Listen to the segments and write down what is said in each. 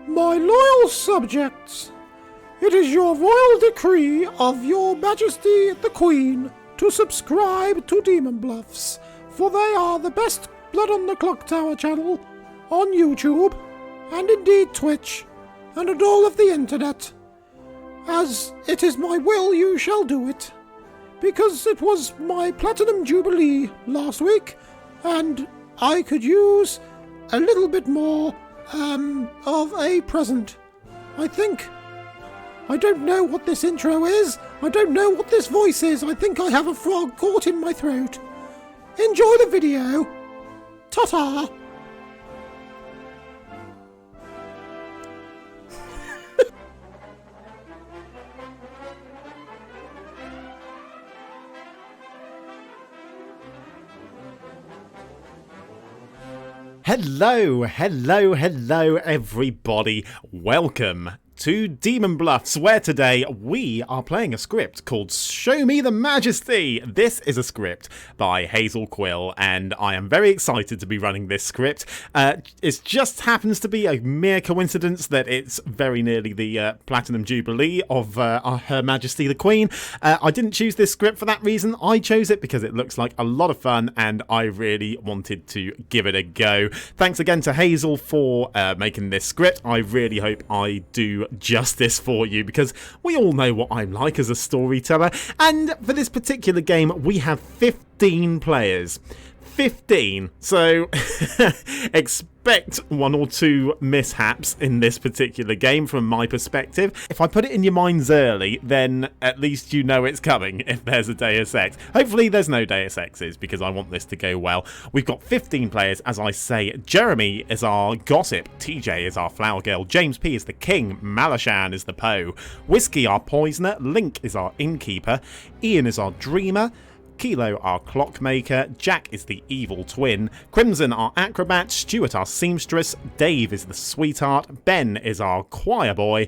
My loyal subjects, it is your royal decree of your Majesty the Queen to subscribe to Demon Bluffs, for they are the best Blood on the Clocktower channel on YouTube, and indeed Twitch, and on all of the internet. As it is my will, you shall do it, because it was my Platinum Jubilee last week, and I could use a little bit more of a present, I think. I don't know what this intro is. I don't know what this voice is. I think I have a frog caught in my throat. Enjoy the video. Ta-ta. Hello, everybody. Welcome to Demon Bluffs, where today we are playing a script called Show Me The Majesty. This is a script by Hazel Quill, and I am very excited to be running this script. It just happens to be a mere coincidence that it's very nearly the Platinum Jubilee of Her Majesty the Queen. I didn't choose this script for that reason. I chose it because it looks like a lot of fun, and I really wanted to give it a go. Thanks again to Hazel for making this script. I really hope I do justice for you, because we all know what I'm like as a storyteller. And for this particular game, we have 15 players. 15. So expect one or two mishaps in this particular game from my perspective. If I put it in your minds early, then at least you know it's coming if there's a Deus Ex. Hopefully there's no Deus Exes, because I want this to go well. We've got 15 players, as I say. Jeremy is our gossip, TJ is our flower girl, James P is the king, Malashaan is the Poe, Whiskey our poisoner, Link is our innkeeper, Ian is our dreamer, Kilo our clockmaker, Jack is the evil twin, Crimson our acrobat, Stuart our seamstress, Dave is the sweetheart, Ben is our choir boy,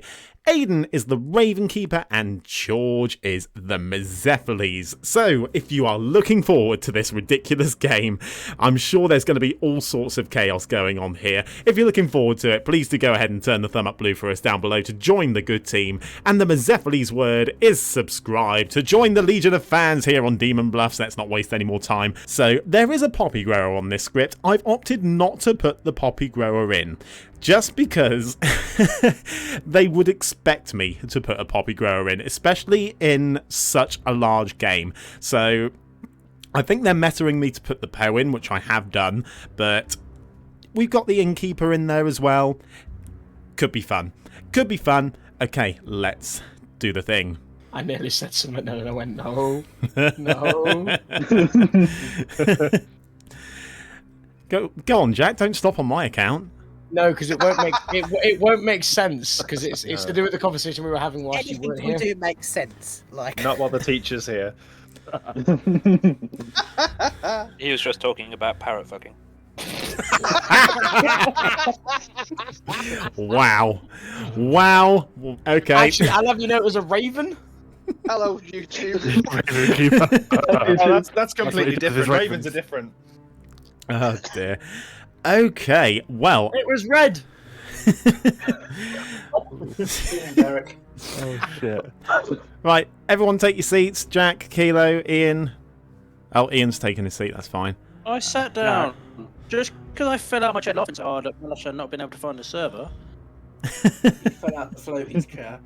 Aidan is the raven keeper, and George is the Mezephiles. So, if you are looking forward to this ridiculous game, I'm sure there's going to be all sorts of chaos going on here. If you're looking forward to it, please do go ahead and turn the thumb up blue for us down below to join the good team. And the Mezephiles word is subscribe to join the legion of fans here on Demon Bluffs. Let's not waste any more time. So, there is a poppy grower on this script. I've opted not to put the poppy grower in, just because they would expect me to put a poppy grower in, especially in such a large game. So I think they're mettering me to put the Poe in, which I have done, but we've got the innkeeper in there as well. Could be fun. Could be fun. Okay, let's do the thing. I nearly said something and I went, no, no. Go on, Jack. Don't stop on my account. No, because it won't make it won't make sense, because it's to do with the conversation we were having whilst you weren't here. Anything will do make sense. Like not while the teacher's here. He was just talking about parrot fucking. Wow. Okay. Actually, I'll have you know it was a raven. Hello, YouTube. That's completely different. Ravens are different. Oh dear. Okay, well. It was red. Derek. Oh shit. Right, everyone take your seats. Jack, Kilo, Ian. Oh, Ian's taking his seat, that's fine. I sat down just because I fell out my chair laughing so hard at Malashaan not being able to find the server. you fell out the floating chair.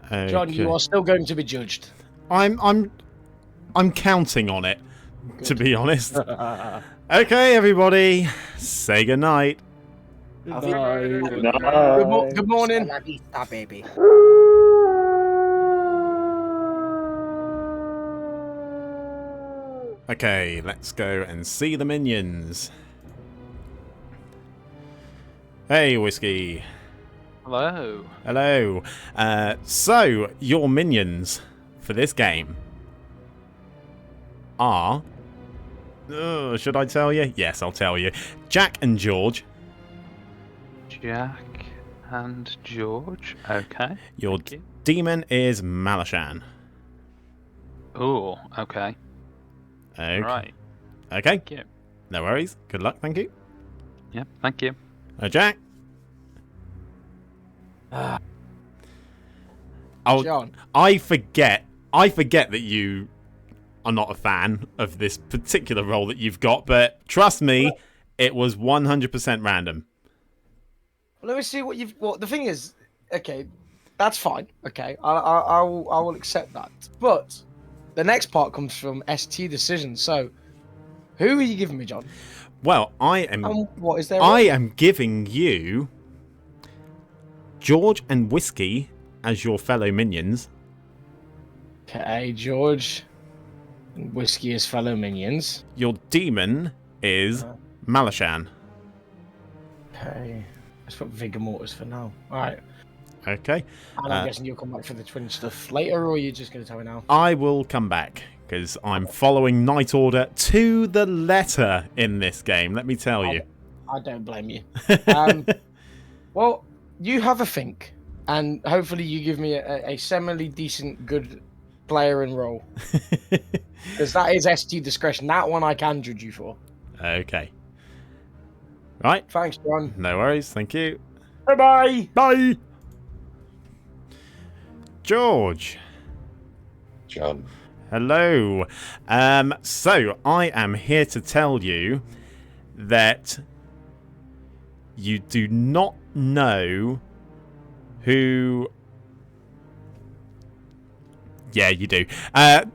Okay. John, you are still going to be judged. I'm counting on it, to be honest. Okay, everybody, say goodnight. Good morning. Baby. Okay, let's go and see the minions. Hey, Whiskey. Hello. Hello. So, your minions for this game are... should I tell you? Yes, I'll tell you. Jack and George. Jack and George. Okay. Your demon is Malashaan. Oh, okay. Okay. Right. Okay. Thank you. No worries. Good luck. Thank you. Yeah, thank you. Jack. John. I forget that you are not a fan of this particular role that you've got, but trust me, it was 100% random. Well, let me see what you've. Well, the thing is, okay, that's fine. Okay, I will accept that. But the next part comes from ST decision. So, who are you giving me, John? Well, I am giving you George and Whiskey as your fellow minions. Okay, George and Whiskey as fellow minions. Your demon is Malashaan. Okay, let's put Vigor Mortis for now. All right. Okay. And I'm guessing you'll come back for the twin stuff later, or are you just going to tell me now? I will come back, because I'm following Night Order to the letter in this game, let me tell you. I don't blame you. Well, you have a think, and hopefully you give me a semi-decent good player and role. Because that is ST discretion. That one I can judge you for. Okay. Right. Thanks, John. No worries, thank you. Bye-bye. Bye! George. John. Hello. So, I am here to tell you that you do not know who... Yeah, you do.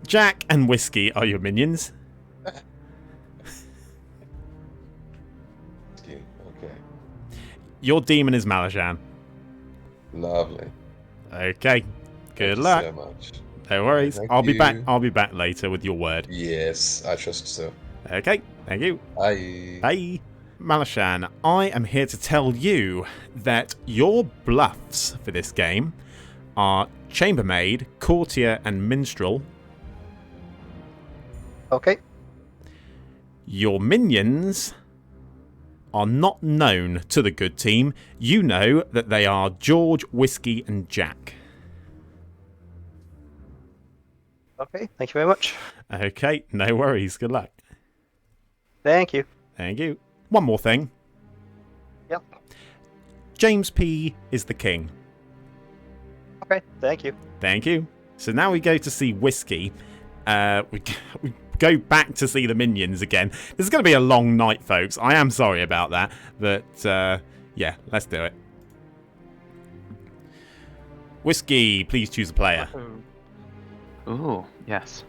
Jack and Whiskey are your minions. Okay. Your demon is Malashaan. Lovely. Okay. Good Thank luck. you so much. No worries. Thank I'll be you. back. I'll be back later with your word. Yes, I trust so. Okay. Thank you. Bye. Bye. Malashaan, I am here to tell you that your bluffs for this game are Chambermaid, Courtier, and Minstrel. Okay. Your minions are not known to the good team. You know that they are George, Whiskey, and Jack. Okay, thank you very much. Okay, no worries. Good luck. Thank you. Thank you. One more thing. Yep. James P. is the king. Okay, thank you. Thank you. So now we go to see Whiskey. We go back to see the minions again. This is going to be a long night, folks. I am sorry about that. But, yeah, let's do it. Whiskey, please choose a player. Oh, yes.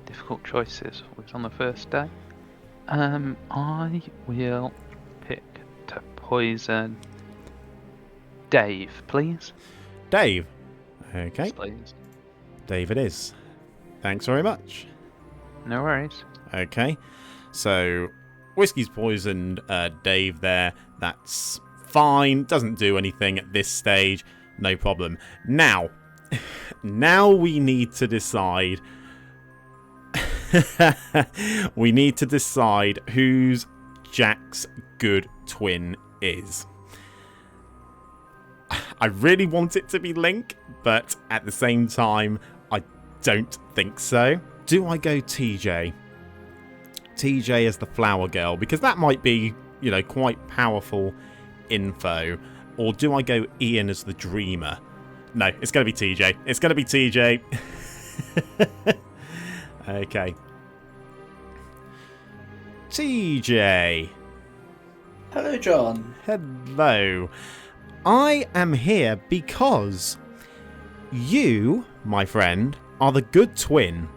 Difficult choices. What's on the first day? I will pick to poison Dave, please. Dave. Okay. Yes, please. Dave it is. Thanks very much. No worries. Okay. So, Whiskey's poisoned Dave there. That's fine. Doesn't do anything at this stage. No problem. Now we need to decide... we need to decide who's Jack's good twin is. I really want it to be Link, but at the same time, I don't think so. Do I go TJ? TJ as the flower girl, because that might be, you know, quite powerful info. Or do I go Ian as the dreamer? No, it's going to be TJ. It's going to be TJ. Okay. TJ. Hello, John. Hello. I am here because you, my friend, are the good twin.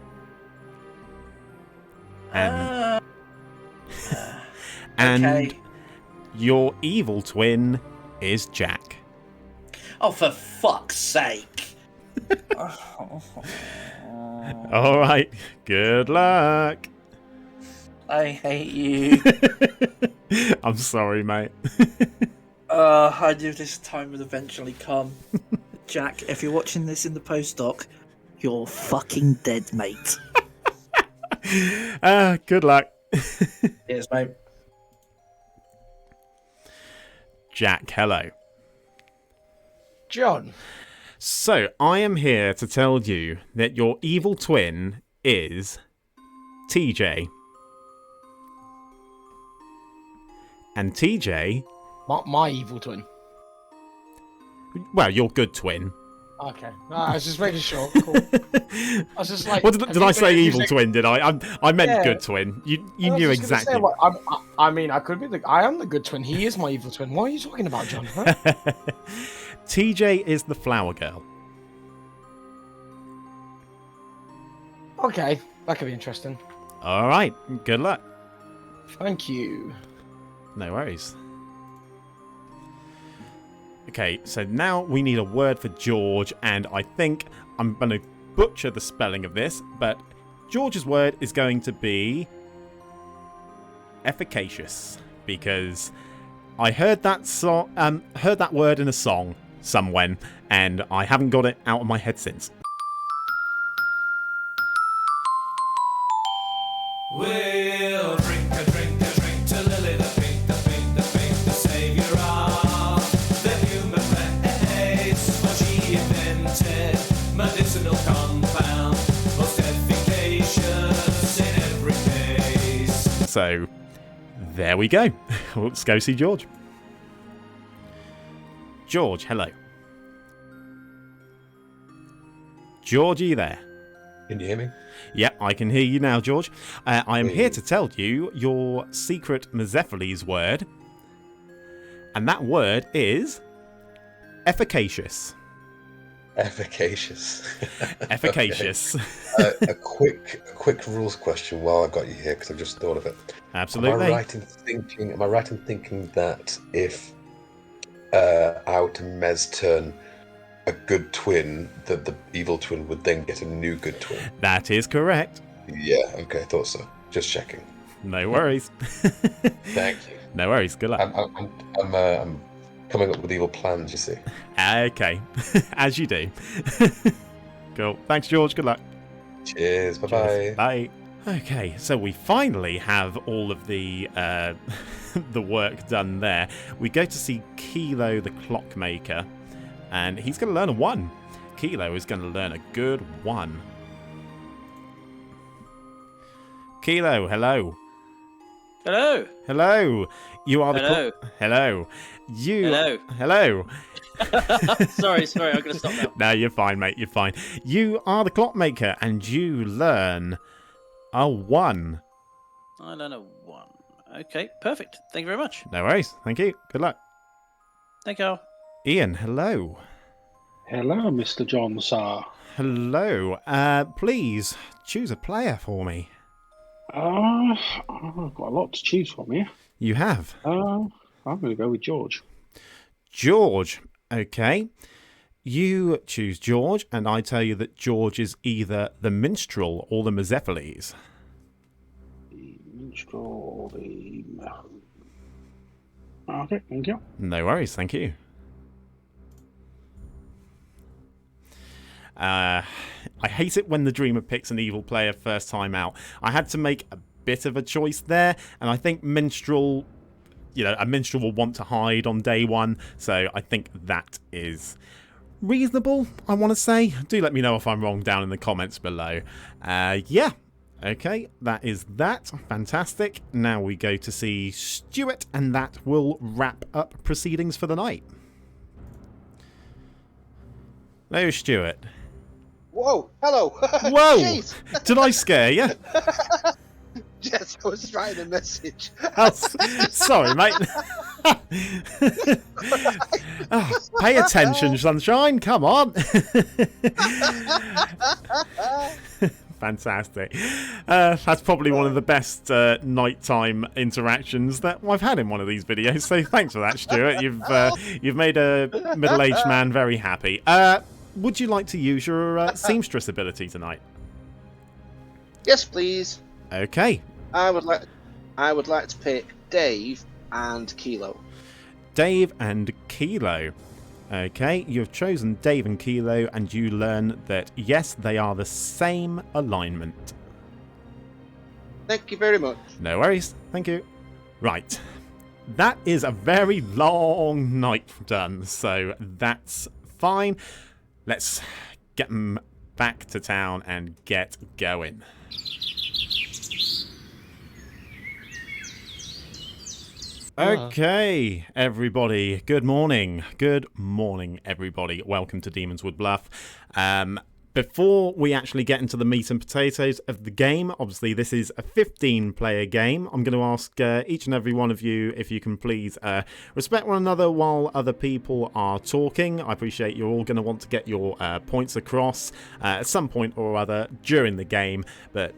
And, and okay. Your evil twin is Jack. Oh, for fuck's sake. Alright, good luck. I hate you. I'm sorry, mate. I knew this time would eventually come. Jack, if you're watching this in the post-doc, you're fucking dead, mate. Good luck. Cheers, mate. Jack, hello. John. So, I am here to tell you that your evil twin is TJ. And TJ... My evil twin. Well, your good twin. Okay. No, I was just making sure. Cool. I was just like. What did I say? Evil twin? Did I? I meant Yeah. good twin. You I was knew just gonna exactly. say, I mean, I could be I am the good twin. He is my evil twin. What are you talking about, John? Huh? TJ is the flower girl. Okay, that could be interesting. All right. Good luck. Thank you. No worries. Okay, so now we need a word for George, and I think I'm going to butcher the spelling of this, but George's word is going to be efficacious, because I heard that word in a song somewhere, and I haven't got it out of my head since. We'll drink a drink to Lily the pink, the saviour of the human race. For she invented medicinal compound, most efficacious in every case. So, there we go. Let's go see George. George, hello. George, are you there? Can you hear me? Yep, I can hear you now, George. I am here to tell you your secret Mazephiles word. And that word is efficacious. Efficacious. Efficacious. A quick rules question while I've got you here, because I've just thought of it. Absolutely. Am I right in thinking that if I were to Mez turn a good twin, that the evil twin would then get a new good twin? That is correct. Yeah, okay, I thought so. Just checking. No worries. Thank you. No worries. Good luck. I'm coming up with evil plans, you see. Okay. As you do. Cool. Thanks, George. Good luck. Cheers. Bye-bye. Cheers. Bye. Okay, so we finally have all of the the work done there. We go to see Kilo the Clockmaker, and he's going to learn a 1. Kilo is going to learn a good 1. Kilo, hello. Hello. Hello. You are the Hello. Hello. You. Hello. Hello. sorry, I'm going to stop now. No, you're fine, mate. You're fine. You are the Clockmaker, and you learn a 1. I learn a 1. Okay, perfect. Thank you very much. No worries. Thank you. Good luck. Thank you. Ian, hello. Hello, Mr. John, sir. Hello. Please choose a player for me. I've got a lot to choose from here. You have? I'm going to go with George. George. Okay. You choose George, and I tell you that George is either the minstrel or the Mazephiles. The minstrel or the... Okay, thank you. No worries, thank you. I hate it when the Dreamer picks an evil player first time out. I had to make a bit of a choice there, and I think minstrel, a minstrel will want to hide on day 1, so I think that is reasonable, I want to say. Do let me know if I'm wrong down in the comments below. Yeah. Okay, that is that. Fantastic. Now we go to see Stuart, and that will wrap up proceedings for the night. Hello, Stuart. Whoa, hello. Whoa! Jeez. Did I scare you? Yes, I was writing a message. Oh, sorry, mate. Oh, pay attention, sunshine. Come on. Fantastic. That's probably one of the best nighttime interactions that I've had in one of these videos. So thanks for that, Stuart. You've made a middle-aged man very happy. Would you like to use your seamstress ability tonight? Yes, please. Okay. I would like to pick Dave and Kilo. Dave and Kilo. Okay, you've chosen Dave and Kilo, and you learn that, yes, they are the same alignment. Thank you very much. No worries. Thank you. Right. That is a very long night done, so that's fine. Let's get them back to town and get going. Okay, everybody. Good morning. Good morning, everybody. Welcome to Ravenswood Bluff. Before we actually get into the meat and potatoes of the game, obviously this is a 15-player game. I'm going to ask each and every one of you if you can please respect one another while other people are talking. I appreciate you're all going to want to get your points across at some point or other during the game, but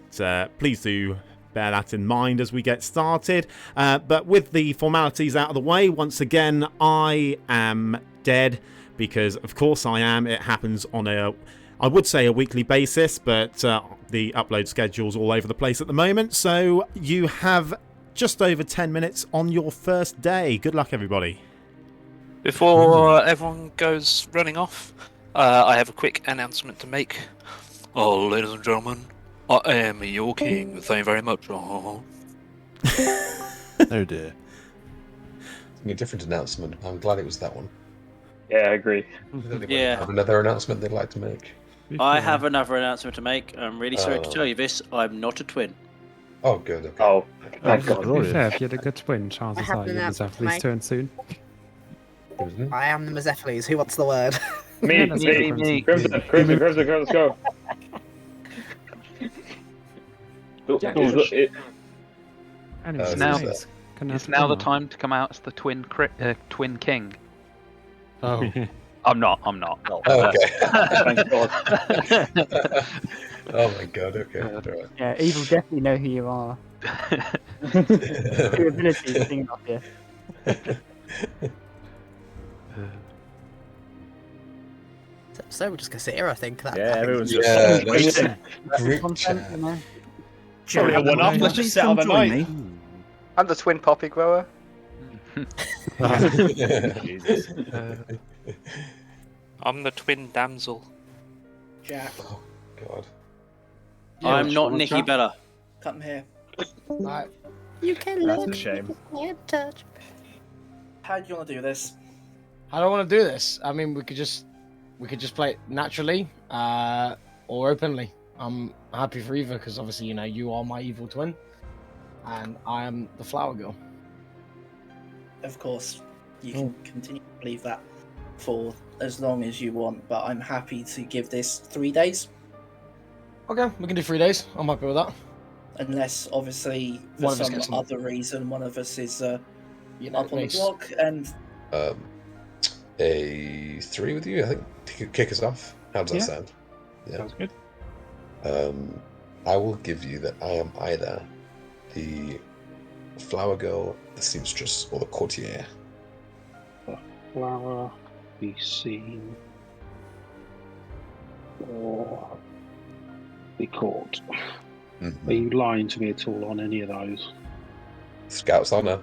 please do bear that in mind as we get started. But with the formalities out of the way, once again, I am dead because, of course, I am. It happens on I would say a weekly basis, but the upload schedule's all over the place at the moment. So you have just over 10 minutes on your first day. Good luck, everybody. Before everyone goes running off, I have a quick announcement to make. Oh, ladies and gentlemen, I am your king. Thank you very much. Oh It's dear. a different announcement. I'm glad it was that one. Yeah, I agree. Yeah. Have another announcement they'd like to make? I have another announcement to make. I'm really sorry to tell you this. I'm not a twin. Oh, good. Okay. Oh, Thank God. To be fair, if you had a good twin, chances have are an your announcement to Mazephiles make. turn soon. I am the Mazephiles. Who wants the word? Me, that's me, good, me. Crimson. Crimson, let's go. Anyway, It's now, guys, can I it's have now the dinner? time to come out as the twin king. Oh. I'm not. Oh, okay. Thank God. Oh my God. Okay. Right. Yeah, Evil definitely know who you are. Your ability to sing off here. So we're just gonna sit here, I think. That, Yeah, I think everyone's it's- just waiting. Group content, you know. Probably a one-off. Let's just sit on the night. I'm the twin poppy grower. Jesus. I'm the twin damsel. Jack, Oh God. I'm not Nikki Bella. come here. Right. You can That's look, a shame. you can't touch. How do you want to do this? I don't want to do this. I mean, we could just play it naturally, or openly. I'm happy for either because obviously, you know, you are my evil twin, and I am the flower girl. Of course, you can continue to believe that for as long as you want, but I'm happy to give this 3 days. Okay, we can do 3 days. I'm happy with that. Unless, obviously, for One of us some gets them. other reason, one of us is up on the Mace. block, and A 3 with you, I think, to kick us off. How does that Yeah. sound? Yeah. Sounds good. I will give you that I am either the flower girl, the seamstress, or the courtier. Flower, be seen, or be caught. Mhm. Are you lying to me at all on any of those? Scout's honor.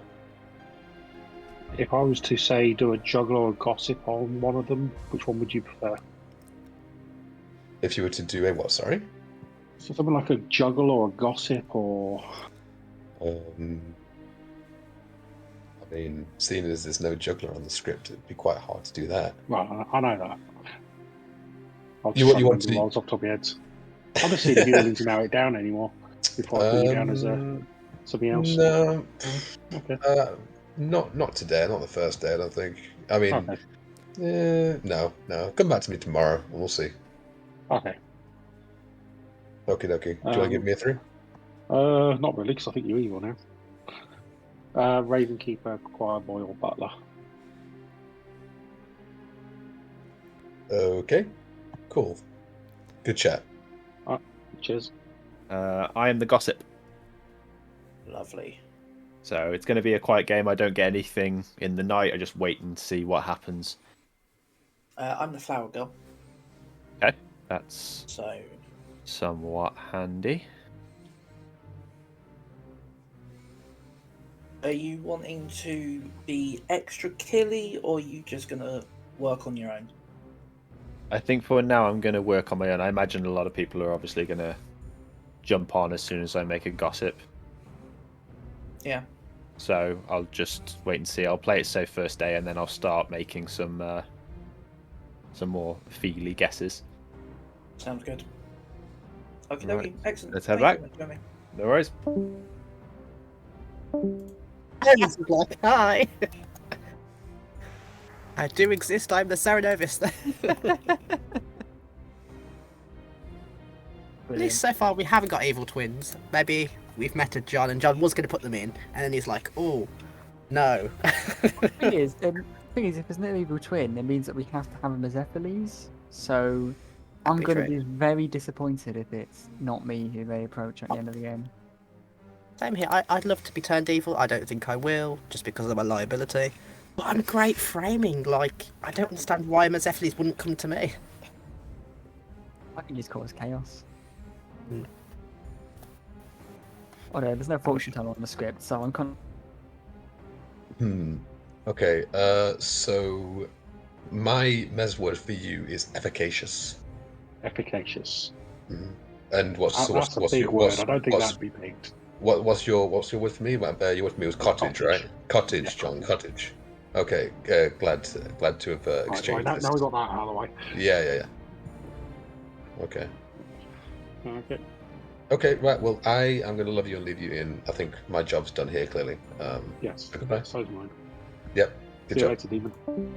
If I was to say do a juggle or a gossip on one of them, which one would you prefer? If you were to do a what, sorry? So something like a juggle or a gossip or... I mean, seeing as there's no juggler on the script, it'd be quite hard to do that. Well, I know that. I'll You just want remember to- the rolls off the top of your heads. I'll just see if you're willing to narrow it down anymore before I put you down as something else. No. Okay. Not today, not the first day, I don't think. I mean, no. Come back to me tomorrow and we'll see. Okay. Okie dokie. Do you want to give me a 3? Not really, because I think you're evil now. Raven Keeper, Choir Boy, or Butler. Okay. Cool. Good chat. Cheers. I am the gossip. lovely. So it's going to be a quiet game. I don't get anything in the night. I just wait and see what happens. I'm the flower girl. Okay, that's So somewhat handy. are you wanting to be extra killy, or are you just going to work on your own? I think for now I'm going to work on my own. I imagine a lot of people are obviously going to jump on as soon as I make a gossip. Yeah. So I'll just wait and see. I'll play it safe first day, and then I'll start making some more feely guesses. Sounds good. Okay, Right. excellent. Let's head Thank back. you, Jeremy. No worries. Novice is like, hi. I do exist. I'm the Sarah Novice. At least so far we haven't got evil twins. Maybe we've met a John, and John was going to put them in, and then he's like, "Oh, no." The thing is, if there's no evil twin, it means that we have to have them as Epheles. So I'm Be going to true. be very disappointed if it's not me who they approach at the end of the game. Same here. I'd love to be turned evil. I don't think I will, just because of my liability. But I'm great framing. Like, I don't understand why Mazephiles wouldn't come to me. I can just cause chaos. Oh no, there's no fortune teller on the script, so I'm kind Okay, so my Mez word for you is efficacious. Efficacious. And what's That's a big word. I don't think that'd be picked. What's your word for me? Your word for me was cottage, right? Cottage, John. Cottage. Okay, glad to have exchanged Right, this. now we got that out of the way. Yeah. Okay. Okay. Okay, right. Well, I am going to love you and leave you in. I think my job's done here, clearly. Yes. Goodbye. So's mine. Yep. Good See job. you later, Demon.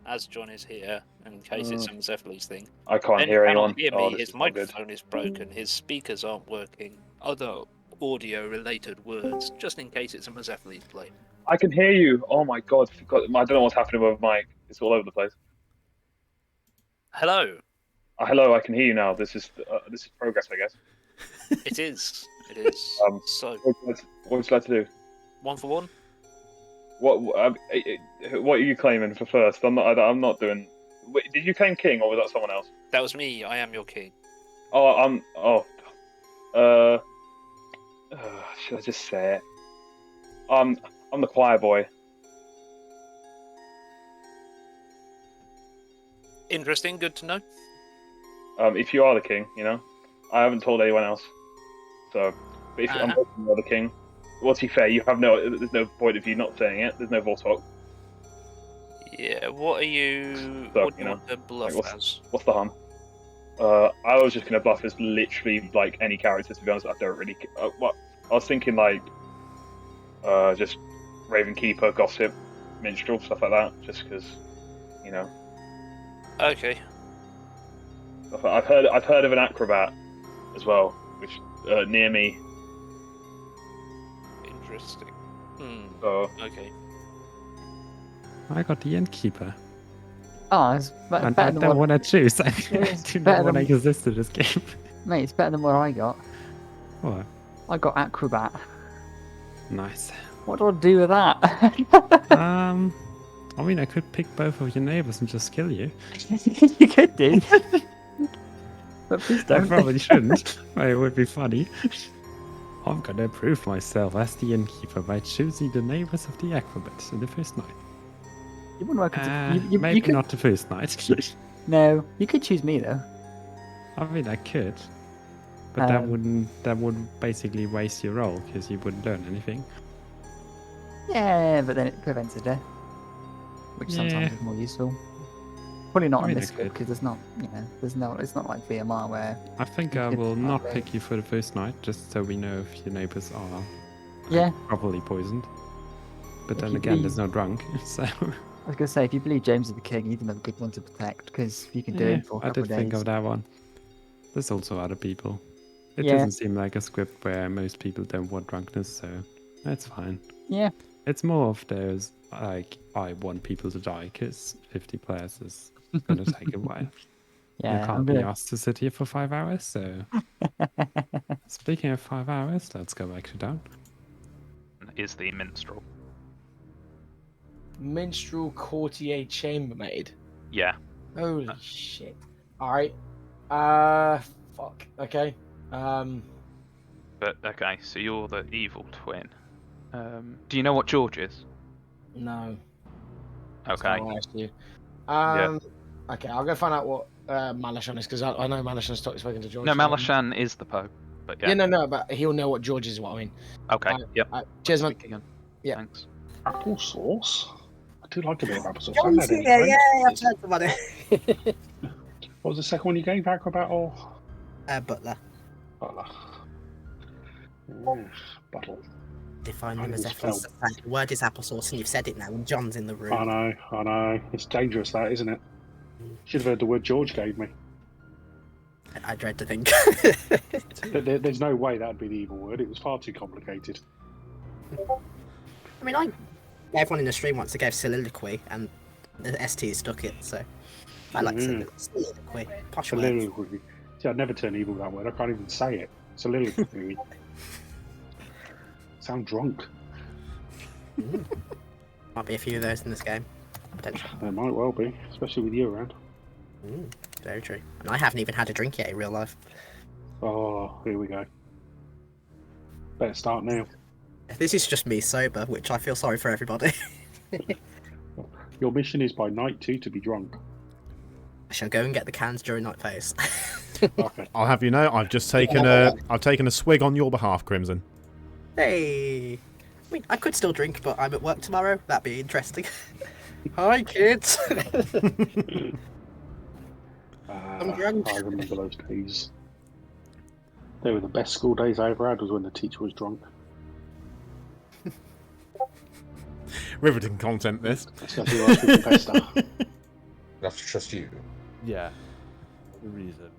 As John is here, in case it's some Zephyles thing. I can't Ben hear cannot anyone. hear Oh, me. this His is not good. microphone is broken. His speakers aren't working. Other audio-related words, just in case it's a Mazephiles play. I can hear you. Oh my god! I don't know what's happening with my mic. It's all over the place. Hello. Hello, I can hear you now. This is progress, I guess. It is. It is. So, what would you like to do? 1 for 1. What are you claiming for first? I'm not doing. Wait, did you claim king or was that someone else? That was me. I am your king. Should I just say it? I'm the choir boy. Interesting. Good to know. If you are the king, I haven't told anyone else. So, but if I'm the king, well, to be fair, there's no point of you not saying it. There's no Voltalk. Yeah. What are you? So, what do you want to bluff as? What's the harm? I was just gonna bluff as literally like any character. To be honest, I don't really. What I was thinking, just Raven Keeper, Gossip, Minstrel, stuff like that. Just because, Okay. I've heard of an acrobat as well, which near me. Interesting. Okay. I got the innkeeper. Oh, it's And I better than don't what want to choose. I It's do better not want to than- exist in this game. Mate, it's better than what I got. What? I got acrobat. Nice. What do I do with that? I mean, I could pick both of your neighbors and just kill you. You could do. But please I don't. probably shouldn't. But it would be funny. I'm gonna prove myself as the innkeeper by choosing the neighbors of the acrobats in the first night. You wouldn't welcome to. You Maybe could... not the first night. No, you could choose me though. I mean, I could, but that would basically waste your roll because you wouldn't learn anything. Yeah, but then it prevents a death, which sometimes Yeah. is more useful. Probably not I on mean, this I script could. because there's not, it's not like VMR where. I think you I could will not have pick you for the first night, just so we know if your neighbors are Yeah. properly poisoned. But If then you again, there's believe- no drunk, so. I was gonna say, if you believe James is the king, he's another good one to protect because you can do Yeah, it for a I couple did of think days. of that one. There's also other people. It Yeah. doesn't seem like a script where most people don't want drunkenness, so that's fine. Yeah. It's more of those, like, I want people to die, because 50 players is gonna take a while. Yeah, You can't I'm be gonna- asked to sit here for 5 hours, so... Speaking of 5 hours, let's go back to down. Is the minstrel. Minstrel courtier chambermaid. Yeah. Holy shit. Alright. Fuck. Okay. But okay, so you're the evil twin. Do you know what George is? No. Okay. I asked you. Okay, I'll go find out what Malashaan is because I know Malashaan's spoken to George. No, Malashaan is the Pope. But yeah. No, but he'll know what George is. What I mean. Okay. Yep. Cheers, man. Again. Yeah. Thanks. Applesauce? I do like a bit of applesauce. John I've had Cena, any, yeah, right? I've heard about it. What was the second one you gave? Acrobat or? Butler. Bottle. Define them I as can Zephyr's. spell. The word is applesauce, and you've said it now, and John's in the room. I know. It's dangerous, that, isn't it? Should have heard the word George gave me. I dread to think. There's no way that'd be the evil word. It was far too complicated. I mean, everyone in the stream once gave soliloquy, and the ST stuck it, so I like soliloquy. Posh words. Soliloquy. See, I'd never turn evil that word. I can't even say it. Soliloquy. Sound drunk. Might be a few of those in this game. Potentially. There might well be, especially with you around. Very true. And I haven't even had a drink yet in real life. Oh, here we go. Better start now. This is just me sober, which I feel sorry for everybody. Your mission is by night 2 to be drunk. I shall go and get the cans during night phase. Okay. I'll have you know, I've just taken a swig on your behalf, Crimson. Hey! I mean, I could still drink, but I'm at work tomorrow. That'd be interesting. Hi, kids! I'm drunk. I remember those days. They were the best school days I ever had, was when the teacher was drunk. Riveting content, this. Let's go through our school best stuff. I have to trust you. Yeah. The reason.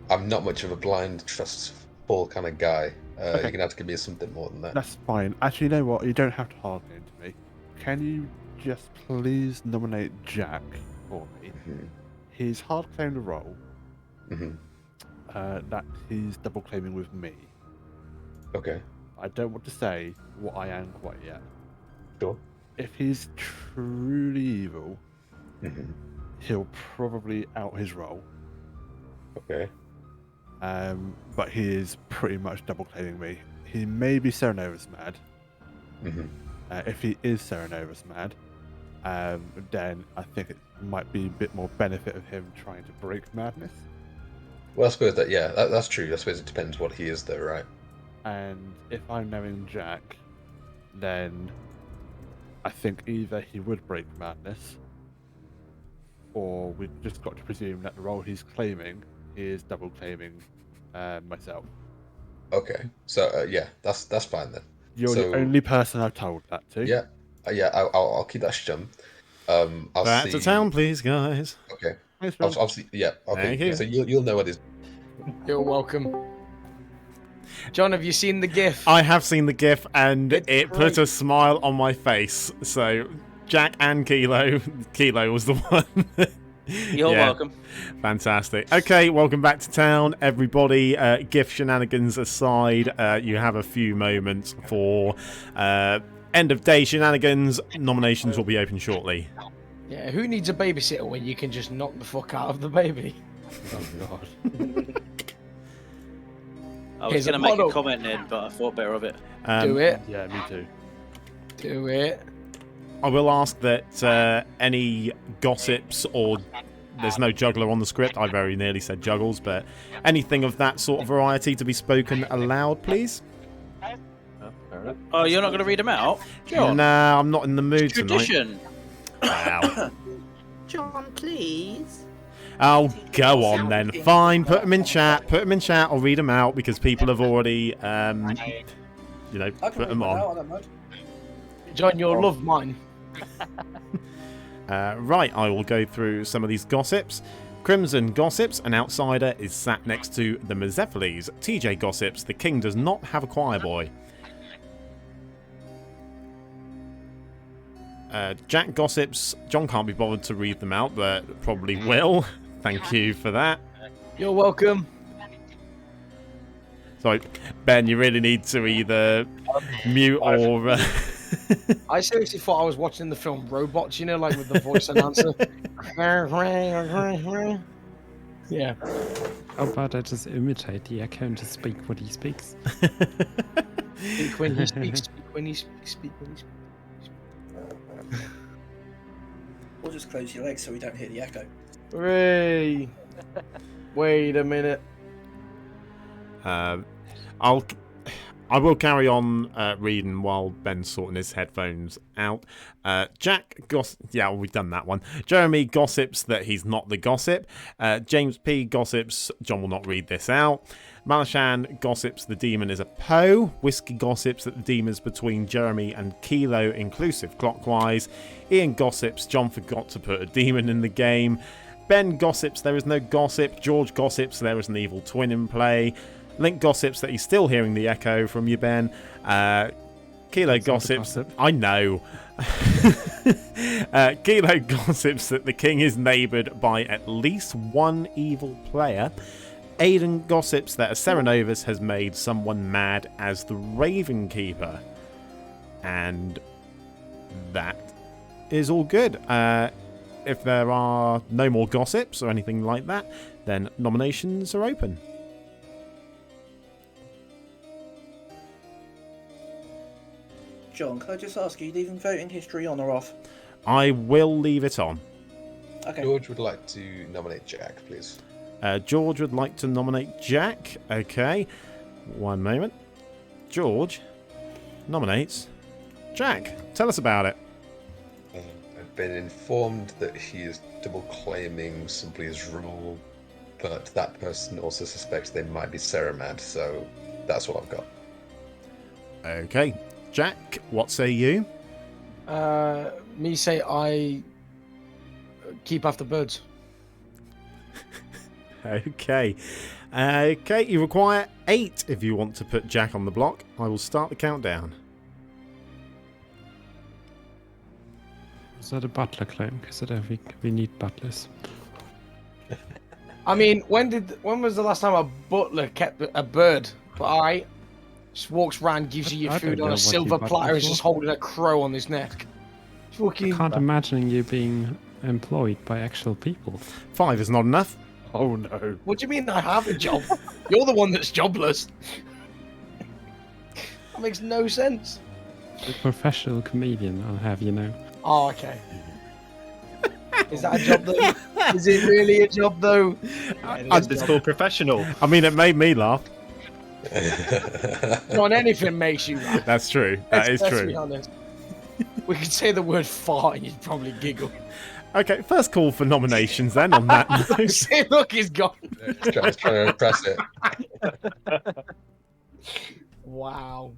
I'm not much of a blind trust fall kind of guy. You're gonna have to give me something more than that. That's fine. Actually, you know what? You don't have to harden into me. Can you just please nominate Jack for me? He's hard claimed a role. That he's double claiming with me. Okay. I don't want to say what I am quite yet. Sure. If he's truly evil, he'll probably out his role. Okay. But he is pretty much double claiming me. He may be Serenovus mad. If he is Serenovus mad, then I think it might be a bit more benefit of him trying to break madness. Well, I suppose that's true. I suppose it depends what he is, though, right? And if I'm knowing Jack, then I think either he would break madness, or we've just got to presume that the role he's claiming is double claiming myself. Okay, so yeah, that's fine then. You're the only person I've told that to. Yeah, I'll keep that stum. I'll Back to town, please, guys. Okay. Thanks, Obviously, yeah. Okay. Thank you. So you'll know what it is. You're welcome. John, have you seen the GIF? I have seen the GIF, and it put great. a smile on my face. So, Jack and Kilo was the one. You're welcome. Fantastic. Okay, welcome back to town, everybody. GIF shenanigans aside, you have a few moments for end of day shenanigans. Nominations will be open shortly. Yeah, who needs a babysitter when you can just knock the fuck out of the baby? Oh god. I was Here's going a to make a bottle. comment then, but I thought better of it. Do it. Yeah, me too. Do it. I will ask that any gossips or there's no juggler on the script. I very nearly said juggles, but anything of that sort of variety to be spoken aloud, please. Oh, you're not going to read them out? John? Nah, I'm not in the mood Tradition. tonight. Wow. John, please. Oh, go on then. Fine, put them in chat. Put them in chat. I'll read them out because people have already, put them on. John, you'll love mine. Right, I will go through some of these gossips. Crimson gossips, an outsider is sat next to the Mazephiles. TJ gossips, the king does not have a choir boy. Jack gossips, John can't be bothered to read them out, but probably will. Thank you for that. You're welcome. Sorry, Ben, you really need to either mute or... I seriously thought I was watching the film Robots, you know, like with the voice announcer. Yeah. How about I just imitate the echo and just speak what he speaks? Speak when he speaks, speak when he speaks, speak when he speaks. Or just close your legs so we don't hear the echo. Hooray! Wait a minute. I'll I will carry on reading while Ben's sorting his headphones out. Jack yeah, we've done that one. Jeremy gossips that he's not the gossip. James P gossips John will not read this out. Malashaan gossips the demon is a Poe. Whiskey gossips that the demon's between Jeremy and Kilo, inclusive clockwise. Ian gossips John forgot to put a demon in the game. Ben gossips there is no gossip. George gossips there is an evil twin in play. Link gossips that he's still hearing the echo from you, Ben. Kilo gossips... I know. Kilo gossips that the king is neighboured by at least one evil player. Aidan gossips that a Serenovus has made someone mad as the Raven Keeper. And that is all good. If there are no more gossips or anything like that, then nominations are open. John, can I just ask, are you leaving voting history on or off? I will leave it on. Okay. George would like to nominate Jack, please. George would like to nominate Jack. Okay. One moment. George nominates Jack. Tell us about it. I've been informed that he is double claiming somebody's rule, but that person also suspects they might be Ceramad, so that's what I've got. Okay. Jack, what say you? Me say I keep after birds. Okay. Okay, you require 8 if you want to put Jack on the block. I will start the countdown. Is that a butler claim? Because I don't think we need butlers. I mean, when was the last time a butler kept a bird? But I just walks around, gives you your I food don't on know a what silver you butler platter, is for. just holding a crow on his neck. Fucking. I can't imagine you being employed by actual people. 5 is not enough. Oh no. What do you mean I have a job? You're the one that's jobless. That makes no sense. A professional comedian, I'll have you know. Oh, okay. Is that a job though? Is it really a job though? It's called professional. I mean, it made me laugh. Not anything makes you laugh. That's true. That is Let's true. be honest. We could say the word fart and you'd probably giggle. Okay, first call for nominations then on that note. See, look, he's gone. Just trying to impress it. Wow.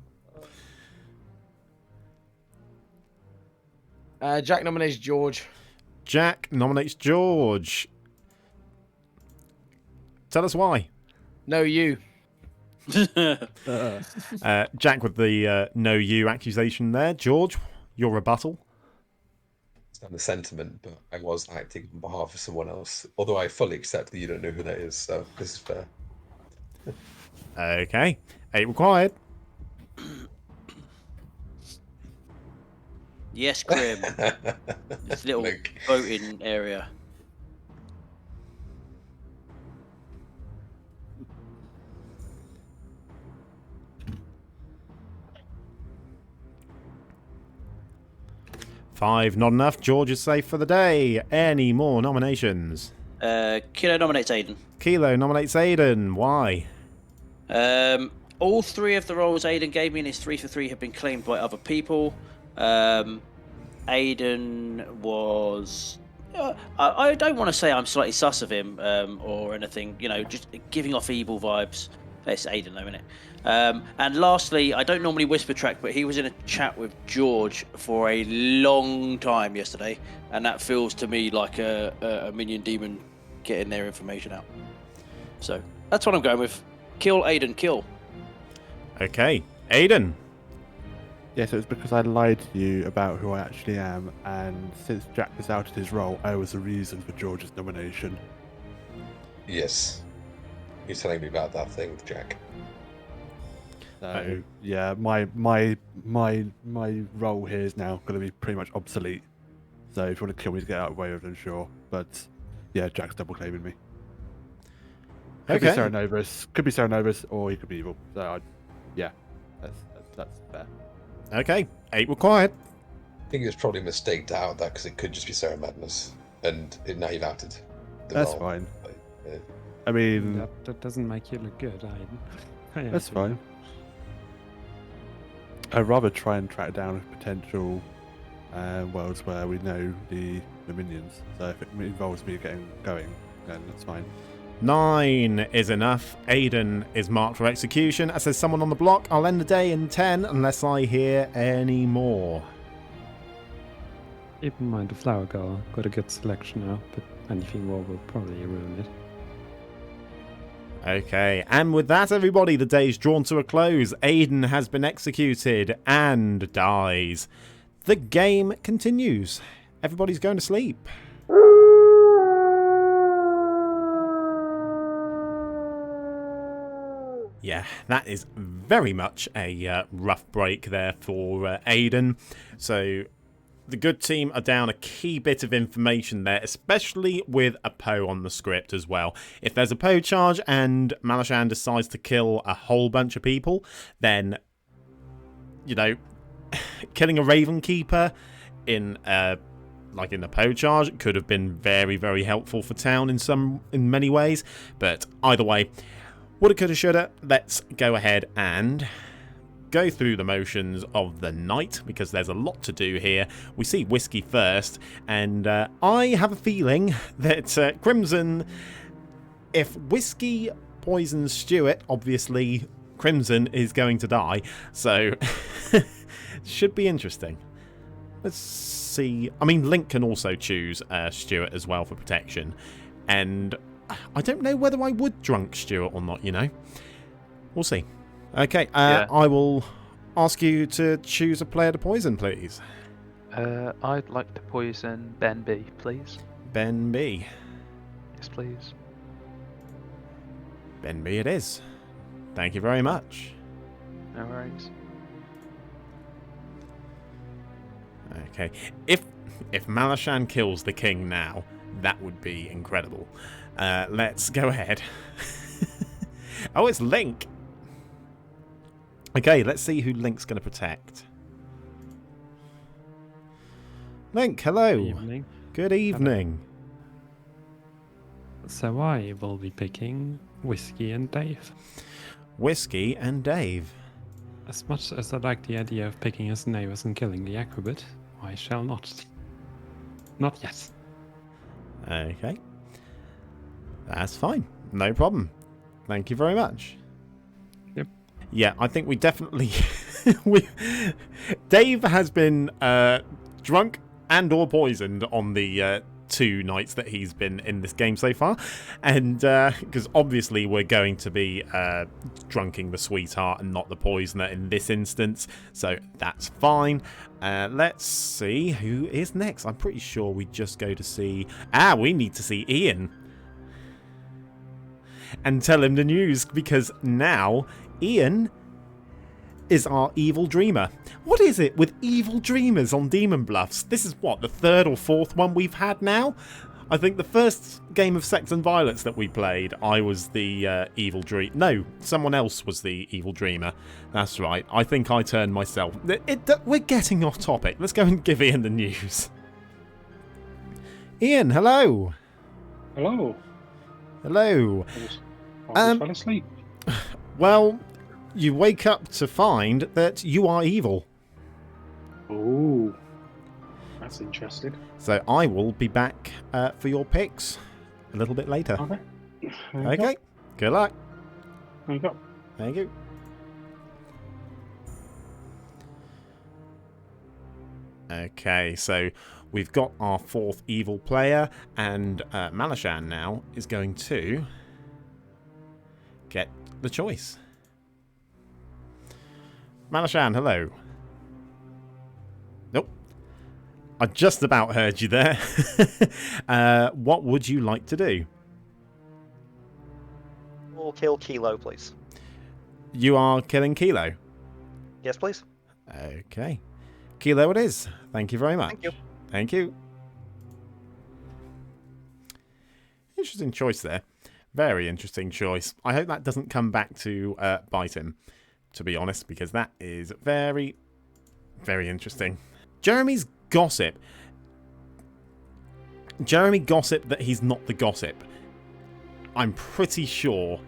Jack nominates George. Jack nominates George. Tell us why. No, you. Jack with the no you accusation there. George, your rebuttal. It's not the sentiment, but I was acting on behalf of someone else. Although I fully accept that you don't know who that is, so this is fair. Okay. 8 required. Yes, Grim. This little voting area. Five, not enough. George is safe for the day. Any more nominations? Kilo nominates Aidan. Kilo nominates Aidan. Why? All 3 of the roles Aidan gave me in his 3 for 3 have been claimed by other people. Aidan was... I don't want to say I'm slightly sus of him or anything, you know, just giving off evil vibes. It's Aidan though, isn't it? And lastly, I don't normally whisper track, but he was in a chat with George for a long time yesterday, and that feels to me like a minion demon getting their information out. So that's what I'm going with. Kill Aidan, kill. Okay, Aidan. Yes, it was because I lied to you about who I actually am, and since Jack has outed his role, I was the reason for George's nomination. Yes. You're telling me about that thing with Jack. So yeah, my role here is now going to be pretty much obsolete. So if you want to kill me to get out of the way, then sure. But yeah, Jack's double claiming me. Could be Serenovus, or he could be evil. So yeah, that's fair. Okay, 8 required. I think it was probably a mistake to out that because it could just be Sarah Madness, and now you've outed the That's role. fine. Yeah. I mean, That doesn't make you look good, Aidan. that's fine. I'd rather try and track down potential worlds where we know the minions. So if it involves me getting going, then that's fine. 9 is enough. Aidan is marked for execution. As there's someone on the block, I'll end the day in 10 unless I hear any more. Keep in mind the flower girl. Got a good selection now, but anything more will probably ruin it. Okay, and with that, everybody, the day's drawn to a close. Aidan has been executed and dies. The game continues. Everybody's going to sleep. Yeah, that is very much a rough break there for Aidan. So the good team are down a key bit of information there, especially with a Poe on the script as well. If there's a Poe charge and Malashaan decides to kill a whole bunch of people, then, you know, killing a Raven Keeper in a Poe charge could have been very, very helpful for town in many ways. But either way, woulda, coulda, shoulda. Let's go ahead and go through the motions of the night, because there's a lot to do here. We see Whiskey first, and I have a feeling that Crimson, if Whiskey poisons Stuart, obviously Crimson is going to die, so should be interesting. Let's see. I mean, Link can also choose Stuart as well for protection, and I don't know whether I would drunk Stuart or not, you know. We'll see. Okay, I will ask you to choose a player to poison, please. I'd like to poison Ben B, please. Ben B. Yes, please. Ben B it is. Thank you very much. No worries. Okay, if Malashaan kills the king now, that would be incredible. Let's go ahead. Oh, it's Link. Okay, let's see who Link's going to protect. Link, hello. Good evening. Good evening. Hello. So I will be picking Whiskey and Dave. Whiskey and Dave. As much as I like the idea of picking his neighbors and killing the acrobat, I shall not. Not yet. Okay. That's fine. No problem. Thank you very much. Yep. Yeah, I think we definitely... Dave has been drunk and or poisoned on the 2 nights that he's been in this game so far. And because obviously we're going to be drunking the sweetheart and not the poisoner in this instance. So that's fine. Let's see who is next. I'm pretty sure we just go to see... we need to see Ian. And tell him the news, because now Ian is our evil dreamer. What is it with evil dreamers on Demon Bluffs? This is what, the 3rd or 4th one we've had now? I think the first game of Sex and Violence that we played, I was the evil dreamer. No, someone else was the evil dreamer. That's right. I think I turned myself. We're getting off topic. Let's go and give Ian the news. Ian, hello. Hello. Hello. I just fell asleep. Well, you wake up to find that you are evil. Oh, that's interesting. So I will be back for your picks a little bit later. Okay. Okay. Good luck. There you go. Thank you. Okay, so we've got our 4th evil player, and Malashaan now is going to get the choice. Malashaan, hello. Nope. I just about heard you there. What would you like to do? We'll kill Kilo, please. You are killing Kilo? Yes, please. Okay. Kilo it is. Thank you very much. Thank you. Thank you. Interesting choice there. Very interesting choice. I hope that doesn't come back to bite him, to be honest, because that is very, very interesting. Jeremy's gossip. Jeremy gossiped that he's not the gossip. I'm pretty sure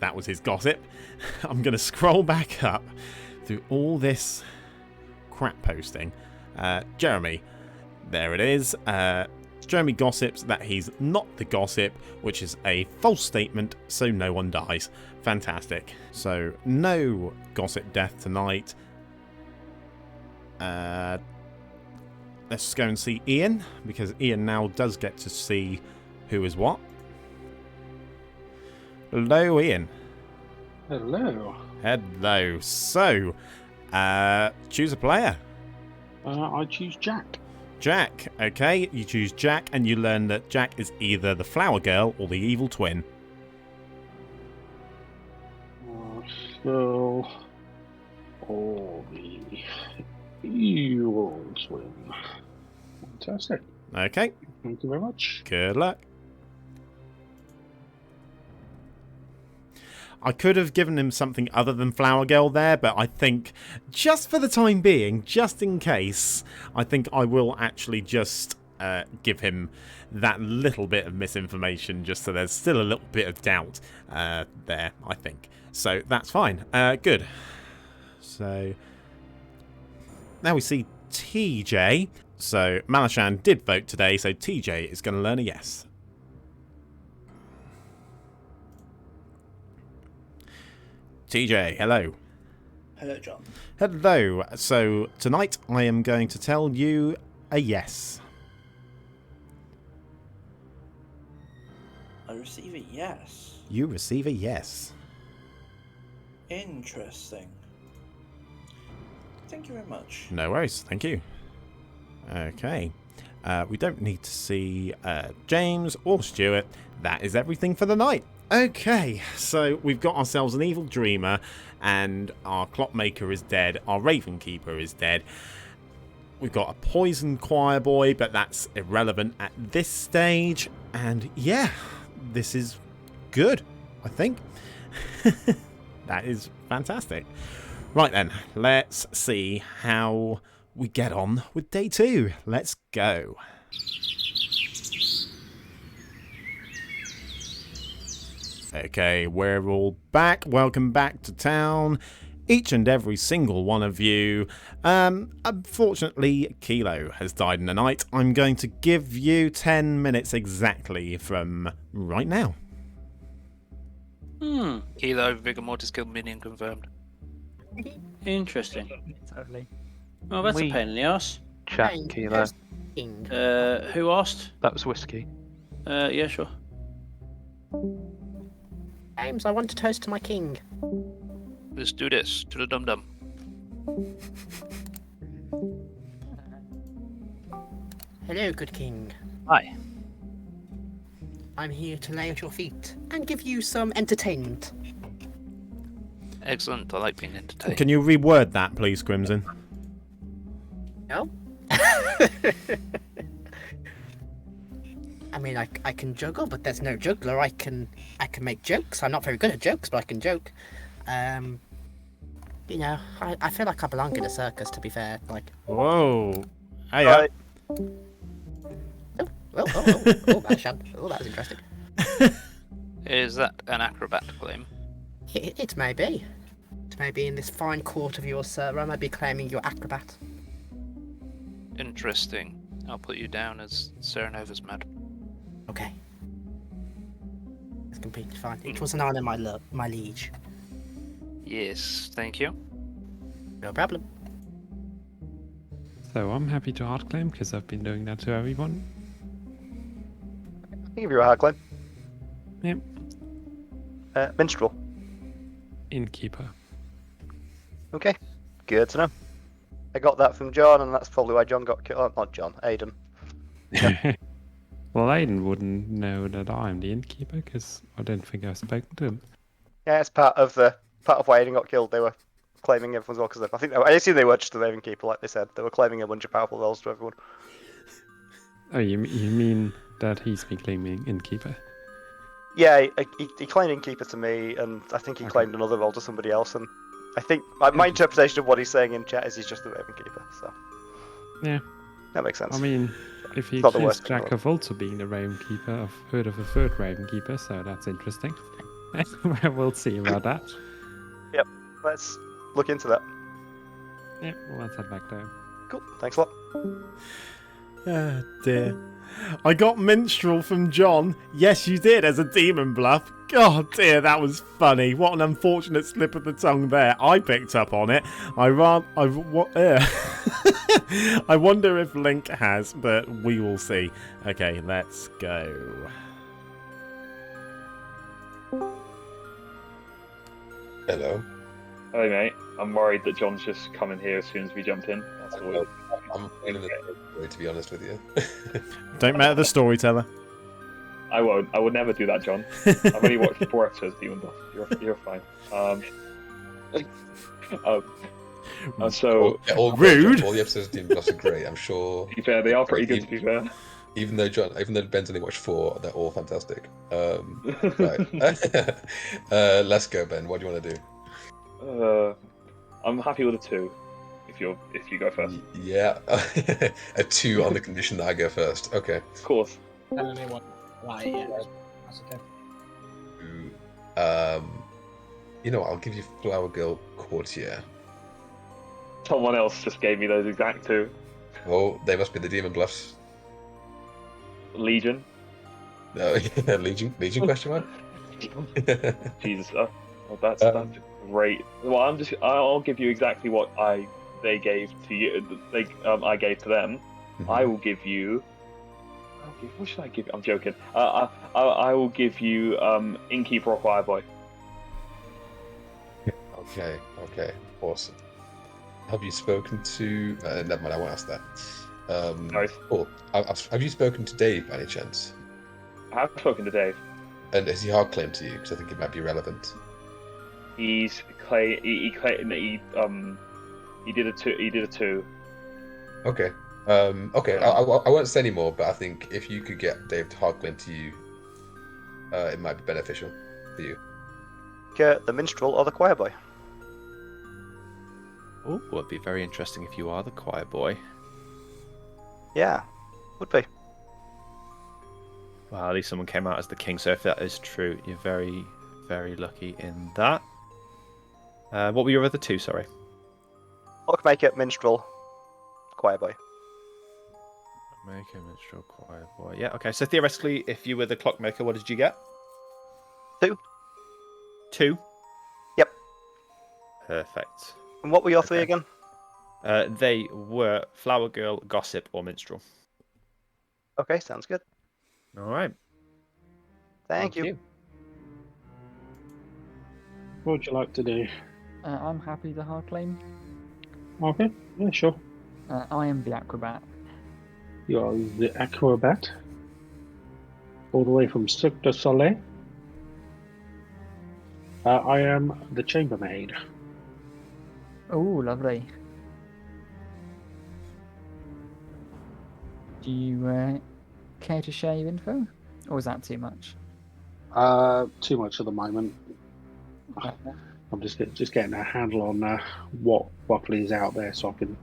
that was his gossip. I'm going to scroll back up through all this crap posting. Jeremy, there it is. Jeremy gossips that he's not the gossip, which is a false statement, so no one dies. Fantastic. So, no gossip death tonight. Let's go and see Ian, because Ian now does get to see who is what. Hello, Ian. Hello. Hello. So, choose a player. I choose Jack. Jack. Okay, you choose Jack, and you learn that Jack is either the flower girl or the evil twin. Girl or the evil twin. Fantastic. Okay. Thank you very much. Good luck. I could have given him something other than Flower Girl there, but I think, just for the time being, just in case, I think I will actually just give him that little bit of misinformation, just so there's still a little bit of doubt there, I think. So that's fine. Good. So now we see TJ. So Malashaan did vote today, so TJ is going to learn a yes. TJ, hello. Hello, John. Hello. So tonight I am going to tell you a yes. I receive a yes. You receive a yes. Interesting. Thank you very much. No worries. Thank you. Okay. We don't need to see James or Stuart. That is everything for the night. Okay, so we've got ourselves an evil dreamer, and our clockmaker is dead, our raven keeper is dead. We've got a poison choir boy, but that's irrelevant at this stage. And yeah, this is good, I think. That is fantastic. Right then, let's see how we get on with day 2. Let's go. Okay, we're all back. Welcome back to town. Each and every single one of you. Unfortunately, Kilo has died in the night. I'm going to give you 10 minutes exactly from right now. Kilo, Vigor Mortis killed minion confirmed. Interesting. Totally. Well, that's a pain in the ass. Jack, Kilo. Who asked? That was Whiskey. Yeah, sure. James, I want to toast to my king. Let's do this. To the dum-dum. Hello, good king. Hi. I'm here to lay at your feet and give you some entertainment. Excellent. I like being entertained. Can you reword that, please, Crimson? No? I mean, I can juggle, but there's no juggler. I can make jokes. I'm not very good at jokes, but I can joke. You know, I feel like I belong in a circus, to be fair. Like, whoa, hey, Malashaan. Oh, that was interesting. Is that an acrobat claim? It may be. It may be in this fine court of yours, sir. I might be claiming your acrobat. Interesting. I'll put you down as Serenova's mad. Okay. It's completely fine. It was an honor, my liege. Yes, thank you. No problem. So I'm happy to hard claim because I've been doing that to everyone. I'll give you a hard claim. Yep. Minstrel. Innkeeper. Okay, good to know. I got that from John, and that's probably why John got killed. Oh, not John, Aidan. Well, Aidan wouldn't know that I'm the innkeeper because I don't think I've spoken to him. Yeah, it's part of why Aidan got killed. They were claiming everyone as well because I assume they were just the Raven Keeper, like they said. They were claiming a bunch of powerful roles to everyone. Oh, you mean that he's been claiming innkeeper? Yeah, he claimed Innkeeper to me, and I think he claimed another role to somebody else. And I think my interpretation of what he's saying in chat is he's just the Raven Keeper. So yeah, that makes sense. I mean, if he Not the accused worst thing, Jack of also being the Raven Keeper, I've heard of a third Raven Keeper, so that's interesting. We'll see about that. Yep, let's look into that. Yeah, well, let's head back there. Cool. Thanks a lot. Oh dear. I got minstrel from John. Yes, you did, as a demon bluff. God dear, that was funny. What an unfortunate slip of the tongue there. I picked up on it. I wonder if Link has, but we will see. Okay, let's go. Hello. Hey mate, I'm worried that John's just coming here as soon as we jumped in. That's all. I'm feeling it, to be honest with you. Don't matter the storyteller. I won't. I would never do that, John. I've only watched 4 episodes of Demon Bluff. You're fine. So all rude. All the episodes of Demon Bluff are great. I'm sure. To be fair, they are pretty good. To be fair. Even though Ben's only watched 4, they're all fantastic. Right. Let's go, Ben. What do you want to do? I'm happy with a 2. If you go first. Yeah, a 2 on the condition that I go first. Okay. Of course. Right, yeah. That's okay. You know what? I'll give you Flower Girl Courtier. Someone else just gave me those exact 2. Oh, they must be the Demon Bluffs. Legion. No, Legion question mark? Jesus, that's great. Well, I'll give you exactly what they gave to you. I gave to them. Mm-hmm. I will give you. What should I give you? I'm joking. I will give you Innkeeper or Choir Boy. Okay, awesome. Have you spoken to? Never mind, I won't ask that. Nice. Cool. Have you spoken to Dave by any chance? I have spoken to Dave. And has he hard claimed to you? Because I think it might be relevant. He did a 2. He did a 2. Okay. I won't say any more, but I think if you could get Dave to hard claim to you, it might be beneficial for you. Get the minstrel or the choir boy. Oh, it'd be very interesting if you are the choir boy. Yeah, would be. Well, at least someone came out as the king, so if that is true, you're very, very lucky in that. What were your other 2, sorry? Clockmaker, minstrel, choir boy. Clockmaker, minstrel, choir boy. Yeah, okay, so theoretically, if you were the clockmaker, what did you get? 2. 2? Yep. Perfect. And what were your 3 again? They were Flower Girl, Gossip, or Minstrel. Okay, sounds good. All right. Thank you. What would you like to do? I'm happy to hard claim. Okay, yeah, sure. I am the acrobat. You are the acrobat. All the way from Cirque du Soleil. I am the chambermaid. Oh, lovely. Do you care to share your info? Or is that too much? Too much at the moment. I'm just getting a handle on what roughly is out there, so I can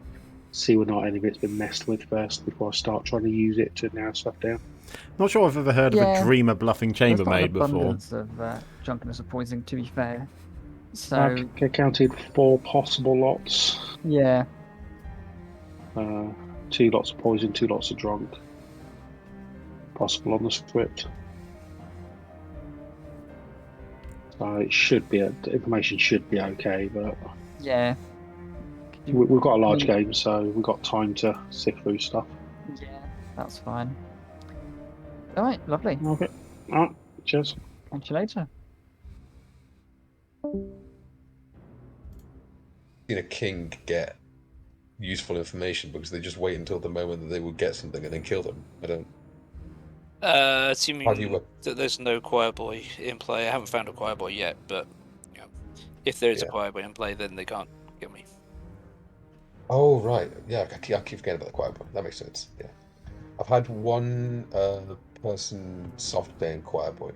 see whether or not any of it's been messed with first before I start trying to use it to narrow stuff down. Not sure I've ever heard of a dreamer bluffing chambermaid before. There's not an abundance of drunkenness or poisoning, to be fair. So I counted 4 possible lots. Yeah. 2 lots of poison, 2 lots of drunk. Possible on the script. So it should be, the information should be okay, but yeah, we've got a large game, so we've got time to sift through stuff. Yeah, that's fine. All right, lovely. Okay. All right, cheers. Catch you later. Seen a king get useful information because they just wait until the moment that they will get something and then kill them. I don't. Assuming that there's no choir boy in play. I haven't found a choir boy yet, but you know, if there is a choir boy in play, then they can't kill me. Oh right, yeah. I keep forgetting about the choir boy. That makes sense. Yeah, I've had one person soft playing choir boy.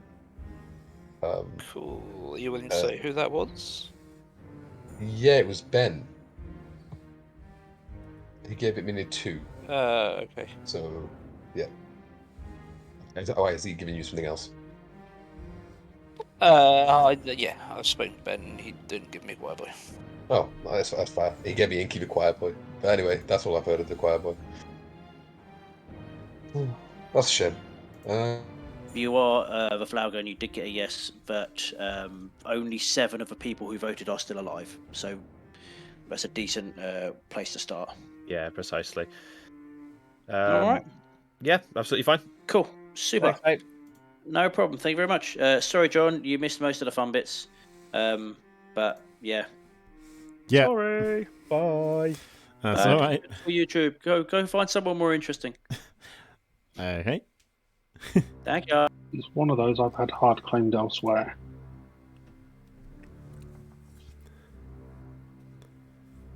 Cool. Are you willing to say who that was? Yeah, it was Ben. He gave it me 2. Okay. So, yeah. Oh, is he giving you something else? Yeah, I've spoken to Ben and he didn't give me a choir boy. Oh, that's fair. He gave me Inky the Choir Boy. But anyway, that's all I've heard of the Choir Boy. That's a shame. You are the Flower Girl, and you did get a yes, but only 7 of the people who voted are still alive. So that's a decent place to start. Yeah, precisely. All right. Yeah, absolutely fine. Cool. Super. Thanks, mate. No problem. Thank you very much. Sorry, John, you missed most of the fun bits. But yeah. Yeah. Sorry. Bye. That's all right. For YouTube, go find someone more interesting. Okay. Thank you. It's one of those I've had hard claimed elsewhere.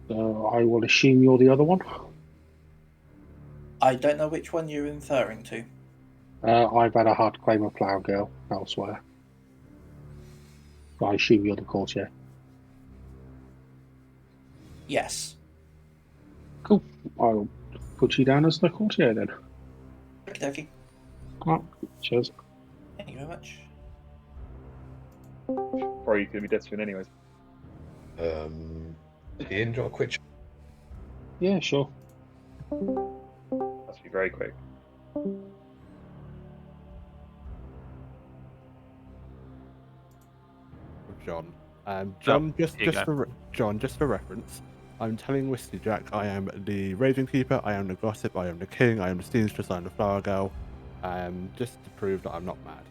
So I will assume you're the other one. I don't know which one you're referring to. I've had a hard claim of Flower Girl elsewhere. I assume you're the courtier. Yes. Cool. I'll put you down as the courtier then. Okie dokie. Right. Cheers. Thank you very much. Or you could be dead soon, anyways. Ian, do you want a quick chat? Yeah, sure. That's be very quick. John. John, here you just for reference, I'm telling Whiskey Jack I am the Raven Keeper, I am the Gossip, I am the King, I am the Seamstress, I am the Flower Girl, just to prove that I'm not mad.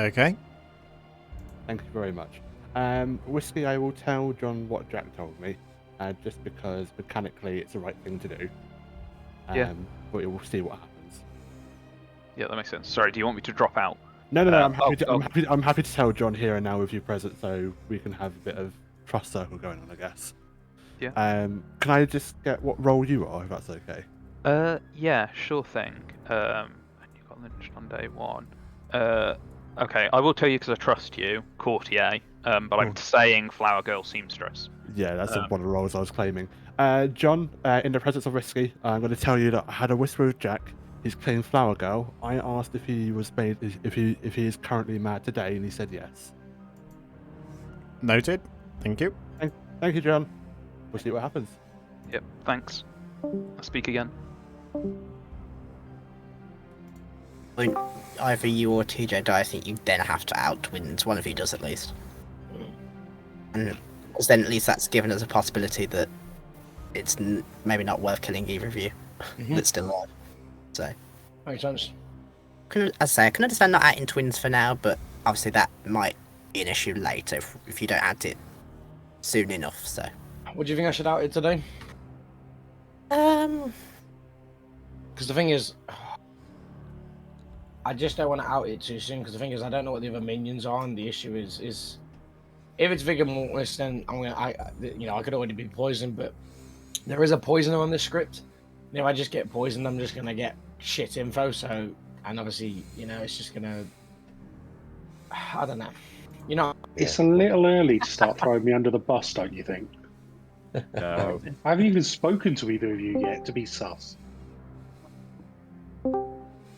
Okay. Thank you very much. Whiskey, I will tell John what Jack told me, just because mechanically it's the right thing to do. Yeah. But we'll see what happens. Yeah, that makes sense. Sorry, do you want me to drop out? No, I'm happy to tell John here and now with you present, so we can have a bit of trust circle going on, I guess. Yeah. Can I just get what role you are, if that's okay? Yeah, sure thing. And you got lynched on day 1. Okay, I will tell you because I trust you, courtier. But I'm saying Flower Girl Seamstress. Yeah, that's one of the roles I was claiming. John, in the presence of Whiskey, I'm going to tell you that I had a whisper with Jack. He's claimed Flower Girl. I asked if he was made, if he is currently mad today, and he said yes. Noted. Thank you. Thank you, John. We'll see what happens. Yep, thanks. I'll speak again. When either you or TJ die, I think you then have to out twins. One of you does at least. And because then at least that's given us a possibility that it's maybe not worth killing either of you that's still alive. So makes sense. As I say, I can understand not adding twins for now, but obviously that might be an issue later if you don't add it soon enough. So, what do you think I should out it today? Because the thing is, I just don't want to out it too soon. Because the thing is, I don't know what the other minions are, and the issue is if it's Vigor Mortis, then I could already be poisoned, but there is a poisoner on this script. And if I just get poisoned, I'm just gonna get shit info. So, and obviously, it's just gonna. I don't know. It's a little early to start throwing me under the bus, don't you think? No. I haven't even spoken to either of you yet to be sus.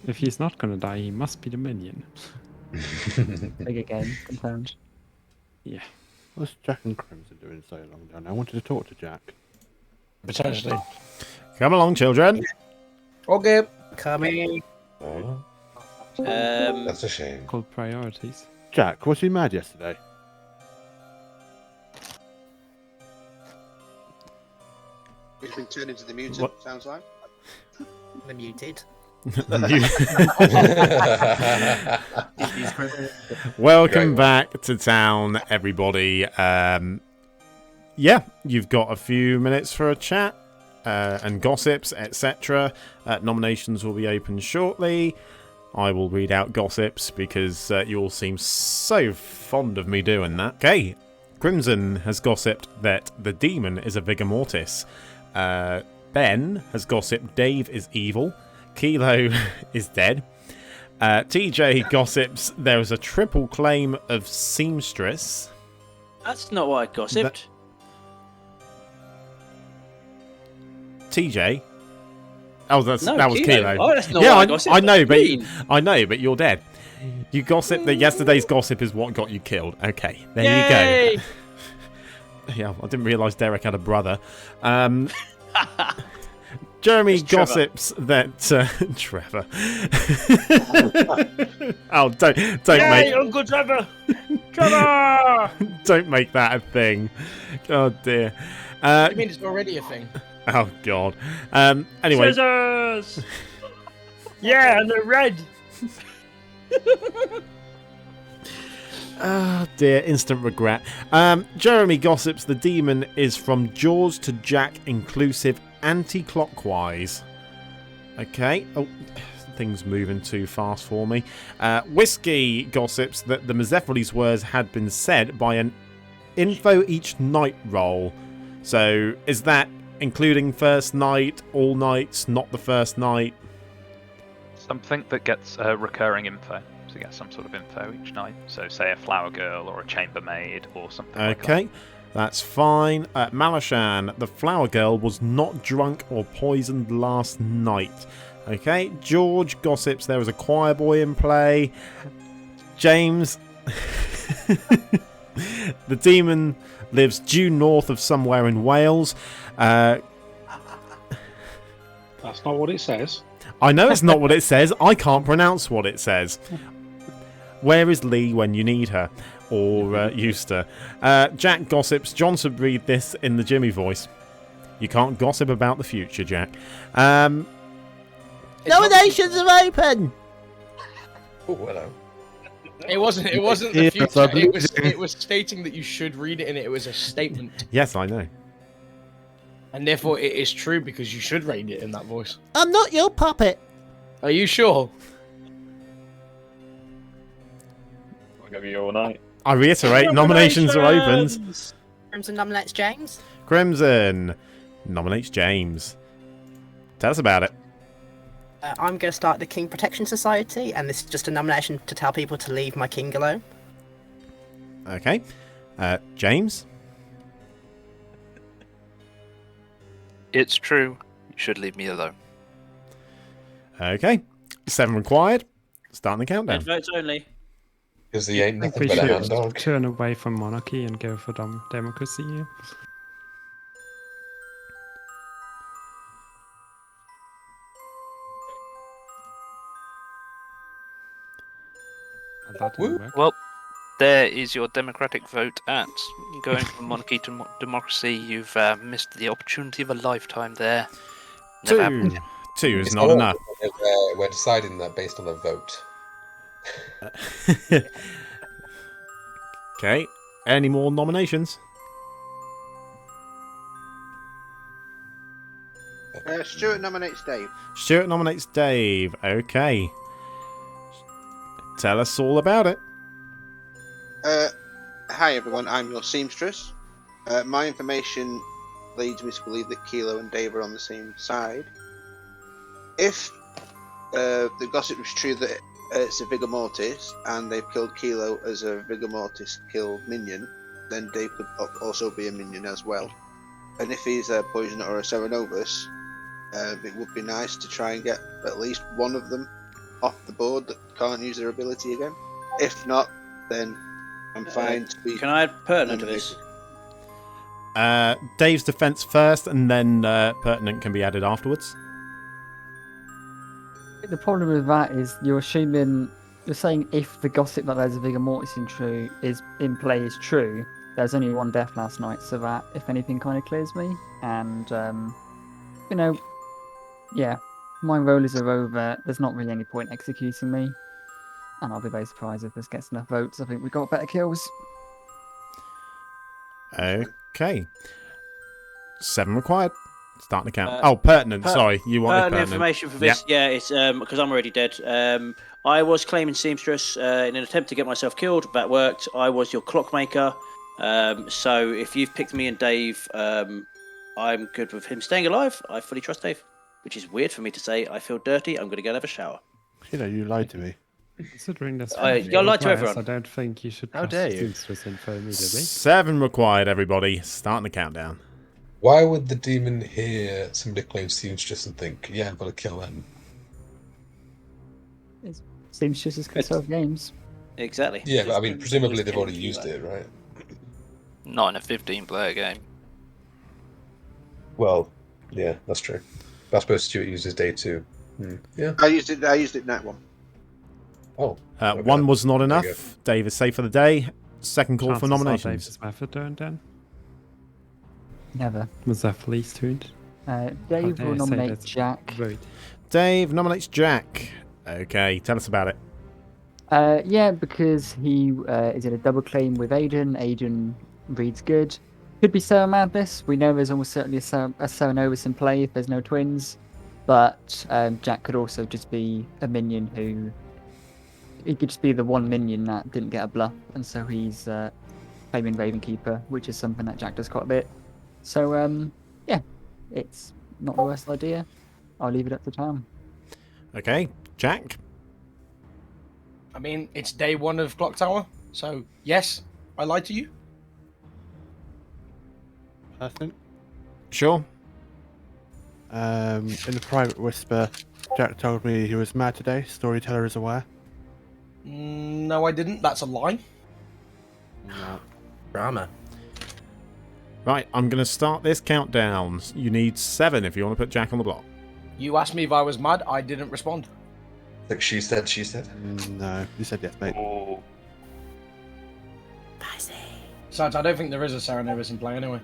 If he's not gonna die, he must be the minion. Big again, confirmed. Yeah. What's Jack and Crimson doing so long down? I wanted to talk to Jack. Potentially. Come along, children. Okay. Coming. That's a shame. Called priorities. Jack, was you mad yesterday? He's been turned into the mutant, sounds like. The muted. Welcome back to town, everybody. Yeah, you've got a few minutes for a chat and gossips, etc. Nominations will be open shortly. I will read out gossips because you all seem so fond of me doing that. Okay, Crimson has gossiped that the demon is a Vigor Mortis. Ben has gossiped Dave is evil. Kilo is dead. TJ gossips there is a triple claim of Seamstress. That's not what I gossiped. TJ. Oh, that was Kilo. Kilo. Oh, that's not yeah, what I gossiped. I know, but Mean. I know, but you're dead. You gossip that yesterday's gossip is what got you killed. Okay, there you go. Yeah, I didn't realise Derek had a brother. Jeremy It's Trevor. gossips that Trevor. Oh, don't make Uncle Trevor! Trevor! don't make that a thing. Oh dear. What do you mean it's already a thing? Oh god. Anyway. Scissors! Yeah, and they're red. Oh dear, instant regret. Jeremy gossips the demon is from George to Jack inclusive anti-clockwise. Okay. Oh, things moving too fast for me. Whiskey gossips that the Mazephyles words had been said by an info each night roll. So is that including first night, all nights, not the first night? Something that gets recurring info. So get some sort of info each night. So say a flower girl or a chambermaid or something like that. Okay, that's fine. Malashaan, the flower girl was not drunk or poisoned last night. Okay, George gossips there was a choir boy in play. James, the demon lives due north of somewhere in Wales. That's not what it says. I know it's not what it says. I can't pronounce what it says. Where is Lee when you need her? Or Euster. Jack gossips. John should read this in the Jimmy voice. You can't gossip about the future, Jack. Nominations are open! Oh, hello. It wasn't the future. It was stating that you should read it, and it was a statement. Yes, I know. And therefore, it is true because you should read it in that voice. I'm not your puppet. Are you sure? I'll give you all night. I reiterate, nominations are open. Crimson nominates James. Crimson nominates James. Tell us about it. I'm going to start the King Protection Society, and this is just a nomination to tell people to leave my king alone. Okay. James? It's true. You should leave me alone. Okay. 7 required. Starting the countdown. Votes only. Because he ain't I think nothing we but a should hand dog. turn away from monarchy and go for democracy. That didn't work. Well, there is your democratic vote at going from monarchy to democracy. You've missed the opportunity of a lifetime there. Never happened. 2 is It's not all- enough. We're deciding that based on a vote. Okay. Any more nominations? Stuart nominates Dave. Stuart nominates Dave. Okay. Tell us all about it. Hi everyone, I'm your seamstress. My information leads me to believe that Kilo and Dave are on the same side. If the gossip was true that it's a Vigor Mortis and they've killed Kilo as a Vigor Mortis kill minion, then Dave could also be a minion as well. And if he's a Poisoner or a Serenovus, it would be nice to try and get at least one of them off the board that can't use their ability again. If not, then I'm fine to be... Can I add pertinent to this? Dave's defense first, and then pertinent can be added afterwards. The problem with that is you're saying if the gossip that there's a Vigor Mortis in play is true, there's only one death last night, so that, if anything, kind of clears me. And, yeah, my rollers are over. There's not really any point executing me. And I'll be very surprised if this gets enough votes. I think we got better kills. Okay. 7 required. Starting to count. Pertinent. Sorry, you wanted pertinent information for this. Yeah, it's because I'm already dead. I was claiming seamstress in an attempt to get myself killed. That worked. I was your clockmaker. So if you've picked me and Dave, I'm good with him staying alive. I fully trust Dave, which is weird for me to say. I feel dirty. I'm going to go and have a shower. You know, you lied to me. Considering this, you're lied to everyone. I don't think you should. How dare you? This info immediately. 7 required, everybody. Starting the countdown. Why would the demon hear somebody claim seamstress and think, yeah, I've got to kill them? Seamstresses can solve games. Exactly. Yeah, but I mean, presumably they've already used it, right? Not in a 15-player game. Well, yeah, that's true. I suppose Stuart uses day 2. Yeah. I used it in that one. Oh. One was not There you enough. Dave is safe for the day. Second call for Chances are nominations. Dave's method don't then. Never. Was that least to it? Dave dare will I say nominate that? Jack. Right. Dave nominates Jack. Okay, tell us about it. Yeah, because he is in a double claim with Aidan. Aidan reads good. Could be Sour Madness. We know there's almost certainly a Sour Novus in play if there's no twins. But Jack could also just be a minion who... He could just be the one minion that didn't get a bluff. And so he's claiming Ravenkeeper, which is something that Jack does quite a bit. So, yeah, it's not the worst idea. I'll leave it up to Tom. Okay, Jack? I mean, it's day 1 of Clocktower, so yes, I lied to you. Person? Sure. In a private whisper, Jack told me he was mad today. Storyteller is aware. No, I didn't. That's a lie. No. Drama. Right, I'm going to start this countdown. You need 7 if you want to put Jack on the block. You asked me if I was mad. I didn't respond. Like she said. No, you said yes, mate. Besides, I don't think there is a Sarah Novus in play anyway.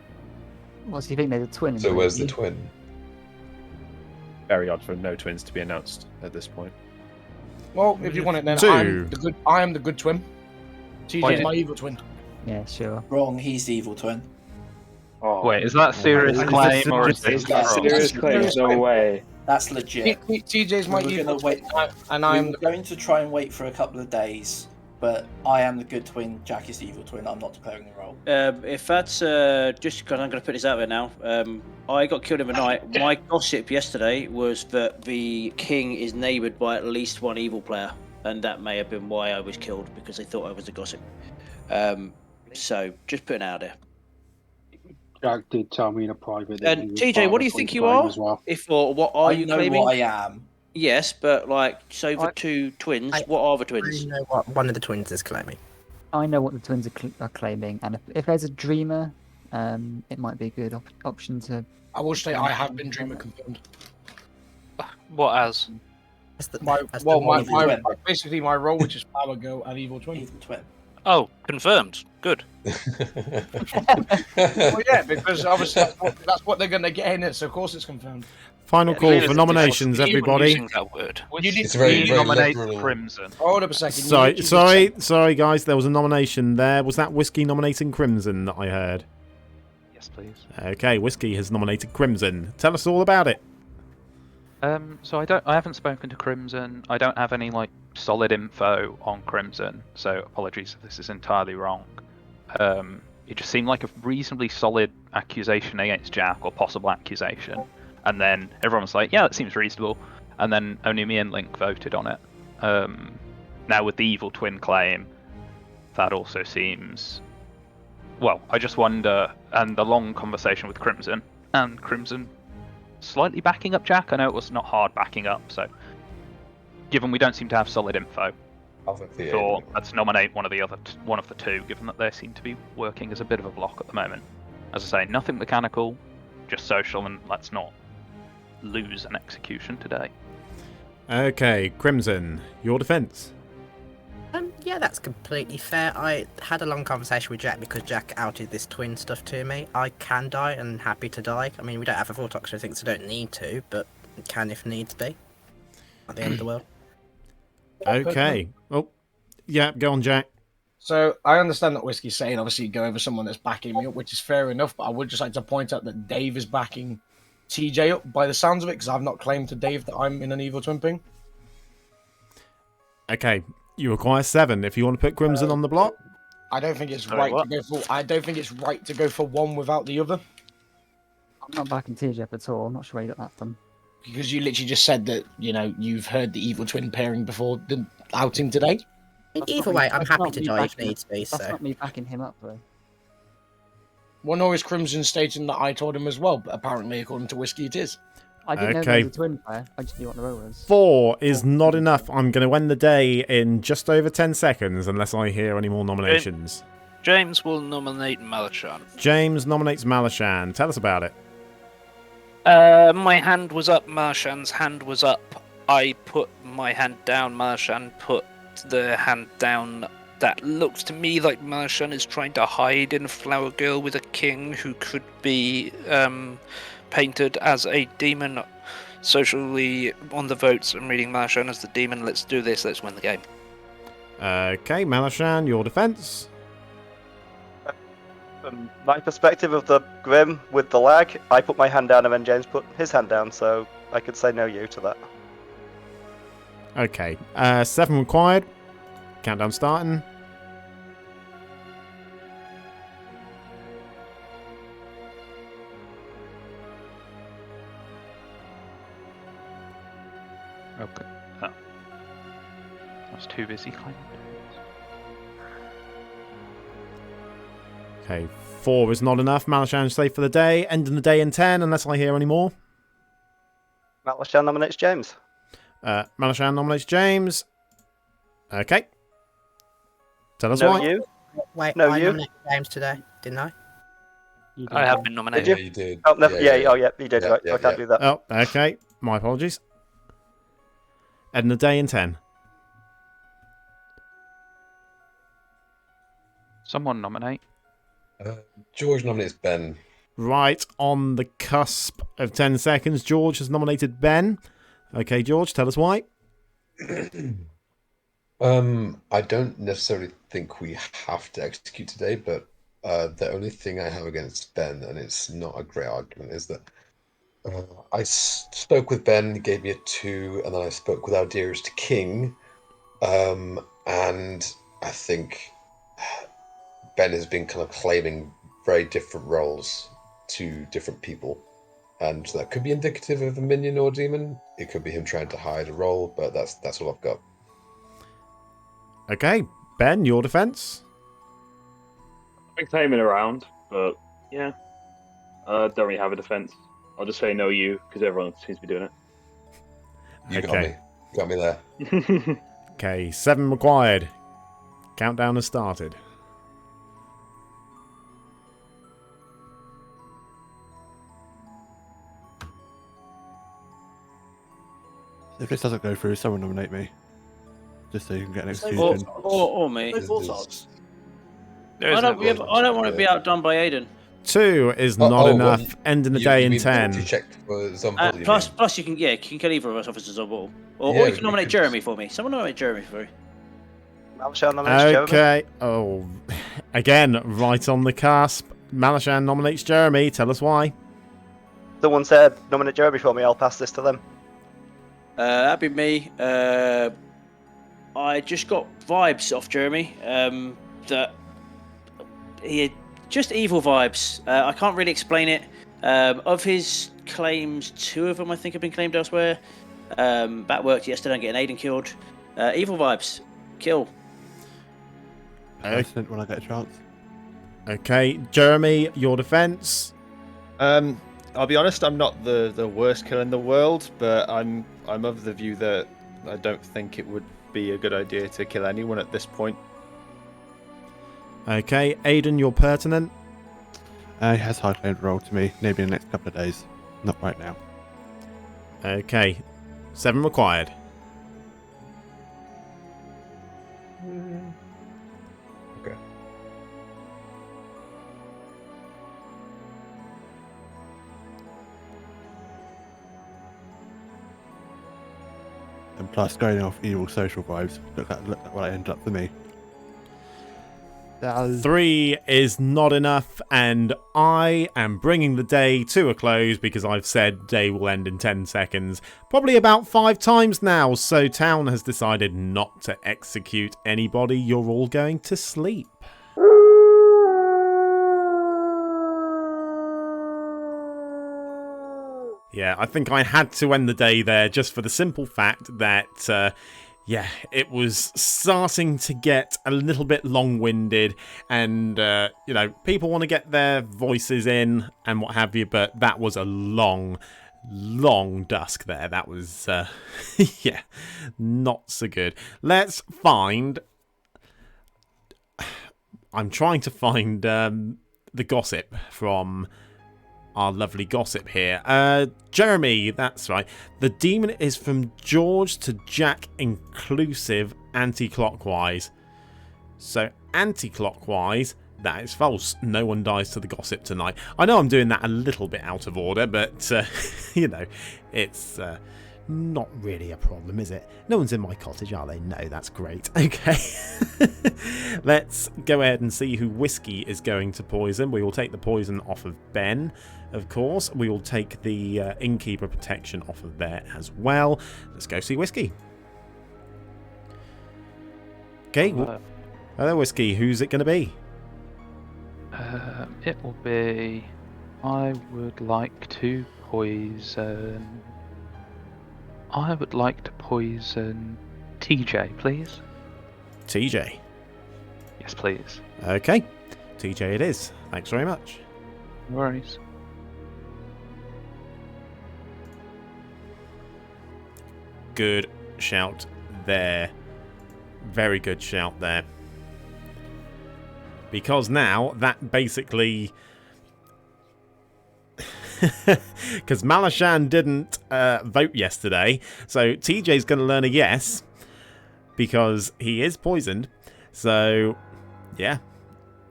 What do you think? There's a twin in So play, where's do the you? twin? Very odd for no twins to be announced at this point. Well, if you want it, then 2. I am the good twin. TJ is my evil twin. Yeah, sure. Wrong, he's the evil twin. Oh. Wait, is that a serious claim or is Is this that wrong? serious claim? No way. That's legit. TJ's my We're evil gonna wait, twin, and I'm we're going to try and wait for a couple of days, but I am the good twin, Jack is the evil twin, I'm not declaring the role. If that's just because I'm going to put this out there now, I got killed in the night. My gossip yesterday was that the king is neighboured by at least one evil player, and that may have been why I was killed because they thought I was a gossip. So just putting it out there. Jack did tell me in a private. That he And was TJ, part what of do you the think twin you claim are? as well. If or what are I you know claiming? what I am. Yes, but like, so the 2 twins, what are the twins? I know what one of the twins is claiming. I know what the twins are claiming, and if there's a dreamer, it might be a good option to. I will say I have been dreamer confirmed. What as? Basically my role, which is Power Girl and Evil Twin. Evil Twin. Oh, confirmed. Good. Well, yeah, because obviously that's what they're going to get in it, so of course it's confirmed. Final call for nominations, everybody. That word. You need It's very, very nominate liberal. Crimson. Hold up a second. you need to- Sorry, guys. There was a nomination there. Was that Whiskey nominating Crimson that I heard? Yes, please. Okay, Whiskey has nominated Crimson. Tell us all about it. So I haven't spoken to Crimson. I don't have any like solid info on Crimson, so apologies if this is entirely wrong. It just seemed like a reasonably solid accusation against Jack, or possible accusation, and then everyone was like, "Yeah, that seems reasonable," and then only me and Link voted on it. Now with the evil twin claim, that also seems. Well, I just wonder, and the long conversation with Crimson, and Crimson slightly backing up Jack. I know it was not hard backing up, so given we don't seem to have solid info, thought let's nominate one of the 2, given that they seem to be working as a bit of a block at the moment. As I say, nothing mechanical, just social, and let's not lose an execution today. Okay, Crimson, your defence. Yeah, that's completely fair. I had a long conversation with Jack because Jack outed this twin stuff to me. I can die and happy to die. I mean, we don't have a full tox or anything, so don't need to, but can if needs be. At the end of the world. Okay. Oh, yeah, go on, Jack. So I understand that Whiskey's saying obviously you go over someone that's backing me up, which is fair enough, but I would just like to point out that Dave is backing TJ up by the sounds of it, because I've not claimed to Dave that I'm in an evil twin ping. Okay, you require 7 if you want to put Crimson on the block. I don't think it's Sorry, right to go for. I don't think it's right to go for one without the other. I'm not backing TJ up at all. I'm not sure where you got that from. Because you literally just said that, you know, you've heard the evil twin pairing before the outing today. Either way, I'm happy to die if needs be. That's So not me backing him up, though. Well, nor is Crimson stating that I told him as well, but apparently, according to Whiskey, it is. I didn't know Okay. there was a twin player. I just knew what the role was. 4 is not enough. I'm going to end the day in just over 10 seconds, unless I hear any more nominations. James will nominate Malashaan. James nominates Malashaan. Tell us about it. My hand was up, Malashaan's hand was up. I put my hand down, Malashaan put the hand down. That looks to me like Malashaan is trying to hide in a flower girl with a king who could be painted as a demon. Socially, on the votes, I'm reading Malashaan as the demon. Let's do this, let's win the game. Okay, Malashaan, your defense. From my perspective of the Grim with the lag, I put my hand down and then James put his hand down, so I could say no you to that. Okay, 7 required. Countdown starting. Okay. Oh. I was too busy claiming. Okay, 4 is not enough. Malashaan safe for the day. Ending the day in 10, unless I hear any more. Malashaan nominates James. Malashaan nominates James. Okay. Tell us No why. you. Wait, No, I you. nominated James today, didn't I? I have been nominated. Did you? you did. Oh, no, yeah, oh yeah, you did, right. I can't do that. Oh, okay. My apologies. Ending the day in 10. Someone nominate. George nominates Ben. Right on the cusp of 10 seconds, George has nominated Ben. Okay, George, tell us why. I don't necessarily think we have to execute today, but the only thing I have against Ben, and it's not a great argument, is that I spoke with Ben, he gave me a 2, and then I spoke with our dearest king, and I think Ben has been kind of claiming very different roles to different people, and that could be indicative of a minion or demon. It could be him trying to hide a role, but that's all I've got. Okay, Ben, your defense. I've been claiming around, but yeah, don't really have a defense. I'll just say no you, because everyone seems to be doing it. You got me. Got me there. Okay, 7 required. Countdown has started. If this doesn't go through, someone nominate me. Just so you can get an Or, exclusion. or me. There I is don't, no I don't want to be outdone by Aidan. 2 is not enough. Ending the day in 10. You checked for Zombie, Plus, you can get either of us officers on ball, or Yeah, you can nominate Jeremy for me. Someone nominate Jeremy for me. Malashaan nominates Jeremy. Okay. Oh, again, right on the cusp. Malashaan nominates Jeremy. Tell us why. Someone said nominate Jeremy for me, I'll pass this to them. That'd be me. I just got vibes off Jeremy. That he had just evil vibes. I can't really explain it. Of his claims, 2 of them I think have been claimed elsewhere. That worked yesterday. I'm getting Aidan killed. Evil vibes. Kill. Accident when I get a chance. Okay, Jeremy, your defense. I'll be honest, I'm not the worst killer in the world, but I'm of the view that I don't think it would be a good idea to kill anyone at this point. Okay, Aidan, you're pertinent. He has high claimed role to me, maybe in the next couple of days. Not right now. Okay, 7 required. Okay. And plus, going off evil social vibes, look at what it ended up for me. 3 is not enough, and I am bringing the day to a close because I've said day will end in 10 seconds. Probably about 5 times now, so Town has decided not to execute anybody. You're all going to sleep. Yeah, I think I had to end the day there just for the simple fact that, yeah, it was starting to get a little bit long-winded and, you know, people want to get their voices in and what have you, but that was a long dusk there. That was, yeah, not so good. Let's find... I'm trying to find the gossip from our lovely gossip here. Jeremy, that's right. The demon is from George to Jack inclusive anti-clockwise. So anti-clockwise, that is false. No one dies to the gossip tonight. I know I'm doing that a little bit out of order, but you know, it's not really a problem, is it? No one's in my cottage, are they? No, that's great. Okay. Let's go ahead and see who Whiskey is going to poison. We will take the poison off of Ben, of course. We will take the innkeeper protection off of there as well. Let's go see Whiskey. Okay. Hello, Whiskey. Who's it going to be? It will be... I would like to poison... I would like to poison TJ, please. TJ? Yes, please. Okay. TJ it is. Thanks very much. No worries. Good shout there. Very good shout there. Because now that basically... Because Malashaan didn't vote yesterday, so TJ's going to learn a yes, because he is poisoned. So, yeah,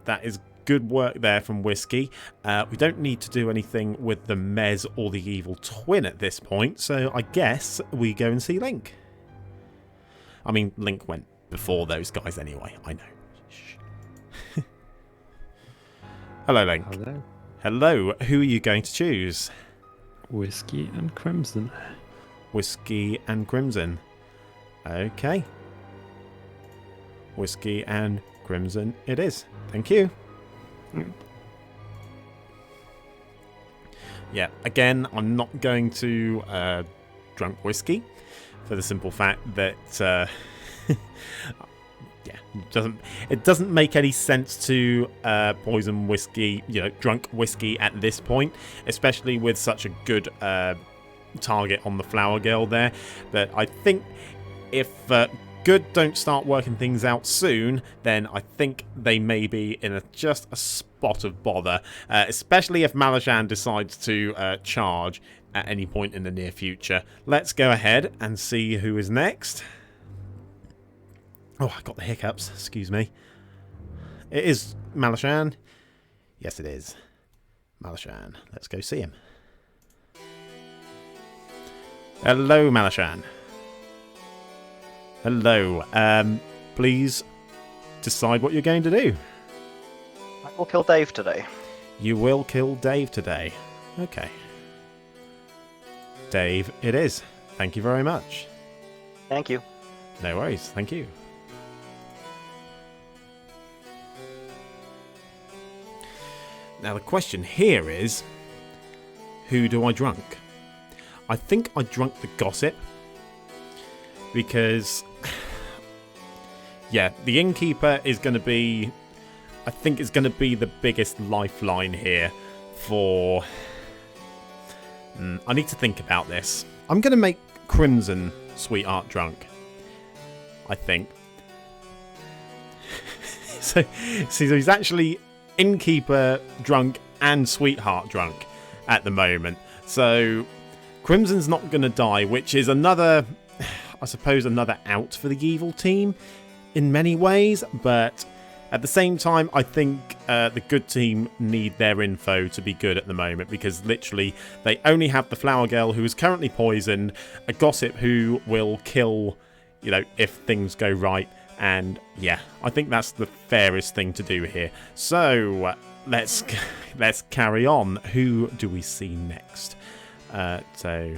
that is good work there from Whiskey. We don't need to do anything with the Mez or the Evil Twin at this point, so I guess we go and see Link. I mean, Link went before those guys anyway, I know. Shh. Hello, Link. Hello. Hello, who are you going to choose? Whiskey and Crimson. Whiskey and Crimson. Okay. Whiskey and Crimson it is. Thank you. Yeah, again, I'm not going to drunk Whiskey for the simple fact that yeah, it doesn't make any sense to poison Whiskey, you know, drunk Whiskey at this point, especially with such a good target on the Flower Girl there. But I think if Good don't start working things out soon, then I think they may be in just a spot of bother, especially if Malashaan decides to charge at any point in the near future. Let's go ahead and see who is next. Oh, I got the hiccups. Excuse me. It is Malashaan. Yes, it is. Malashaan. Let's go see him. Hello, Malashaan. Hello. Please decide what you're going to do. I will kill Dave today. You will kill Dave today. Okay. Dave, it is. Thank you very much. Thank you. No worries. Thank you. Now the question here is, who do I drunk? I think I drunk the Gossip because, yeah, the Innkeeper is going to be, I think it's going to be the biggest lifeline here for, I need to think about this. I'm going to make Crimson Sweetheart drunk, I think. so he's actually Innkeeper drunk and Sweetheart drunk at the moment. So Crimson's not going to die, which is another, I suppose, another out for the evil team in many ways. But at the same time, I think the good team need their info to be good at the moment, because literally they only have the Flower Girl, who is currently poisoned, a Gossip who will kill, you know, if things go right. And yeah, I think that's the fairest thing to do here. So let's carry on. Who do we see next? So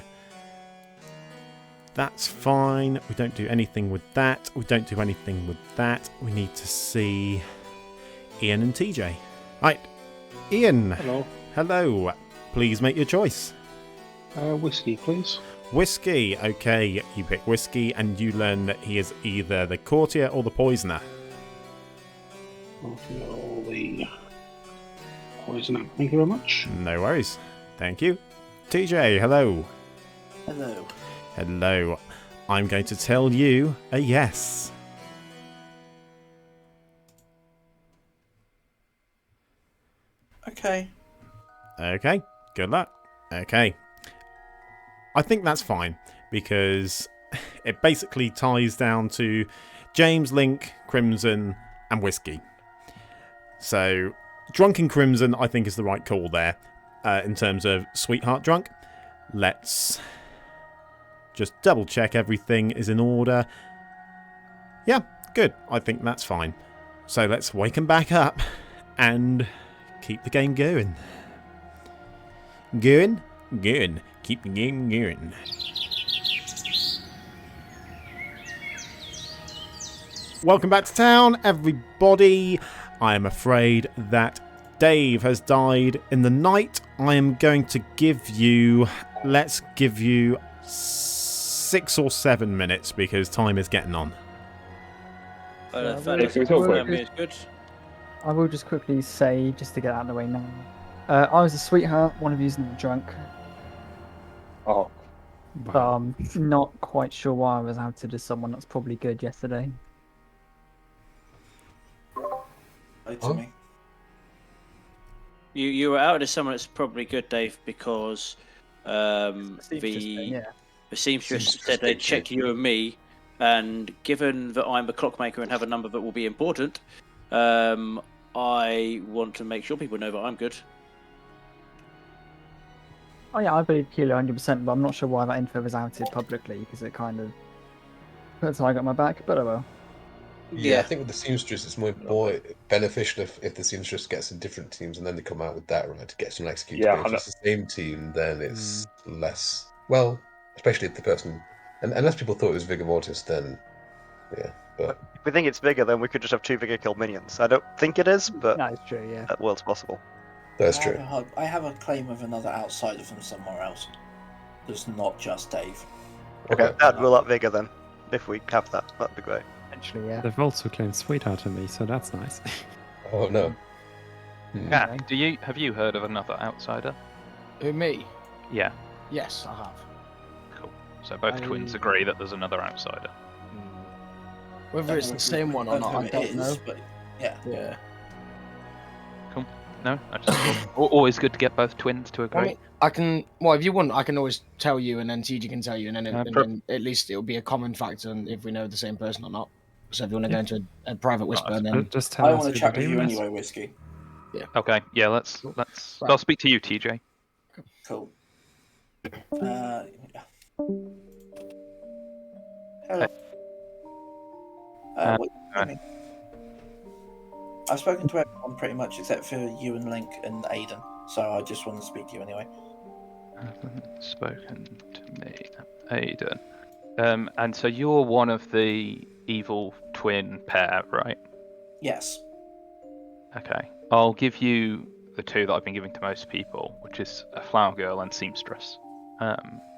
that's fine. We don't do anything with that. We don't do anything with that. We need to see Ian and TJ. Right, Ian. Hello. Hello. Please make your choice. Whiskey, please. Whiskey. Okay, you pick Whiskey, and you learn that he is either the courtier or the poisoner. Oh, the poisoner. Thank you very much. No worries. Thank you. TJ, hello. Hello. Hello. I'm going to tell you a yes. Okay. Okay, good luck. Okay. I think that's fine, because it basically ties down to James, Link, Crimson, and Whiskey. So, Drunken Crimson, I think, is the right call there, in terms of Sweetheart Drunk. Let's just double check everything is in order. Yeah, good. I think that's fine. So let's wake him back up and keep the game going. Going? Going. Keep the game going. Welcome back to town, everybody. I am afraid that Dave has died in the night. I am going to give you... Let's give you 6 or 7 minutes, because time is getting on. Good. I will just quickly say, just to get out of the way now, I was a sweetheart, one of you's not drunk. Oh. But I'm not quite sure why I was outed as someone that's probably good yesterday. You were out as someone that's probably good, Dave, because the seamstress said they'd check you and me, and given that I'm a clockmaker and have a number that will be important, I want to make sure people know that I'm good. Oh yeah, I believe Kilo 100%, but I'm not sure why that info was outed publicly, because it kind of puts I got my back, but I will. Yeah, I think with the seamstress, it's more beneficial if the seamstress gets in different teams and then they come out with that right to get some executed. Yeah, If it's the same team, then it's less. Well, especially if the person, and unless people thought it was Vigor Mortis, then yeah. But If we think it's Vigor, then we could just have 2 Vigor kill minions. I don't think it is, but that's true. Yeah, that world's possible. That's true. I have a claim of another outsider from somewhere else. That's not just Dave. Okay, Dad, we'll up Vigor then. If we have that, that'd be great. Eventually, yeah. They've also claimed Sweetheart to me, so that's nice. Oh no. Yeah, have you heard of another outsider? Who, me? Yeah. Yes, I have. Cool. So both twins agree that there's another outsider. Whether it's the same one or not, I don't know. But yeah. Yeah. Cool. No, I just thought always good to get both twins to agree. I mean, I can. Well, if you want, I can always tell you, and then TG can tell you, and then, then at least it'll be a common factor, and if we know the same person or not. So if you want to go into a private whisper, then just tell I us want to who chat the with you demon is. anyway, Whiskey. Yeah. Okay. Yeah. Let's. Right. I'll speak to you, TJ. Cool. Yeah. Hello. I've spoken to everyone pretty much except for you and Link and Aidan, so I just want to speak to you anyway. Spoken to me, Aidan. And so you're one of the evil twin pair, right? Yes. Okay. I'll give you the 2 that I've been giving to most people, which is a flower girl and seamstress.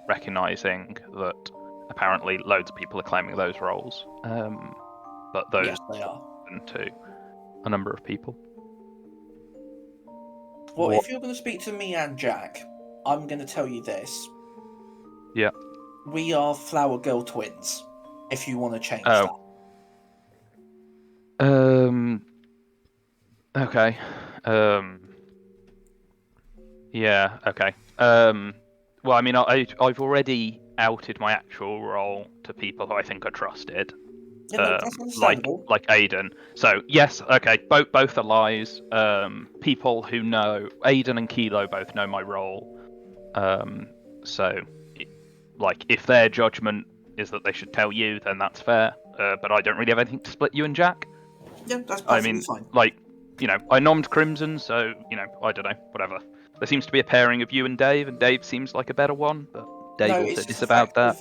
Recognizing that apparently loads of people are claiming those roles. But those yes, they are. To a number of people. Well, if you're going to speak to me and Jack, I'm going to tell you this. Yeah. We are Flower Girl twins. If you want to change that. Okay. Yeah. Okay. Well, I mean, I've already outed my actual role to people who I think are trusted. Yeah, no, that's understandable. Like Aidan. So yes, okay, both are lies. People who know Aidan and Kilo both know my role. So, like, if their judgment is that they should tell you, then that's fair. But I don't really have anything to split you and Jack. Yeah, that's perfectly fine. Like, you know, I nommed Crimson, so I don't know, whatever. There seems to be a pairing of you and Dave seems like a better one, but Dave also disavowed that.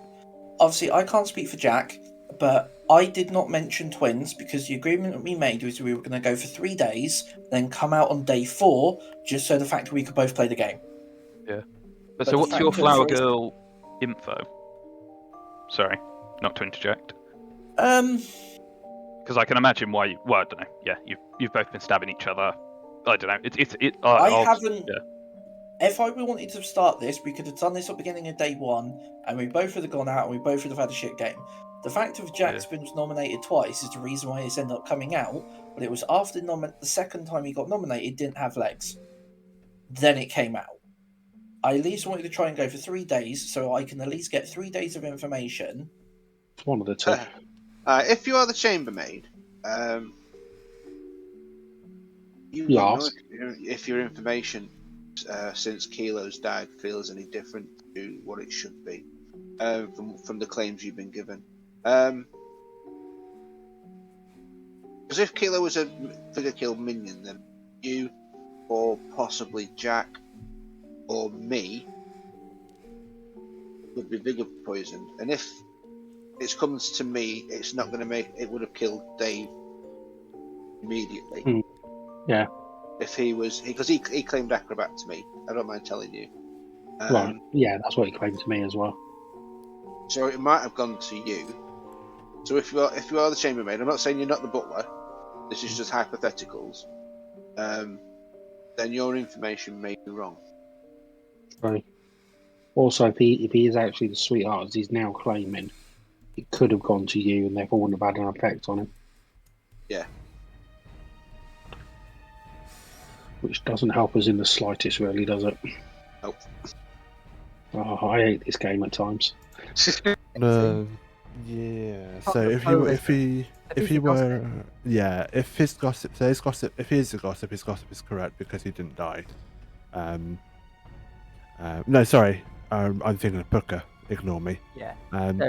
Obviously, I can't speak for Jack, but I did not mention twins because the agreement that we made was we were going to go for 3 days, then come out on day 4, just so the fact we could both play the game. Yeah. But so what's your Flower Girl info? Sorry, not to interject. Because I can imagine why. Well, I don't know. Yeah, you've both been stabbing each other. I don't know. I haven't. Yeah. If I wanted to start this, we could have done this at the beginning of day 1, and we both would have gone out, and we both would have had a shit game. The fact of Jack's been nominated twice is the reason why it's ended up coming out, but it was after the second time he got nominated didn't have legs. then it came out. I at least wanted to try and go for 3 days so I can at least get 3 days of information. One of the two. If you are the chambermaid, you won't know if your information since Kilo's died feels any different to what it should be from the claims you've been given. Because if Kilo was a figure kill minion, then you or possibly Jack or me would be vigor poisoned, and if it comes to me, it's not going to make it would have killed Dave immediately. Yeah. If he was, because he claimed acrobat to me. I don't mind telling you. Right. Yeah, that's what he claimed to me as well. So it might have gone to you. So if you are the chambermaid, I'm not saying you're not the butler. This is just hypotheticals. Then your information may be wrong. Right. Also, if he is actually the sweetheart, as he's now claiming, it could have gone to you, and therefore wouldn't have had an effect on him. Yeah. Which doesn't help us in the slightest, really, does it? Nope. Oh, I hate this game at times. Yeah. So if he were if his gossip if he is a gossip, his gossip is correct because he didn't die. No, sorry, I'm thinking of Booker. Ignore me. Yeah.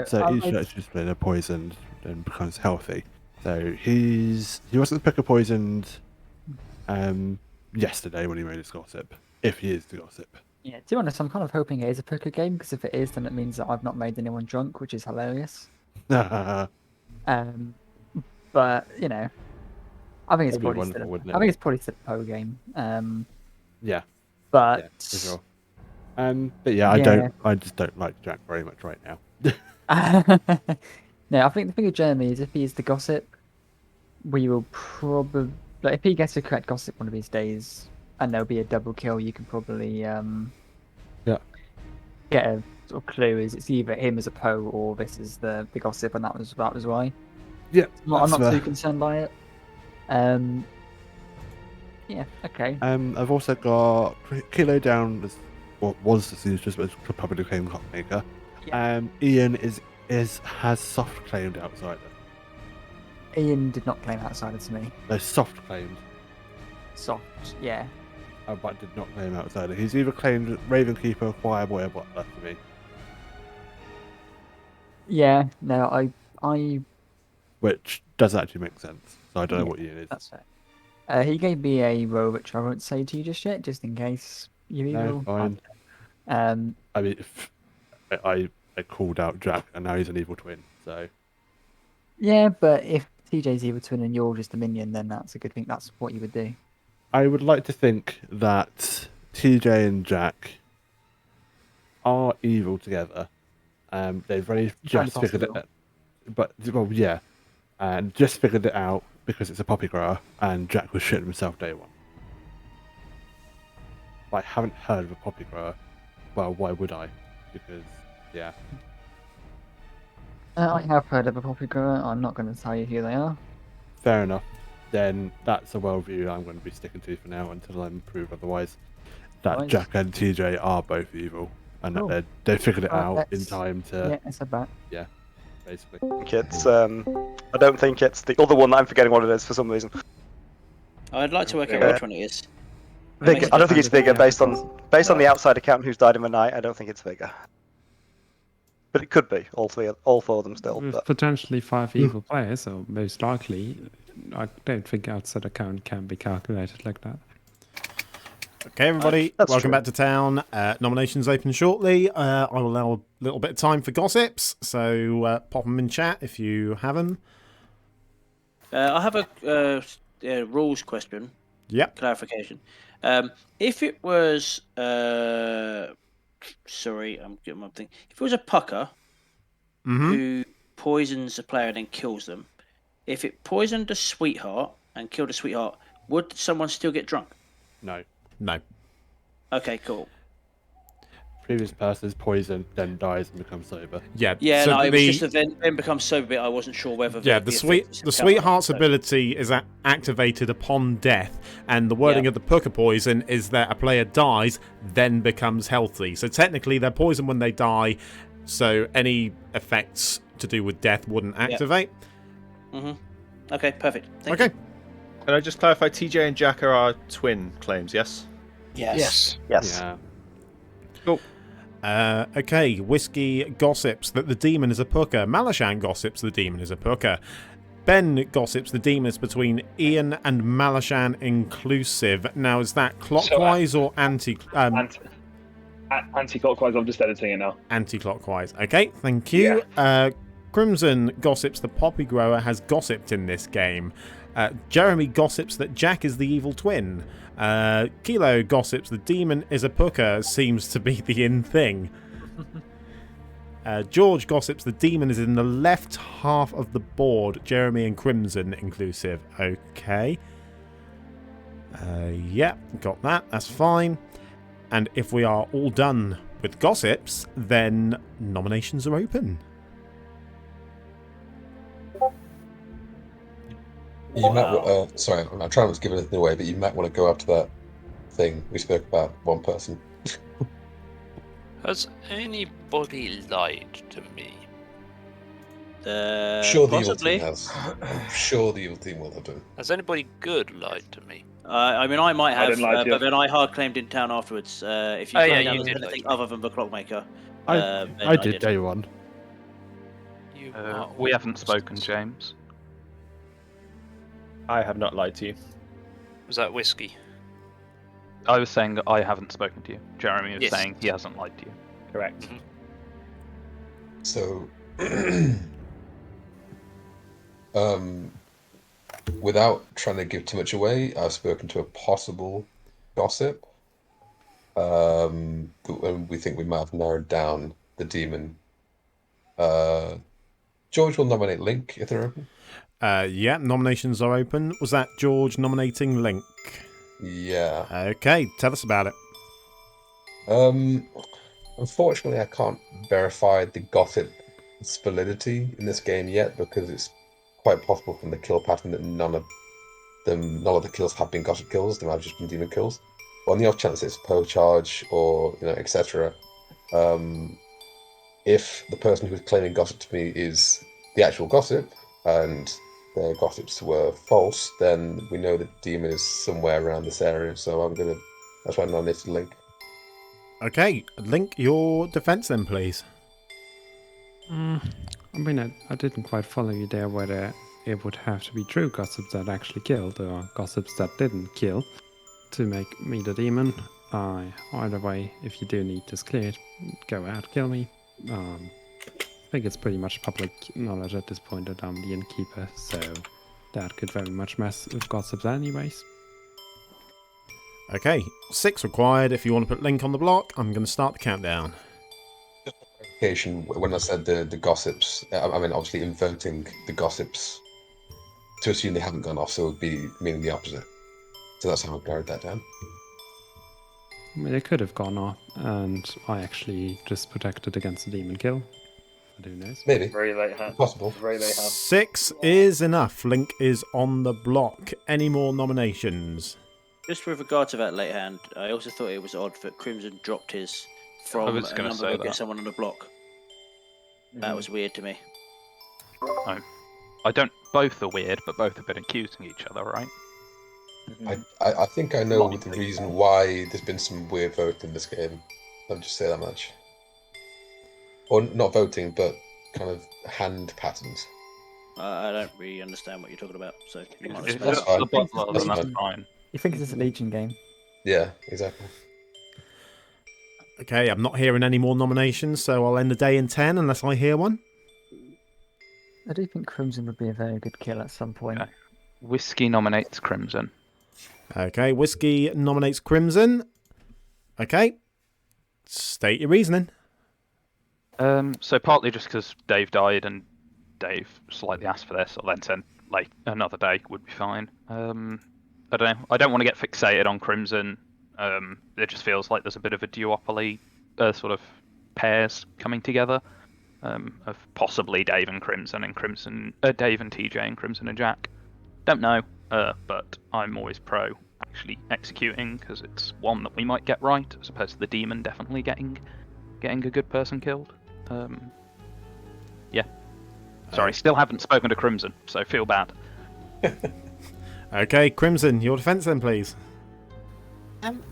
So each has been poisoned and becomes healthy. So he wasn't Booker poisoned yesterday when he made his gossip. If he is the gossip. Yeah, to be honest, I'm kind of hoping it is a poker game, because if it is, then it means that I've not made anyone drunk, which is hilarious. But you know, I think it's probably still a poker game. Yeah. But yeah, for sure. But yeah, I just don't like Jack very much right now. No, I think the thing with Jeremy is if he is the gossip, we will probably, like, if he gets the correct gossip one of these days, and there'll be a double kill, you can probably get a sort of clue is it's either him as a Poe or this is the gossip, and that was why. Yeah, I'm not too concerned by it. Yeah, okay. I've also got Kilo down as what was the seamstress, but probably became clockmaker. Yeah. Ian has soft claimed outsider. Ian did not claim outsider to me. No, soft claimed. Soft, yeah. But did not claim outsider. He's either claimed Ravenkeeper, Fireboy, or Butler for me. Yeah, no, I. Which does actually make sense. So I don't know what Ian is. That's fair. He gave me a role which I won't say to you just yet, just in case you're evil. Fine. I mean, I called out Jack, and now he's an evil twin. So. Yeah, but if TJ's evil twin and you're just a minion, then that's a good thing. That's what you would do. I would like to think that TJ and Jack are evil together. They've only just figured it out. But, well, yeah. And just figured it out because it's a poppy grower, and Jack was shitting himself day one. I haven't heard of a poppy grower. Well, why would I? Because, yeah. I have heard of a poppy grower. I'm not going to tell you who they are. Fair enough. Then that's a worldview I'm going to be sticking to for now until I'm proved otherwise. That Nice. Jack and TJ are both evil, and that they figured it out in time to. Yeah, it's a bet. Yeah, basically. I don't think it's the other one that I'm forgetting what it is for some reason. I'd like to work out which one it is. Vigor. I don't think it's Vigor based on the outside account who's died in the night. I don't think it's Vigor. But it could be all four of them still. With But... potentially 5 evil players, so most likely, I don't think outside account can be calculated like that. Okay, everybody, That's welcome true. back to town. Nominations open shortly. I will allow a little bit of time for gossips, so pop them in chat if you have them. I have a rules question. Yep. Clarification. If it was, sorry, I'm getting my thing. If it was a pucker who poisons a player and then kills them, if it poisoned a sweetheart and killed a sweetheart, would someone still get drunk? No. No. Okay, cool. previous person is poisoned, then dies and becomes sober. Yeah. Yeah, so no, it was the- just that then becomes sober bit. I wasn't sure whether Yeah, the the effect was sweetheart's so- ability is activated upon death, and the wording Yeah. of the pucker poison is that a player dies, then becomes healthy. So technically, they're poisoned when they die, so any effects to do with death wouldn't activate. Okay, perfect. Thank Okay. Can I just clarify? TJ and Jack are our twin claims, yes? Yes. Yes. Yeah. Cool. Okay, Whiskey gossips that the demon is a pucker. Malashaan gossips the demon is a pucker. Ben gossips the demon is between Ian and Malashaan inclusive. Now, is that clockwise or Anti-clockwise. I'm just editing it now. Anti-clockwise. Okay, thank you. Crimson gossips the poppy grower has gossiped in this game. Jeremy gossips that Jack is the evil twin. Kilo gossips the demon is a pucker, seems to be the in thing. George gossips the demon is in the left half of the board, Jeremy and Crimson inclusive. Okay. Yeah, got that. That's fine. And if we are all done with gossips, then nominations are open. You might. Sorry, I'm trying not to give anything away, but you might want to go up to that thing we spoke about. One person. Has anybody lied to me? Sure, the evil possibly. team has. I'm sure the evil team will have done. Has anybody good lied to me? I mean, I might I have, didn't lie to you. but then I hard claimed in town afterwards. If you Oh, find yeah, out you there's did anything lie. other than the clockmaker, I then did day one. You We haven't spoken, James. I have not lied to you. Was that whiskey? I was saying that I haven't spoken to you. Jeremy was Yes. saying he hasn't lied to you. Correct. So, without trying to give too much away, I've spoken to a possible gossip. And we think we might have narrowed down the demon. George will nominate Link if they're open. Yeah, nominations are open. Was that George nominating Link? Yeah. Okay, tell us about it. Unfortunately, I can't verify the gossip's validity in this game yet because it's quite possible from the kill pattern that none of the kills have been gossip kills. They might have just been demon kills. But on the off chance it's Poe charge or etc. If the person who's claiming gossip to me is the actual gossip and their gossips were false, then we know that demon is somewhere around this area. So that's why I nominated Link. Okay, Link, your defense then, please. I mean, I didn't quite follow you there whether it would have to be true gossips that actually killed or gossips that didn't kill to make me the demon. Either way, if you do need this cleared, go out, kill me. I think it's pretty much public knowledge at this point that I'm the innkeeper, so that could very much mess with gossips anyways. Okay, 6 required. If you want to put Link on the block, I'm going to start the countdown. When I said the gossips, I mean obviously in voting the gossips to assume they haven't gone off, so it would be meaning the opposite. So that's how I narrowed that down. I mean, it could have gone off, and I actually just protected against the demon kill. But who knows? Maybe. Very late hand. Possible. Very late hand. 6 is enough. Link is on the block. Any more nominations? just with regard to that late hand, I also thought it was odd that Crimson dropped his from I was a gonna number say to get that. someone on the block. That was weird to me. I don't. Both are weird, but both have been accusing each other, right? I think I know the reason why there's been some weird voting in this game. I'll just say that much. Or not voting, but kind of hand patterns. I don't really understand what you're talking about, so you might If explain. it's the bottle, then that's fine. You think it's a Legion game? Yeah, exactly. Okay, I'm not hearing any more nominations, so I'll end the day in 10 unless I hear one. I do think Crimson would be a very good kill at some point. Okay. Whiskey nominates Crimson. Okay, Whiskey nominates Crimson. Okay, state your reasoning. So partly just because Dave died and Dave slightly asked for this, or then said like another day would be fine. I don't know. I don't want to get fixated on Crimson. It just feels like there's a bit of a duopoly sort of pairs coming together of possibly Dave and Crimson and Dave and TJ and Crimson and Jack. Don't know, but I'm always pro actually executing because it's one that we might get right as opposed to the demon definitely getting a good person killed. Yeah. Sorry, still haven't spoken to Crimson, so feel bad. Okay, Crimson, your defence then, please.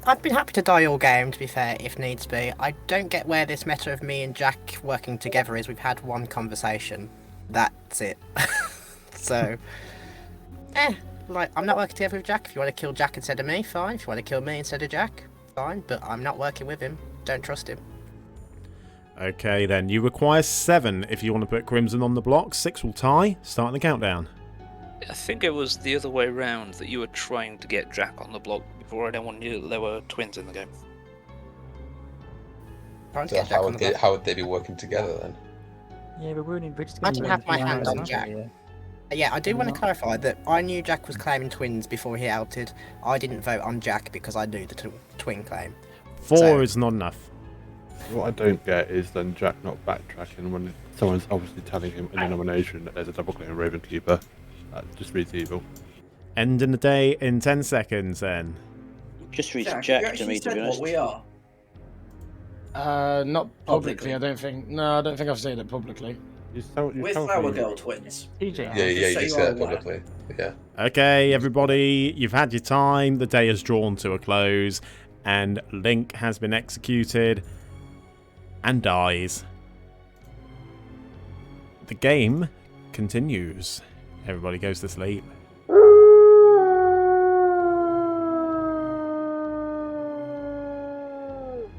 I'd be happy to die all game, to be fair, if needs be. I don't get where this meta of me and Jack working together is. We've had one conversation. That's it. So, like, I'm not working together with Jack. If you want to kill Jack instead of me, fine. If you want to kill me instead of Jack, fine. But I'm not working with him. Don't trust him. Okay, then. You require 7 if you want to put Crimson on the block. 6 will tie. Starting the countdown. I think it was the other way round, that you were trying to get Jack on the block before anyone knew that there were twins in the game. So how would they be working together then? Yeah, but we're just I didn't have my hand on Jack. Yeah, I do want to clarify that I knew Jack was claiming twins before he outed. I didn't vote on Jack because I knew the twin claim. 4 is not enough. What I don't get is then Jack not backtracking when someone's obviously telling him in the nomination that there's a double claim Ravenkeeper. That just reads evil. Ending the day in 10 seconds then. Just reads Jack to me, to be honest. What we are. Not publicly, I don't think. No, I don't think I've said it publicly. We're Flower Girl twins. TJ. Yeah, you said that publicly. Yeah. Okay, everybody, you've had your time. The day has drawn to a close, and Link has been executed and dies. The game continues. Everybody goes to sleep.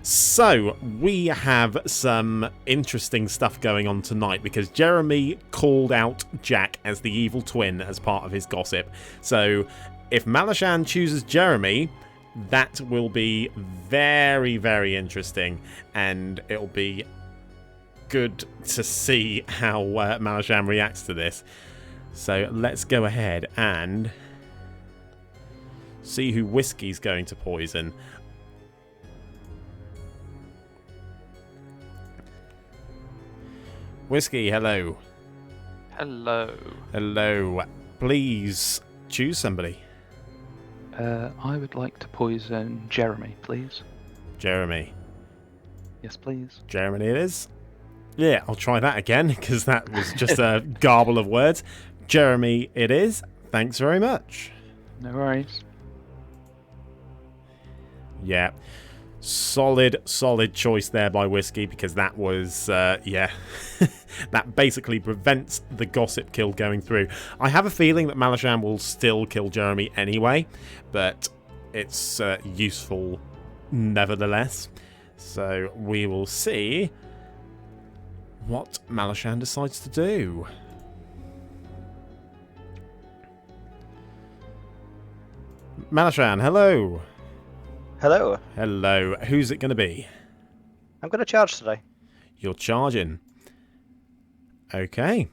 So, we have some interesting stuff going on tonight because Jeremy called out Jack as the evil twin as part of his gossip. So, if Malashaan chooses Jeremy, that will be very, very interesting, and it'll be good to see how Malashaan reacts to this. So, let's go ahead and see who Whiskey's going to poison. Whiskey, hello. Hello. Hello. Please choose somebody. I would like to poison Jeremy, please. Jeremy. Yes, please. Jeremy it is. Yeah, I'll try that again because that was just a garble of words. Jeremy it is. Thanks very much. No worries. Yeah. Solid choice there by Whiskey because that was, yeah, that basically prevents the gossip kill going through. I have a feeling that Malashaan will still kill Jeremy anyway, but it's useful nevertheless. So we will see what Malashaan decides to do. Malashaan, hello. Hello. Hello. Who's it going to be? I'm going to charge today. You're charging. Okay.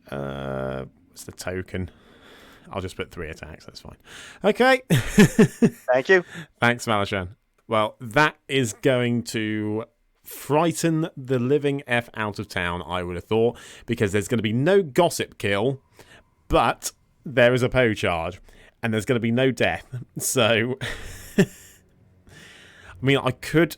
What's the token? I'll just put 3 attacks. That's fine. Okay. Thank you. Thanks, Malashaan. Well, that is going to frighten the living F out of town, I would have thought, because there's going to be no gossip kill, but there is a PO charge. And there's going to be no death. So, I mean, I could...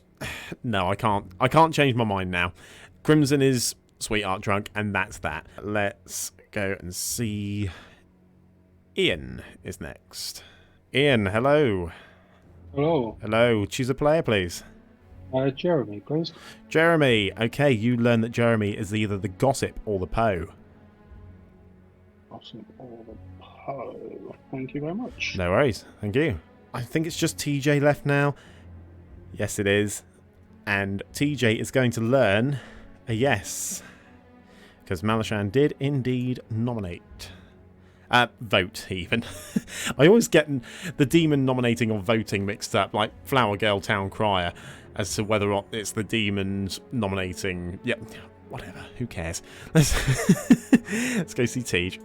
No, I can't. I can't change my mind now. Crimson is sweetheart drunk, and that's that. Let's go and see... Ian is next. Ian, hello. Hello. Hello. Choose a player, please. Jeremy, please. Jeremy. Okay, you learn that Jeremy is either the gossip or the PO. Gossip or the PO. Thank you very much. No worries. Thank you. I think it's just TJ left now. Yes, it is. And TJ is going to learn a yes. Because Malashaan did indeed nominate. Vote, even. I always get the demon nominating or voting mixed up, like Flower Girl Town Crier, as to whether or not it's the demons nominating. Yep, whatever. Who cares? Let's go see TJ.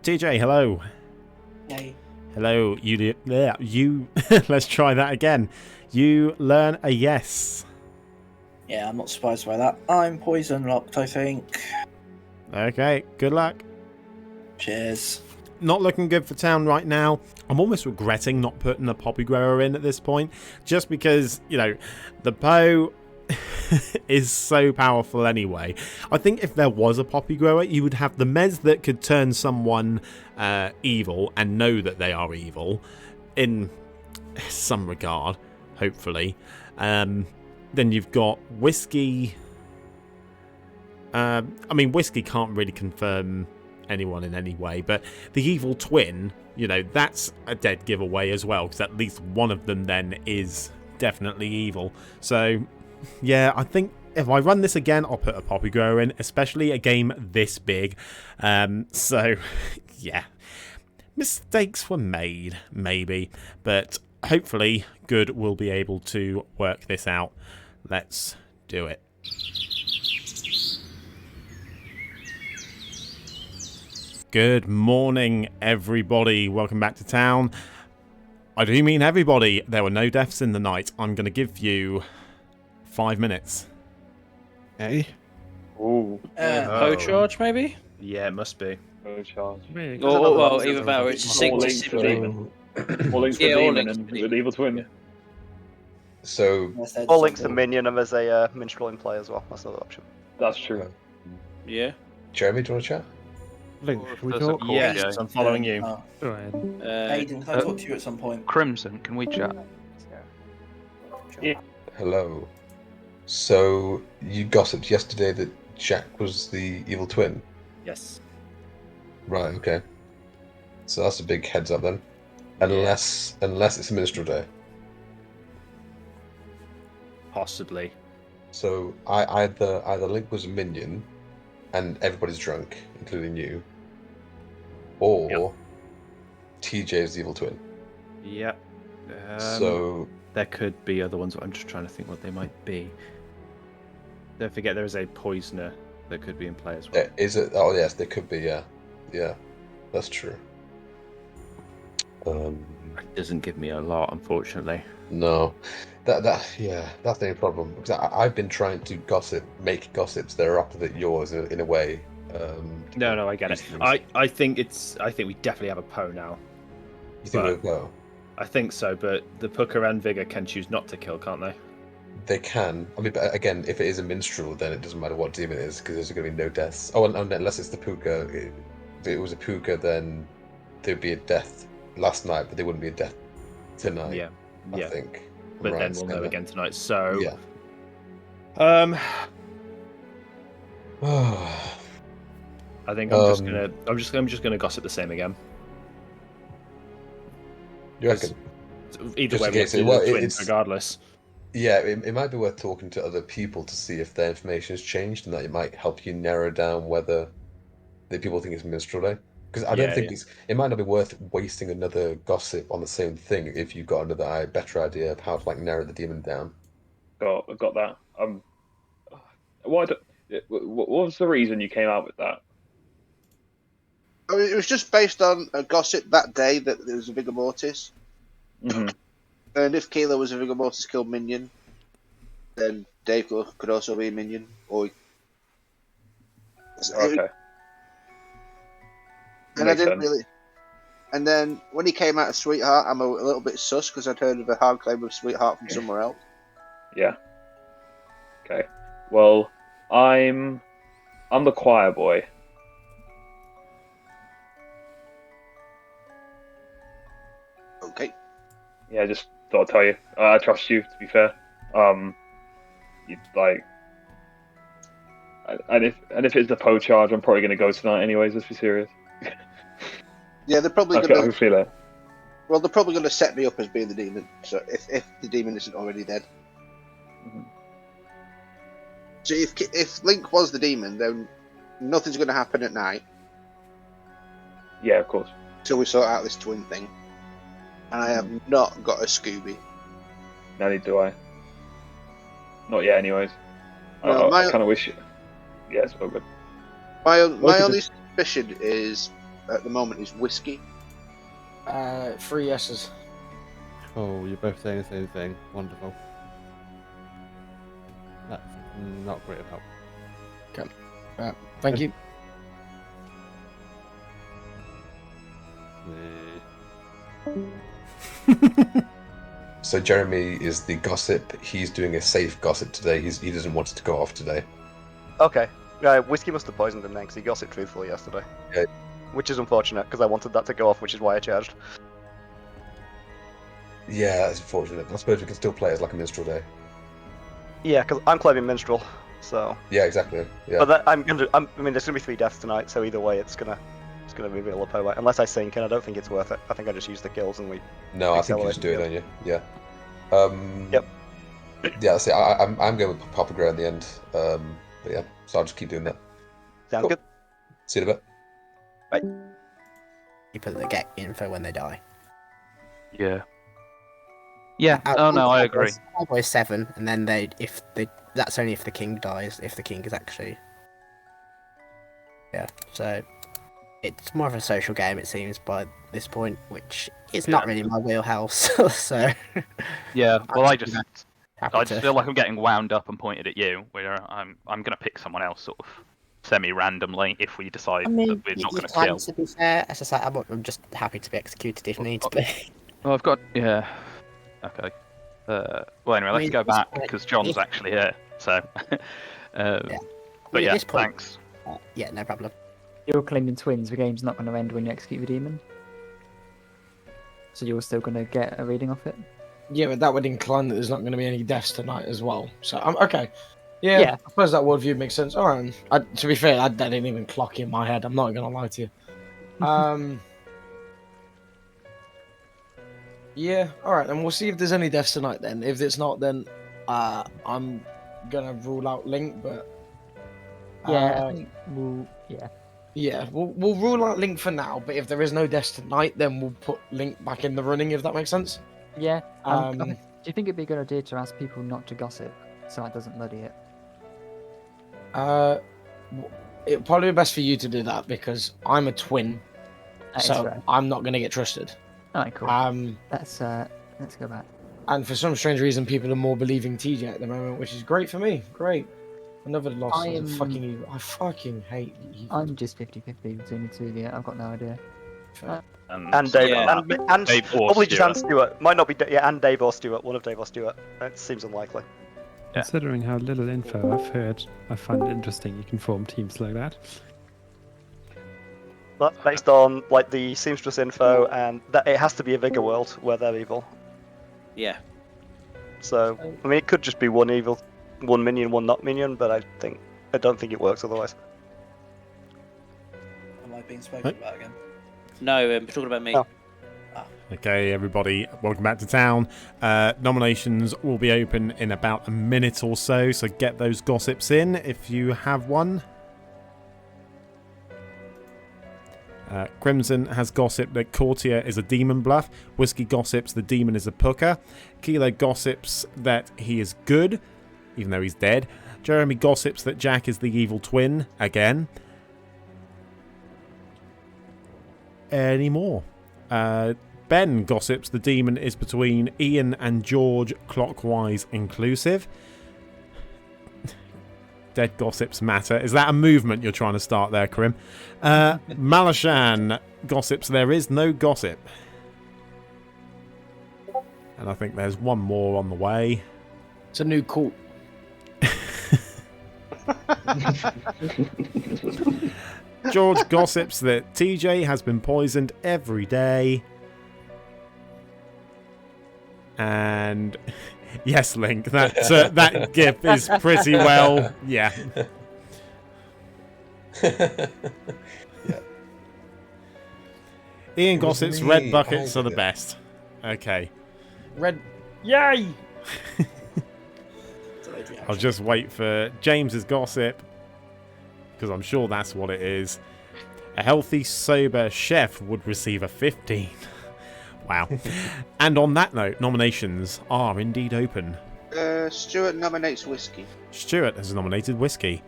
TJ, hello. Hey. Hello, you. Yeah, you. Let's try that again. You learn a yes. Yeah, I'm not surprised by that. I'm poison locked, I think. Okay, good luck. Cheers. Not looking good for town right now. I'm almost regretting not putting a poppy grower in at this point, just because, you know, the Poe is so powerful anyway. I think if there was a poppy grower, you would have the mez that could turn someone evil and know that they are evil in some regard, hopefully. Then you've got Whiskey. I mean, Whiskey can't really confirm anyone in any way, but the evil twin, you know, that's a dead giveaway as well, because at least one of them then is definitely evil. So yeah, I think if I run this again, I'll put a poppy grower in, especially a game this big. So yeah, mistakes were made, maybe, but hopefully Good will be able to work this out. Let's do it. Good morning, everybody. Welcome back to town. I do mean everybody. There were no deaths in the night. I'm going to give you 5 minutes. Hey. Ooh. Poe charge, maybe? Yeah, it must be. Poe charge. Or, well, even better, it's sync to links Sim for Demon. All links for Yeah, all Demon links and for with Evil Twin. So Or links the minion him as a minstrel in play as well. That's another option. That's true. Yeah. Jeremy, do you want to chat? Link, should we There's a talk? call, Yes, Joe. I'm following you. Oh. Go ahead. Aidan, can I talk to you at some point? Crimson, can we chat? Yeah. Hello. So you gossiped yesterday that Jack was the evil twin. Yes. Right. Okay. So that's a big heads up then. Unless it's a minstrel day. Possibly. So either Link was a minion, and everybody's drunk, including you, or TJ is the evil twin. Yep. So there could be other ones. But I'm just trying to think what they might be. Don't forget there is a poisoner that could be in play as well. is it? Oh yes, there could be. Yeah, that's true. It doesn't give me a lot, unfortunately. No, that's the only problem, because I've been trying to make gossips that are opposite yours in a way. No, I get it. I think we definitely have a Poe now. You think we have a Poe? I think so, but the Pucker and Vigor can choose not to kill, can't they? They can. I mean, but again, if it is a minstrel, then it doesn't matter what demon it is, because there's going to be no deaths. Oh, and unless it's the Puka. If it was a Puka, then there'd be a death last night, but there wouldn't be a death tonight. Yeah. I think. But Right, then we'll know again tonight. So. Yeah. I think I'm just gonna gossip the same again. You reckon? Either Just way, in we have case to do the twins regardless. Yeah, it might be worth talking to other people to see if their information has changed, and that it might help you narrow down whether the people think it's Minstrel Day. Because I don't think it might not be worth wasting another gossip on the same thing if you've got another better idea of how to narrow the demon down. Got that. What was the reason you came out with that? I mean, it was just based on a gossip that day that there was a Vigor Mortis. Mm-hmm. And if Kilo was a Vigor Mortis killed minion, then Dave could also be a minion. Or okay. And I didn't really. And then when he came out of Sweetheart, I'm a little bit sus because I'd heard of a hard claim of Sweetheart from somewhere else. Yeah. Okay. Well, I'm the choir boy. Okay. Yeah, just thought I'd tell you. I trust you. To be fair, you like. And if it's the Poe charge, I'm probably going to go tonight anyways. Let's be serious. Yeah, they're probably I going can feel it. Well, they're probably going to set me up as being the demon. So if the demon isn't already dead. Mm-hmm. So if Link was the demon, then nothing's going to happen at night. Yeah, of course. Till we sort out this twin thing. And I have not got a Scooby. Neither do I. Not yet, anyways. No, I kind of wish. Yeah, it's all good. My only suspicion is at the moment is Whiskey. 3 yeses. Oh, you're both saying the same thing. Wonderful. That's not great of help. Okay. Thank you. So Jeremy is the gossip. He's doing a safe gossip today. He doesn't want it to go off today. Okay. Whiskey must have poisoned him then, because he gossiped truthfully yesterday. Yeah. Which is unfortunate, because I wanted that to go off, which is why I charged. Yeah, that's unfortunate. I suppose we can still play it as like a minstrel day. Yeah, because I'm claiming minstrel, so. Yeah, exactly. Yeah. But that, I mean, there's gonna be 3 deaths tonight, so either way, it's gonna reveal a power. Unless I sink, and I don't think it's worth it. I think I just use the kills and we. No, I think you just do it, don't you? Yeah. Yep. Yeah, see, I'm going with Papa Grey in the end. But yeah, so I'll just keep doing that. Sounds good. See you in a bit. Bye. People that get info when they die. Yeah. Yeah. Oh no, I agree. Cowboys 7, and then that's only if the king dies. If the king is actually. Yeah. So. It's more of a social game, it seems, by this point, which is not really my wheelhouse. So. Yeah. Well, I just happy to- feel like I'm getting wound up and pointed at you. Where I'm going to pick someone else sort of semi-randomly if we decide that we're not going to kill. To be fair, as I say, I'm just happy to be executed if needs be. Well, I've got Okay. Well, anyway, let's go back because John's actually here. So. But yeah, thanks. Yeah, no problem. You're claiming twins. The game's not going to end when you execute the demon. So you're still going to get a reading off it? Yeah, but that would incline that there's not going to be any deaths tonight as well. So, okay. Yeah, I suppose that worldview makes sense. All right. To be fair, that didn't even clock in my head. I'm not going to lie to you. Yeah, all right. Then we'll see if there's any deaths tonight then. If it's not, then I'm going to rule out Link, but... Yeah, I think we'll... Yeah. Yeah, we'll rule out Link for now, but if there is no deaths tonight, then we'll put Link back in the running, if that makes sense. Yeah. Do you think it'd be a good idea to ask people not to gossip so it doesn't muddy it? It'd probably be best for you to do that because I'm a twin, That is so fair. I'm not going to get trusted. Alright, cool. Let's go back. And for some strange reason, people are more believing TJ at the moment, which is great for me. Great. Another loss. I fucking hate you. I'm just 50-50 between the two of you. I've got no idea. And Dave, and Dave or probably just and Stuart. Stuart. Might not be, and Dave or Stuart. One of Dave or Stuart. That seems unlikely. Considering how little info I've heard, I find it interesting you can form teams like that. That's based on like the seamstress info, and that it has to be a bigger world where they're evil. Yeah. So I mean, it could just be one evil, one minion, one not minion, but I don't think it works otherwise. Am I being spoken about again? No, we're talking about me. Oh. Okay, everybody, welcome back to town. Nominations will be open in about a minute or so, so get those gossips in if you have one. Crimson has gossip that Courtier is a demon bluff. Whiskey gossips the demon is a pooker. Kilo gossips that he is good, even though he's dead. Jeremy gossips that Jack is the evil twin, again. Any more? Ben gossips the demon is between Ian and George, clockwise inclusive. Dead gossips matter. Is that a movement you're trying to start there, Krim? Malashaan gossips there is no gossip. And I think there's one more on the way. It's a new cult. George gossips that TJ has been poisoned every day. And yes, Link, that gif is pretty well, yeah. Ian gossips red buckets are the best. Okay. Red, yay! I'll just wait for James's gossip, because I'm sure that's what it is. A healthy, sober chef would receive a 15. Wow. And on that note, nominations are indeed open. Stuart nominates whiskey. Stuart has nominated whiskey.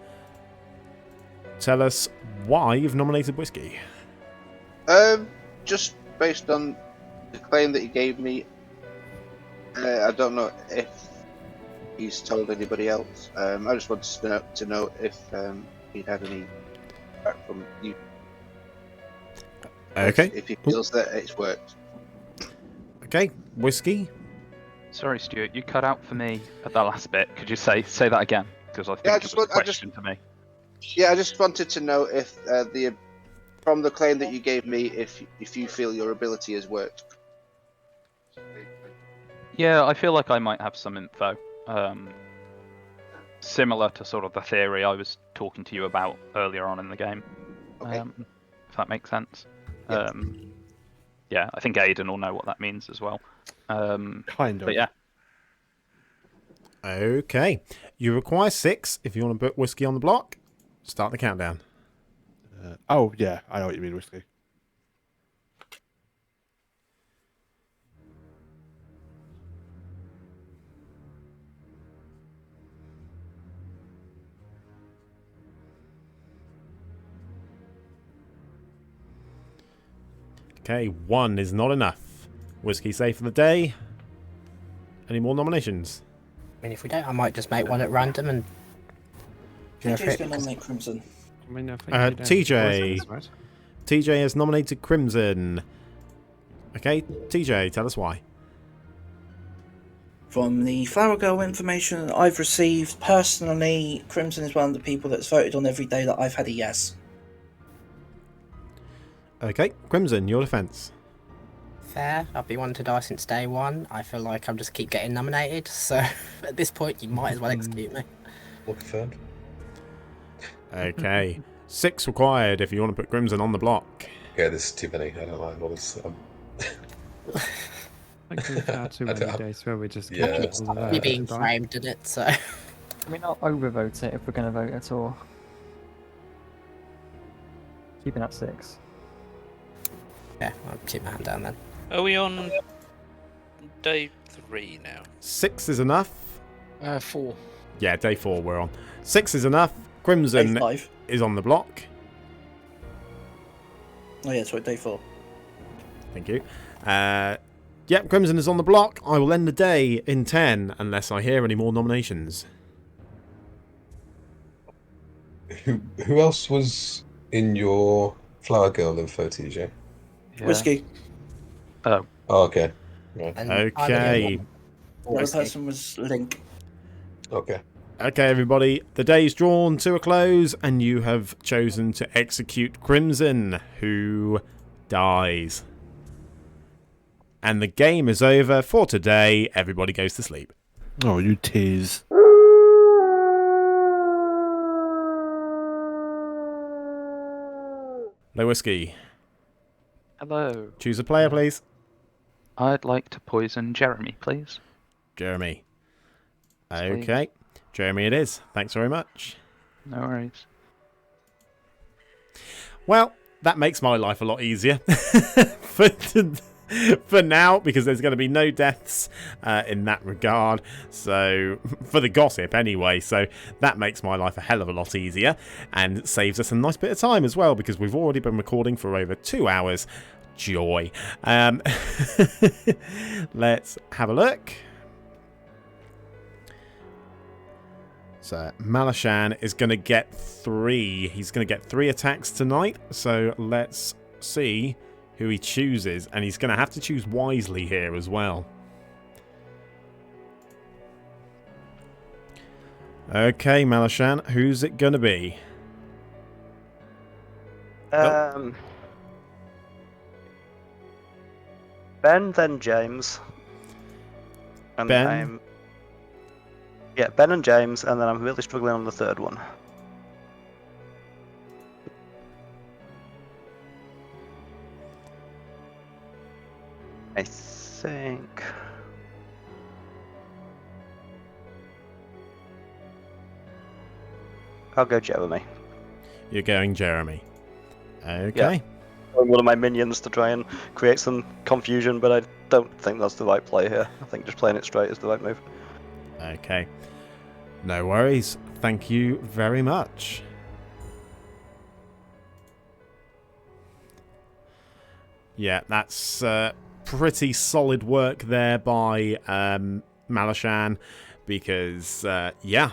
Tell us why you've nominated whiskey. Just based on the claim that he gave me, I don't know if he's told anybody else. I just wanted to know if he'd had any feedback from you. Okay. If he feels that it's worked. Okay, Whiskey. Sorry, Stuart, you cut out for me at that last bit. Could you say that again? Because I think Yeah, it was a question to me. Yeah, I just wanted to know if from the claim that you gave me, if you feel your ability has worked. Yeah, I feel like I might have some info. Similar to sort of the theory I was talking to you about earlier on in the game. Okay. If that makes sense. Yeah. Yeah, I think Aidan will know what that means as well. Kind of. But yeah. Okay. You require 6 if you want to put Whiskey on the block. Start the countdown. Oh, yeah, I know what you mean, Whiskey. Okay, 1 is not enough. Whiskey safe for the day. Any more nominations? I mean, if we don't, I might just make one at random and. TJ's going to nominate Crimson. I mean, I think TJ. TJ has nominated Crimson. Okay, TJ, tell us why. From the Flower Girl information I've received, personally, Crimson is one of the people that's voted on every day that I've had a yes. Okay, Crimson, your defense. Fair. I've been wanting to die since day one. I feel like I'm just keep getting nominated, so at this point, you might as well execute me. All confirmed. Okay, 6 required if you want to put Crimson on the block. Yeah, this is too many. I don't like all this. I think we've had too many days where we just Yeah. keep people You're being framed in it, so. Can we not overvote it if we're going to vote at all? Keeping at 6. Yeah, I'll keep my hand down then. Are we on day 3 now? 6 is enough. 4. Yeah, day 4 we're on. 6 is enough. Crimson Day 5. is on the block. Oh yeah, sorry, day 4. Thank you. Yep, Crimson is on the block. I will end the day in 10 unless I hear any more nominations. Who else was in your Flower Girl info, TJ? Yeah. Whiskey. Oh. Oh, okay. Right. Okay. The other person was Link. Okay. Okay, everybody. The day's drawn to a close, and you have chosen to execute Crimson, who dies. And the game is over for today. Everybody goes to sleep. Oh, you tease. Hello, Whiskey. Hello. Choose a player, please. I'd like to poison Jeremy, please. Jeremy. Sweet. Okay. Jeremy it is. Thanks very much. No worries. Well, that makes my life a lot easier for now, because there's going to be no deaths in that regard. So, for the gossip anyway. So, that makes my life a hell of a lot easier and saves us a nice bit of time as well, because we've already been recording for over 2 hours. Joy. Let's have a look. So Malashaan is going to get 3. He's going to get 3 attacks tonight. So let's see who he chooses. And he's going to have to choose wisely here as well. Okay, Malashaan, who's it going to be? Ben, then James. And Ben? Yeah, Ben and James, and then I'm really struggling on the third one. I think... I'll go Jeremy. You're going Jeremy. Okay. Yeah. One of my minions to try and create some confusion, but I don't think that's the right play here. I think just playing it straight is the right move. Okay. No worries. Thank you very much. Yeah, that's pretty solid work there by Malashaan, because, yeah,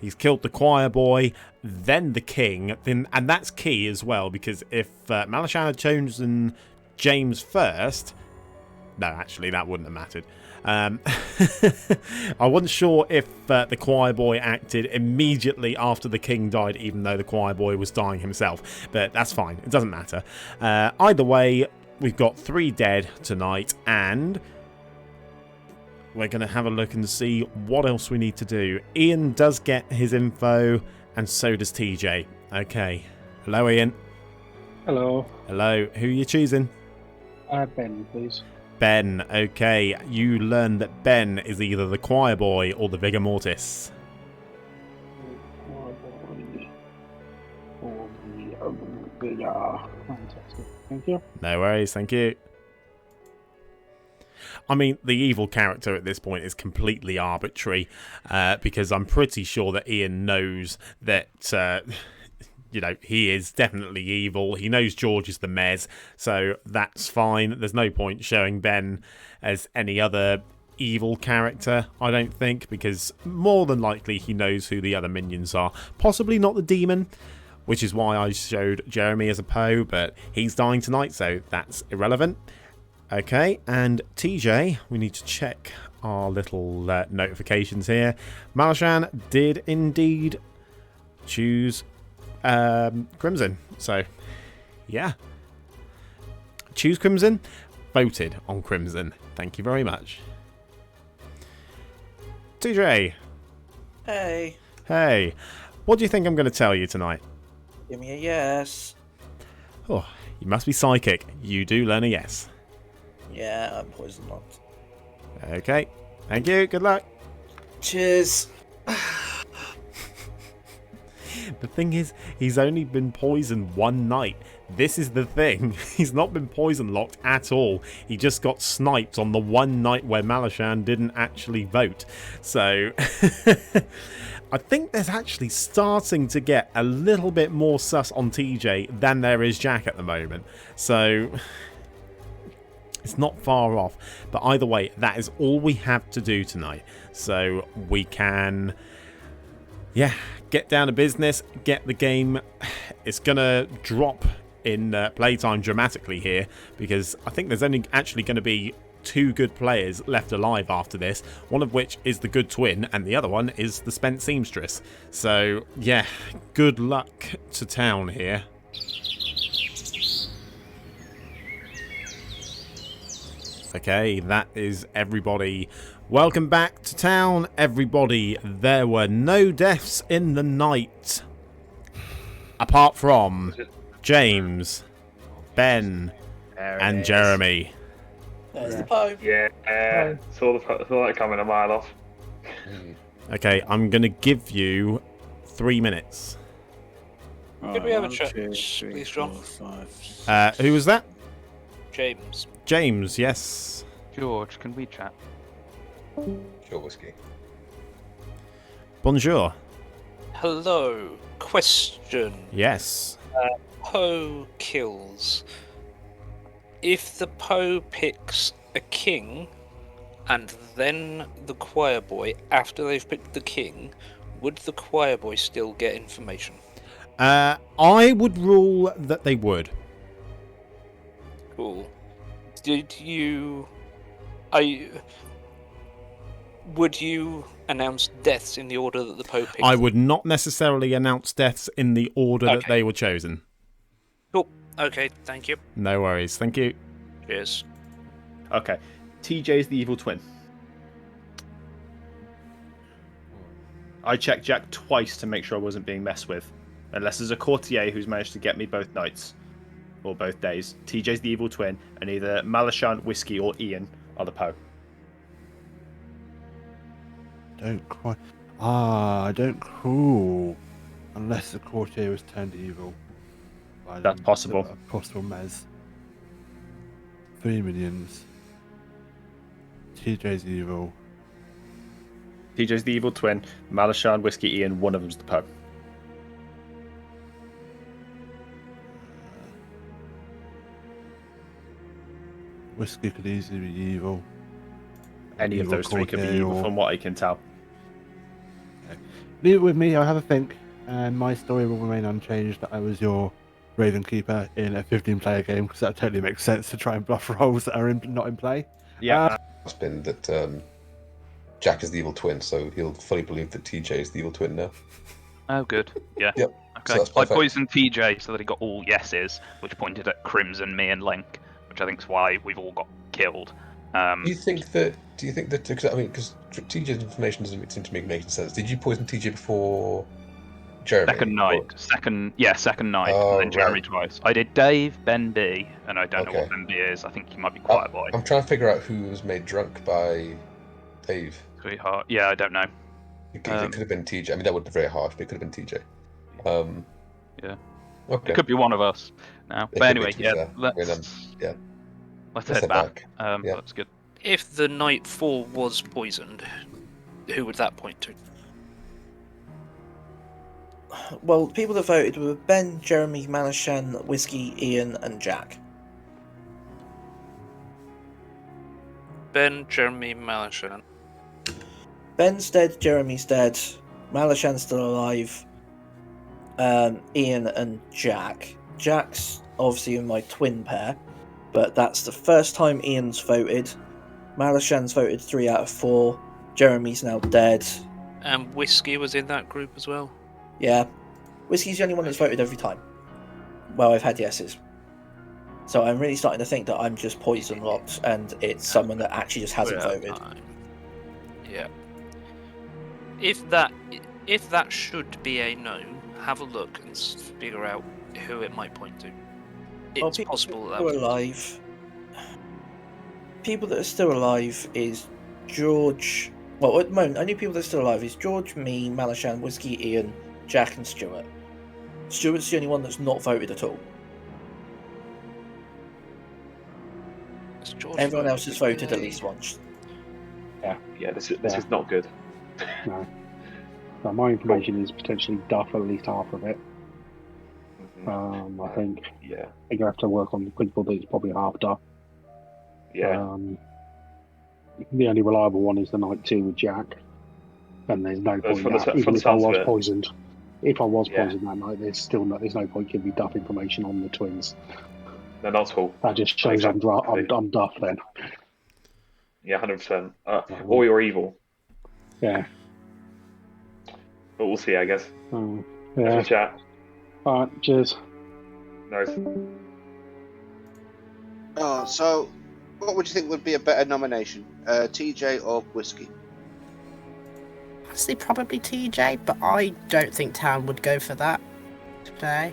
he's killed the choir boy, then the king, and that's key as well, because if Malashaan had chosen James first, no, actually, that wouldn't have mattered. I wasn't sure if the choir boy acted immediately after the king died, even though the choir boy was dying himself, but that's fine, it doesn't matter. Either way, we've got 3 dead tonight, and we're going to have a look and see what else we need to do. Ian does get his info, and so does TJ. Okay. Hello, Ian. Hello. Hello. Who are you choosing? Ben, please. Ben. Okay. You learn that Ben is either the choir boy or the vigor mortis. Fantastic. Thank you. No worries. Thank you. I mean, the evil character at this point is completely arbitrary, because I'm pretty sure that Ian knows that, you know, he is definitely evil. He knows George is the Mez, so that's fine. There's no point showing Ben as any other evil character, I don't think, because more than likely he knows who the other minions are. Possibly not the demon, which is why I showed Jeremy as a Poe, but he's dying tonight, so that's irrelevant. Okay, and TJ, we need to check our little notifications here. Malashaan did indeed choose Crimson, so yeah. Choose Crimson, voted on Crimson. Thank you very much. TJ. Hey. Hey, what do you think I'm going to tell you tonight? Give me a yes. Oh, you must be psychic. You do learn a yes. Yeah, I'm poison locked. Okay, thank you, good luck. Cheers. The thing is, he's only been poisoned one night. This is the thing. He's not been poison locked at all. He just got sniped on the one night where Malashaan didn't actually vote. So, I think there's actually starting to get a little bit more sus on TJ than there is Jack at the moment. So, it's not far off. But either way, that is all we have to do tonight. So, we can, yeah, get down to business, get the game. It's going to drop in playtime dramatically here, because I think there's only actually going to be 2 good players left alive after this, one of which is the good twin and the other one is the spent seamstress. So yeah, good luck to town here. Okay, that is everybody. Welcome back to town, everybody. There were no deaths in the night, apart from James, Ben, and Jeremy. There's the Pope. Yeah, saw that coming a mile off. Okay, I'm going to give you 3 minutes. Could we have a chat, please, John? Who was that? James. James, yes. George, can we chat? Sure, whiskey. Bonjour. Hello. Question. Yes. Poe kills. If the Poe picks a king, and then the choir boy, after they've picked the king, would the choir boy still get information? I would rule that they would. Cool. Would you announce deaths in the order that the Poe picked? I would not necessarily announce deaths in the order that they were chosen. Cool. Okay, thank you. No worries. Thank you. Cheers. Okay. TJ's the evil twin. I checked Jack twice to make sure I wasn't being messed with. Unless there's a courtier who's managed to get me both nights. Or both days. TJ's the evil twin, and either Malashaan, Whiskey, or Ian are the Poe. Don't quite. I don't. Ooh. Unless the courtier was turned evil. That's possible. A possible mez. 3 minions. TJ's evil. TJ's the evil twin. Malashaan, Whiskey, Ian. One of them's the Poe. Whiskey could easily be evil. Any of Evil those three could be courtier evil, or- from what I can tell. Leave it with me, I'll have a think, and my story will remain unchanged that I was your Raven Keeper in a 15-player game, because that totally makes sense to try and bluff roles that are not in play. Yeah. It's been that Jack is the evil twin, so he'll fully believe that TJ is the evil twin now. Oh, good. Yeah. Yep. Okay. So that's I perfect. poisoned TJ so that he got all yeses, which pointed at Crimson, me, and Link, which I think is why we've all got killed. Do you think that? Because I mean, because TJ's information doesn't seem to me making sense. Did you poison TJ before Jeremy? Second night. Second night, Oh, and then Jeremy right. twice. I did Dave, Ben B, and I don't know Okay. what Ben B is. I think he might be quite a boy. I'm trying to figure out who was made drunk by Dave. Sweetheart. Yeah, I don't know. It could have been TJ. I mean, that would be very harsh, but it could have been TJ. Yeah. Okay. It could be one of us now. It But could be, anyway, to be yeah, fair. let's Let's head head back. back. Yeah. That's good. If the night 4 was poisoned, who would that point to? Well, the people that voted were Ben, Jeremy, Malashaan, Whiskey, Ian, and Jack. Ben, Jeremy, Malashaan. Ben's dead, Jeremy's dead, Malashaan's still alive, Ian and Jack. Jack's obviously in my twin pair, but that's the first time Ian's voted. Malashaan's voted 3 out of 4. Jeremy's now dead. And Whiskey was in that group as well. Yeah. Whiskey's the only one that's voted every time. Well, I've had yeses. So I'm really starting to think that I'm just poison locked and it's someone that actually just hasn't voted. Yeah. If that should be a no, have a look and figure out who it might point to. It's possible that People was alive. People that are still alive is George. Well, at the moment, only people that are still alive is George, me, Malashaan, Whiskey, Ian, Jack, and Stuart. Stuart's the only one that's not voted at all. Everyone else has voted at least once. Yeah, this is not good. No. So my information is potentially Duff at least half of it. I think. Yeah. I think I have to work on the principle that it's probably half Duff. Yeah. The only reliable one is the night 2 with Jack, and there's no point from in the that. from Even the if I sounds of was it. poisoned, if I was Yeah. poisoned that night, there's no point giving me Duff information on the twins. No, not at all. That just shows I'm Duff then. Yeah, 100%. Or you're evil. Yeah. But we'll see, I guess. Yeah. Thanks for the chat. Alright, cheers. Nice. Oh, so what would you think would be a better nomination, TJ or Whiskey? Honestly, probably TJ, but I don't think Town would go for that today.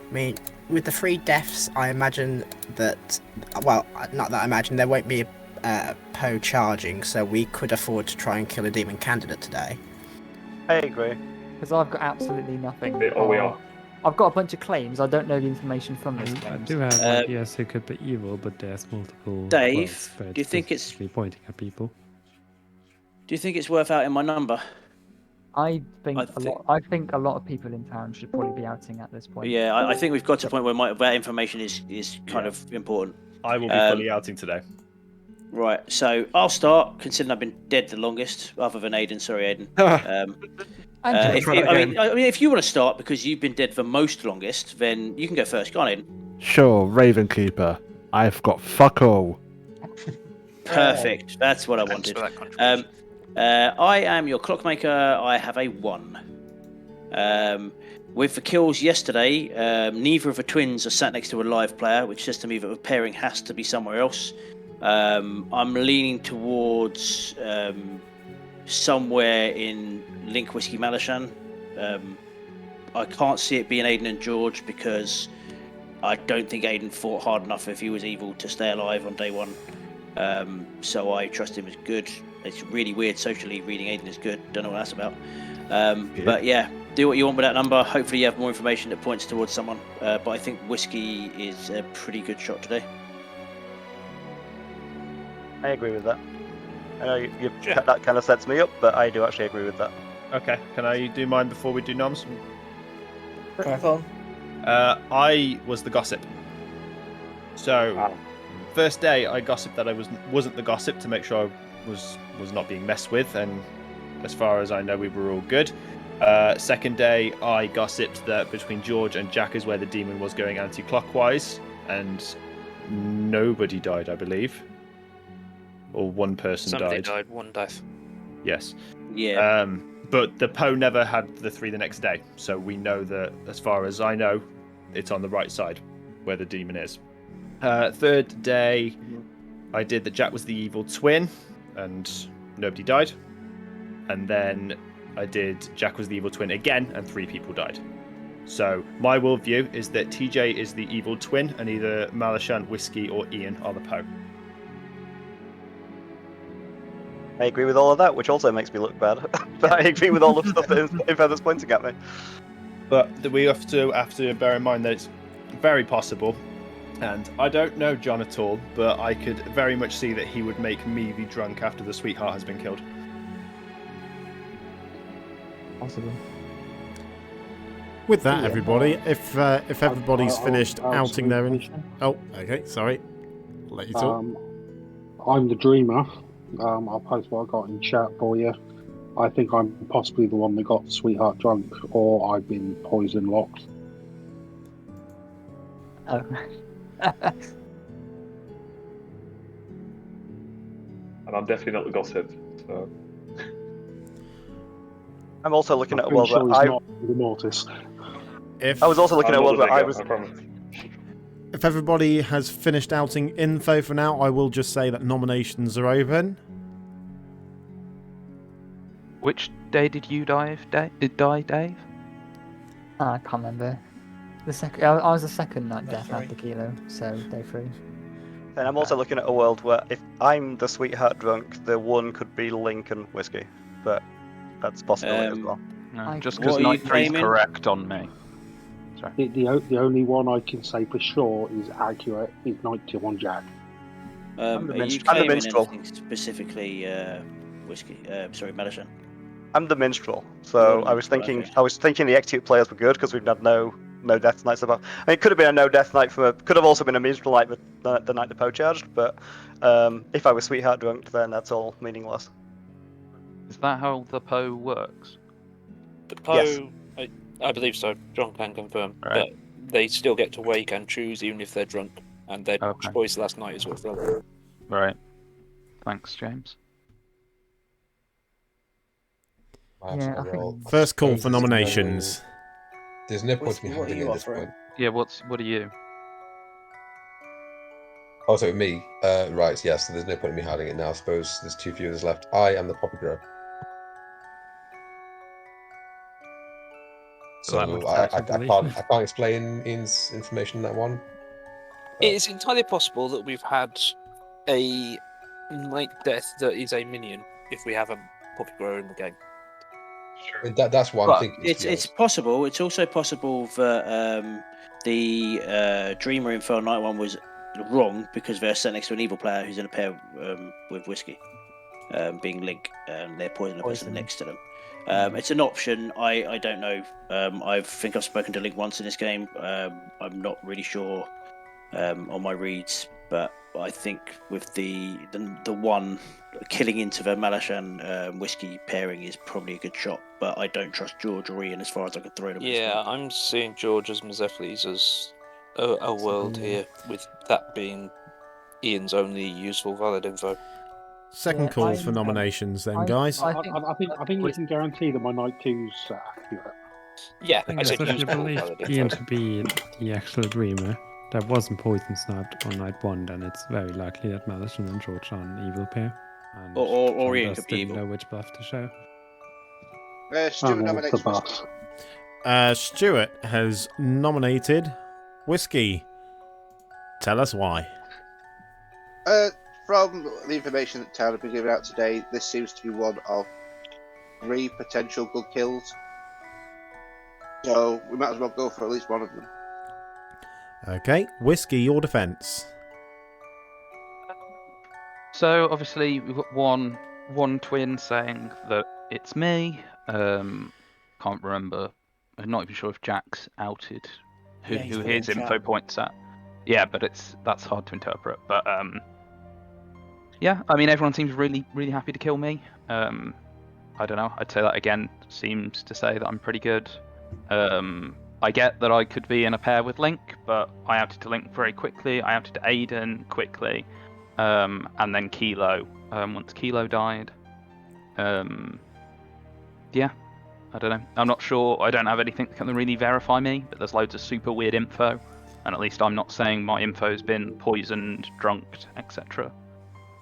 I mean, with the 3 deaths, I imagine that, well, not that I imagine, there won't be a Poe charging, so we could afford to try and kill a demon candidate today. I agree. Because I've got absolutely nothing. We are. I've got a bunch of claims. I don't know the information from those I claims. do have one, yes, it could be evil, but there's multiple. Dave, well, do you think it's specifically pointing at people? Do you think it's worth outing my number? I think a lot of people in town should probably be outing at this point. Yeah, I think we've got to a point where that information is kind of important. I will be fully outing today. Right, so I'll start, considering I've been dead the longest, other than Aidan. Sorry, Aidan. If you want to start because you've been dead the most longest, then you can go first. Go on, Aidan. Sure, Raven Keeper. I've got fuck all. Perfect. That's what I wanted. I am your clockmaker. I have a 1. With the kills yesterday, neither of the twins are sat next to a live player, which says to me that the pairing has to be somewhere else. I'm leaning towards somewhere in Link Whiskey Malashaan. I can't see it being Aidan and George because I don't think Aidan fought hard enough if he was evil to stay alive on day 1. So I trust him as good. It's really weird socially reading Aidan is good. Don't know what that's about. But yeah, do what you want with that number. Hopefully you have more information that points towards someone. But I think Whiskey is a pretty good shot today. I agree with that. I know that kind of sets me up, but I do actually agree with that. Okay, can I do mine before we do noms? Crack on. I was the gossip. So, first day I gossiped that I wasn't the gossip to make sure I was not being messed with, and as far as I know, we were all good. Second day, I gossiped that between George and Jack is where the demon was going anti-clockwise, and nobody died, I believe, or one person Somebody died. died, one death. Yes. Yeah. But the Poe never had the 3 the next day, so we know that, as far as I know, it's on the right side where the demon is. Third day, I did that Jack was the evil twin, and nobody died. And then I did Jack was the evil twin again, and 3 people died. So my worldview is that TJ is the evil twin, and either Malashaan, Whiskey, or Ian are the Poe. I agree with all of that, which also makes me look bad. But I agree with all of the stuff that info that's pointing at me. But we have to bear in mind that it's very possible, and I don't know John at all, but I could very much see that he would make me the drunk after the sweetheart has been killed. Possible. With that, Yeah. everybody, if everybody's I'll finished outing their... absolutely. Oh, okay, sorry. I'll let you talk. I'm the dreamer. I'll post what I got in chat for you. I think I'm possibly the one that got sweetheart drunk, or I've been poison locked. Oh. And I'm definitely not the gossip. So I'm also looking at a I'm world sure where he's I. not the Mortis. If I was also looking at a world where I was. If everybody has finished outing info for now, I will just say that nominations are open. Which day did you die, Dave? I can't remember. The second, I was the second night death after Kilo, so day 3. And I'm also looking at a world where if I'm the sweetheart drunk, the one could be Link and Whiskey, but that's a possibility as well. No, just because night 3 is correct on me. Sorry. The only one I can say for sure is accurate is Night 2 on Jack. Are you I'm the claiming minstrel. anything specifically, Whiskey? Sorry, Malashaan. I'm the minstrel, so I was thinking the execute players were good because we've had no death nights above. I mean, it could have been a no death night could have also been a minstrel night the night the Poe charged, but if I was sweetheart drunk, then that's all meaningless. Is that how the Poe works? The Poe, I believe so. John can confirm, but they still get to wake and choose even if they're drunk, and their choice last night is what's relevant. Right. Thanks, James. Yeah, I think First call for nominations. There's no point in me What are having you at this offering? point. Yeah, what are you? Oh, so me. Right, yes, so there's no point in me hiding it now. I suppose there's 2 viewers left. I am the Poppy Grow. So That would I take a belief. can't explain Ian's information in that one. It is entirely possible that we've had a night death that is a minion if we have a Poppy Grower in the game. That's what I'm thinking. It's possible. It's also possible that the Dreamer info on night 1 was wrong because they're set next to an evil player who's in a pair with Whiskey, being Link, and they're poisoning the person next to them. It's an option. I don't know. I think I've spoken to Link once in this game. I'm not really sure on my reads, but I think with the one killing into the Malashaan Whiskey pairing is probably a good shot. But I don't trust George or Ian as far as I could throw them. Yeah, I'm seeing George as Mazephiles as a world here, with that being Ian's only useful valid info. Second call for nominations, then, guys. I think we can guarantee that my Night 2's accurate. Yeah, I think especially believe Ian to be the actual dreamer that wasn't poison sniped on night 1, then it's very likely that Malashaan and George are an evil pair. And Or John Ian just could be didn't evil. know which buff to show. Stuart nominates Whiskey. Stuart has nominated Whiskey. Tell us why. From the information that Town have been giving out today, this seems to be one of 3 potential good kills. So we might as well go for at least one of them. Okay, Whiskey, your defence. So obviously we've got one twin saying that it's me. Can't remember. I'm not even sure if Jack's outed who Yeah, he's put his it in info chat. points at. Yeah, but that's hard to interpret. But yeah, I mean, everyone seems really, really happy to kill me. I don't know. I'd say that again seems to say that I'm pretty good. I get that I could be in a pair with Link, but I outed to Link very quickly. I outed to Aidan quickly, and then Kilo once Kilo died. Yeah, I don't know. I'm not sure. I don't have anything that can really verify me, but there's loads of super weird info, and at least I'm not saying my info's been poisoned, drunked, etc.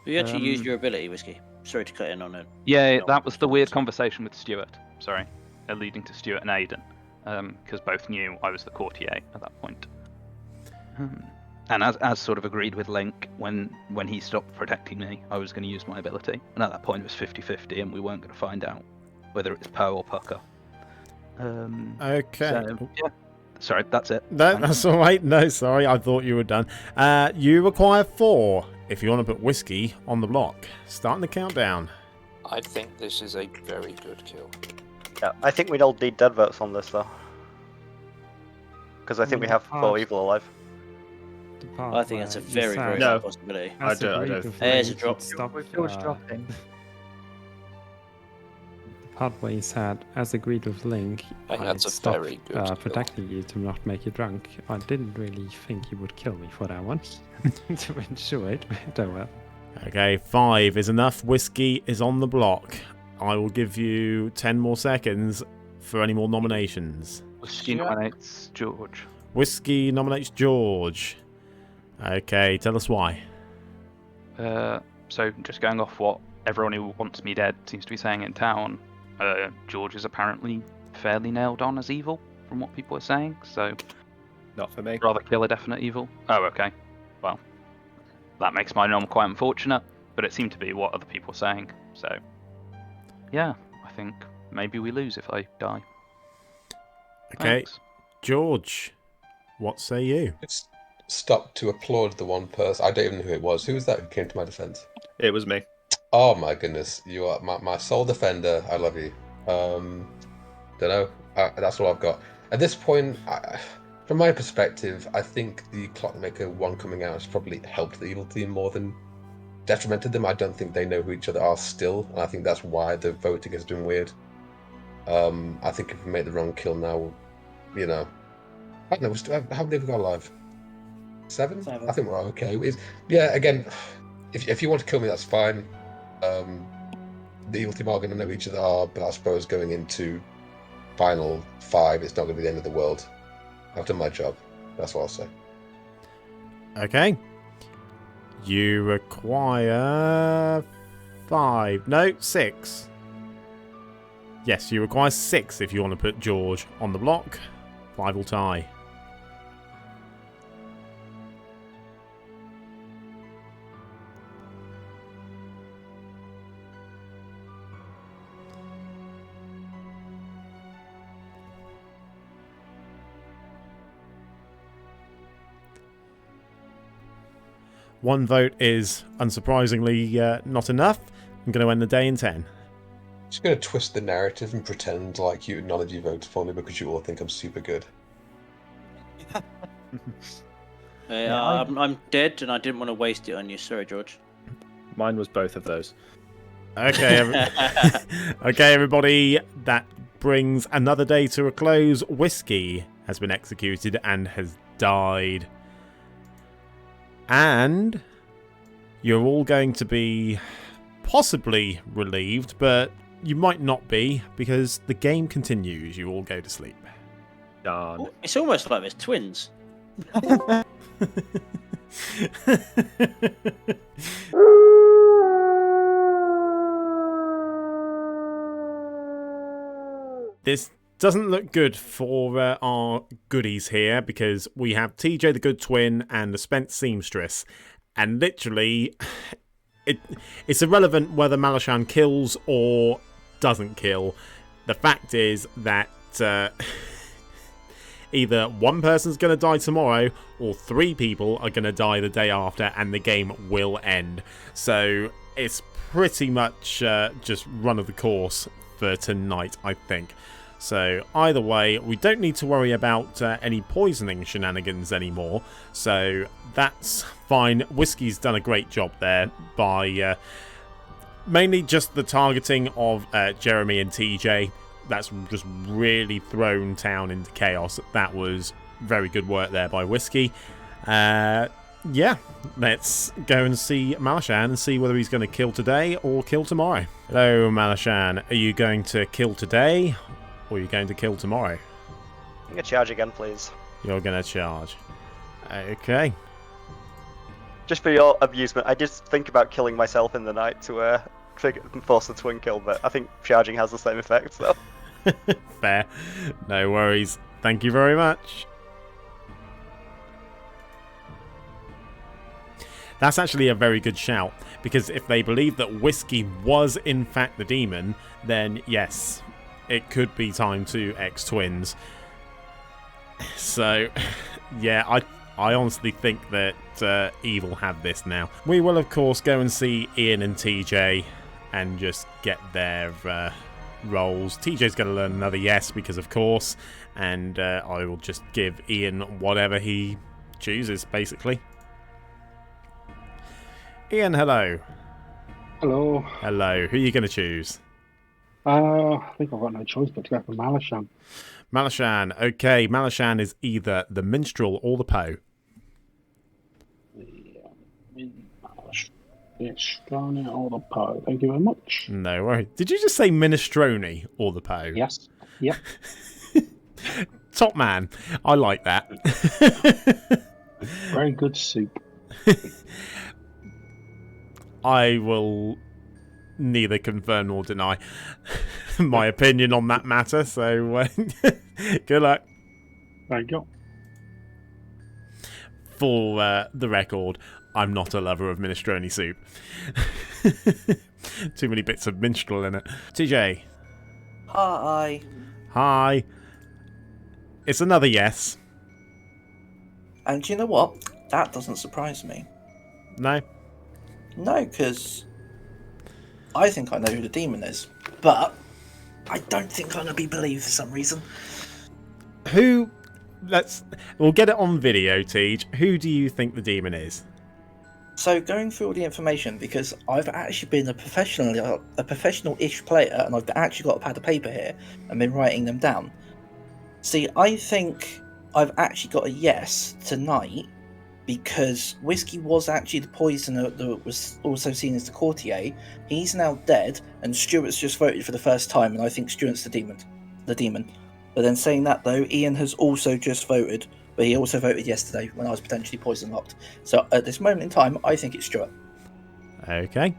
You actually used your ability, Whiskey. Sorry to cut in on it. Yeah, that was the weird conversation with Stuart. Sorry, leading to Stuart and Aidan, because both knew I was the courtier at that point. And as sort of agreed with Link, when he stopped protecting me, I was going to use my ability. And at that point it was 50-50, and we weren't going to find out whether it's Poe or Pucker. Okay. So, yeah. Sorry, that's it. That's all right. No, sorry, I thought you were done. You require 4 if you want to put Whiskey on the block. Starting the countdown. I think this is a very good kill. Yeah, I think we'd all need dead votes on this though, because I think we have 4 evil alive. I think that's a very, very good possibility. I don't. There's a drop. dropping. The part where he said, as agreed with Link, I think that's a stopped very good kill. protecting you to not make you drunk. I didn't really think he would kill me for that one, to ensure it, but oh well. Okay, 5 is enough. Whiskey is on the block. I will give you 10 more seconds for any more nominations. Whiskey nominates George. Whiskey nominates George. Okay, tell us why. So just going off what everyone who wants me dead seems to be saying in town, George is apparently fairly nailed on as evil from what people are saying, so not for me. Rather kill a definite evil. Oh, okay. Well, that makes my nom quite unfortunate, but it seemed to be what other people are saying, so yeah, I think maybe we lose if I die. Okay, Thanks. George, what say you? It's stopped to applaud the one person. I don't even know who it was. Who was that who came to my defense? It was me. Oh my goodness, you are my sole defender. I love you. Don't know. That's all I've got at this point. From my perspective, I think the Clockmaker one coming out has probably helped the evil team more than detrimented them. I don't think they know who each other are still, and I think that's why the voting has been weird. I think if we make the wrong kill now, you know, I don't know. How many have we got alive? 7? I think we're okay. Yeah, again, if you want to kill me, that's fine. The evil team are going to know who each other are, but I suppose going into final 5, it's not going to be the end of the world. I've done my job. That's what I'll say. Okay. You require 5. No, 6. Yes, you require 6 if you want to put George on the block. 5 will tie. One vote is, unsurprisingly, not enough. I'm going to end the day in 10. Just going to twist the narrative and pretend like you acknowledge you voted for me because you all think I'm super good. I'm dead, and I didn't want to waste it on you. Sorry, George. Mine was both of those. Okay, okay, everybody. That brings another day to a close. Whiskey has been executed and has died. And you're all going to be possibly relieved, but you might not be, because the game continues. You all go to sleep. Darn. Ooh, it's almost like there's twins. This doesn't look good for our goodies here, because we have TJ the Good Twin and the Spent Seamstress, and literally it's irrelevant whether Malashaan kills or doesn't kill. The fact is that either one person's going to die tomorrow or 3 people are going to die the day after, and the game will end. So it's pretty much just run of the course for tonight, I think. So either way, we don't need to worry about any poisoning shenanigans anymore. So that's fine. Whiskey's done a great job there by mainly just the targeting of Jeremy and TJ. That's just really thrown town into chaos. That was very good work there by Whiskey. Yeah, let's go and see Malashaan and see whether he's going to kill today or kill tomorrow. Hello, Malashaan. Are you going to kill today or are you going to kill tomorrow? I'm gonna charge again, please. You're going to charge. Okay. Just for your amusement, I did think about killing myself in the night to force the twin kill, but I think charging has the same effect, so... Fair. No worries. Thank you very much. That's actually a very good shout, because if they believe that Whiskey was in fact the demon, then yes, it could be time to X-twins. So, yeah, I honestly think that Evil have this now. We will, of course, go and see Ian and TJ and just get their roles. TJ's going to learn another yes, because of course, and I will just give Ian whatever he chooses, basically. Ian, hello. Hello. Hello. Who are you going to choose? I think I've got no choice but to go for Malashaan. Malashaan. Okay, Malashaan is either the minstrel or the Poe. Minestrone or the Poe. Thank you very much. No worries. Did you just say minestrone or the Poe? Yes. Yep. Top man. I like that. Very good soup. I will neither confirm nor deny my opinion on that matter, so good luck. Thank you. For the record, I'm not a lover of minestrone soup. Too many bits of minstrel in it. TJ. Hi. Hi. It's another yes. And you know what? That doesn't surprise me. No? No, because I think I know who the demon is, but I don't think I'm going to be believed for some reason. Who... We'll get it on video, Tej. Who do you think the demon is? So going through all the information, because I've actually been a professional-ish player, and I've actually got a pad of paper here and been writing them down. See, I think I've actually got a yes tonight, because Whiskey was actually the poisoner that was also seen as the courtier. He's now dead, and Stuart's just voted for the first time, and I think Stuart's the demon. But then saying that though, Ian has also just voted, but he also voted yesterday when I was potentially poison locked. So at this moment in time, I think it's Stuart. Okay.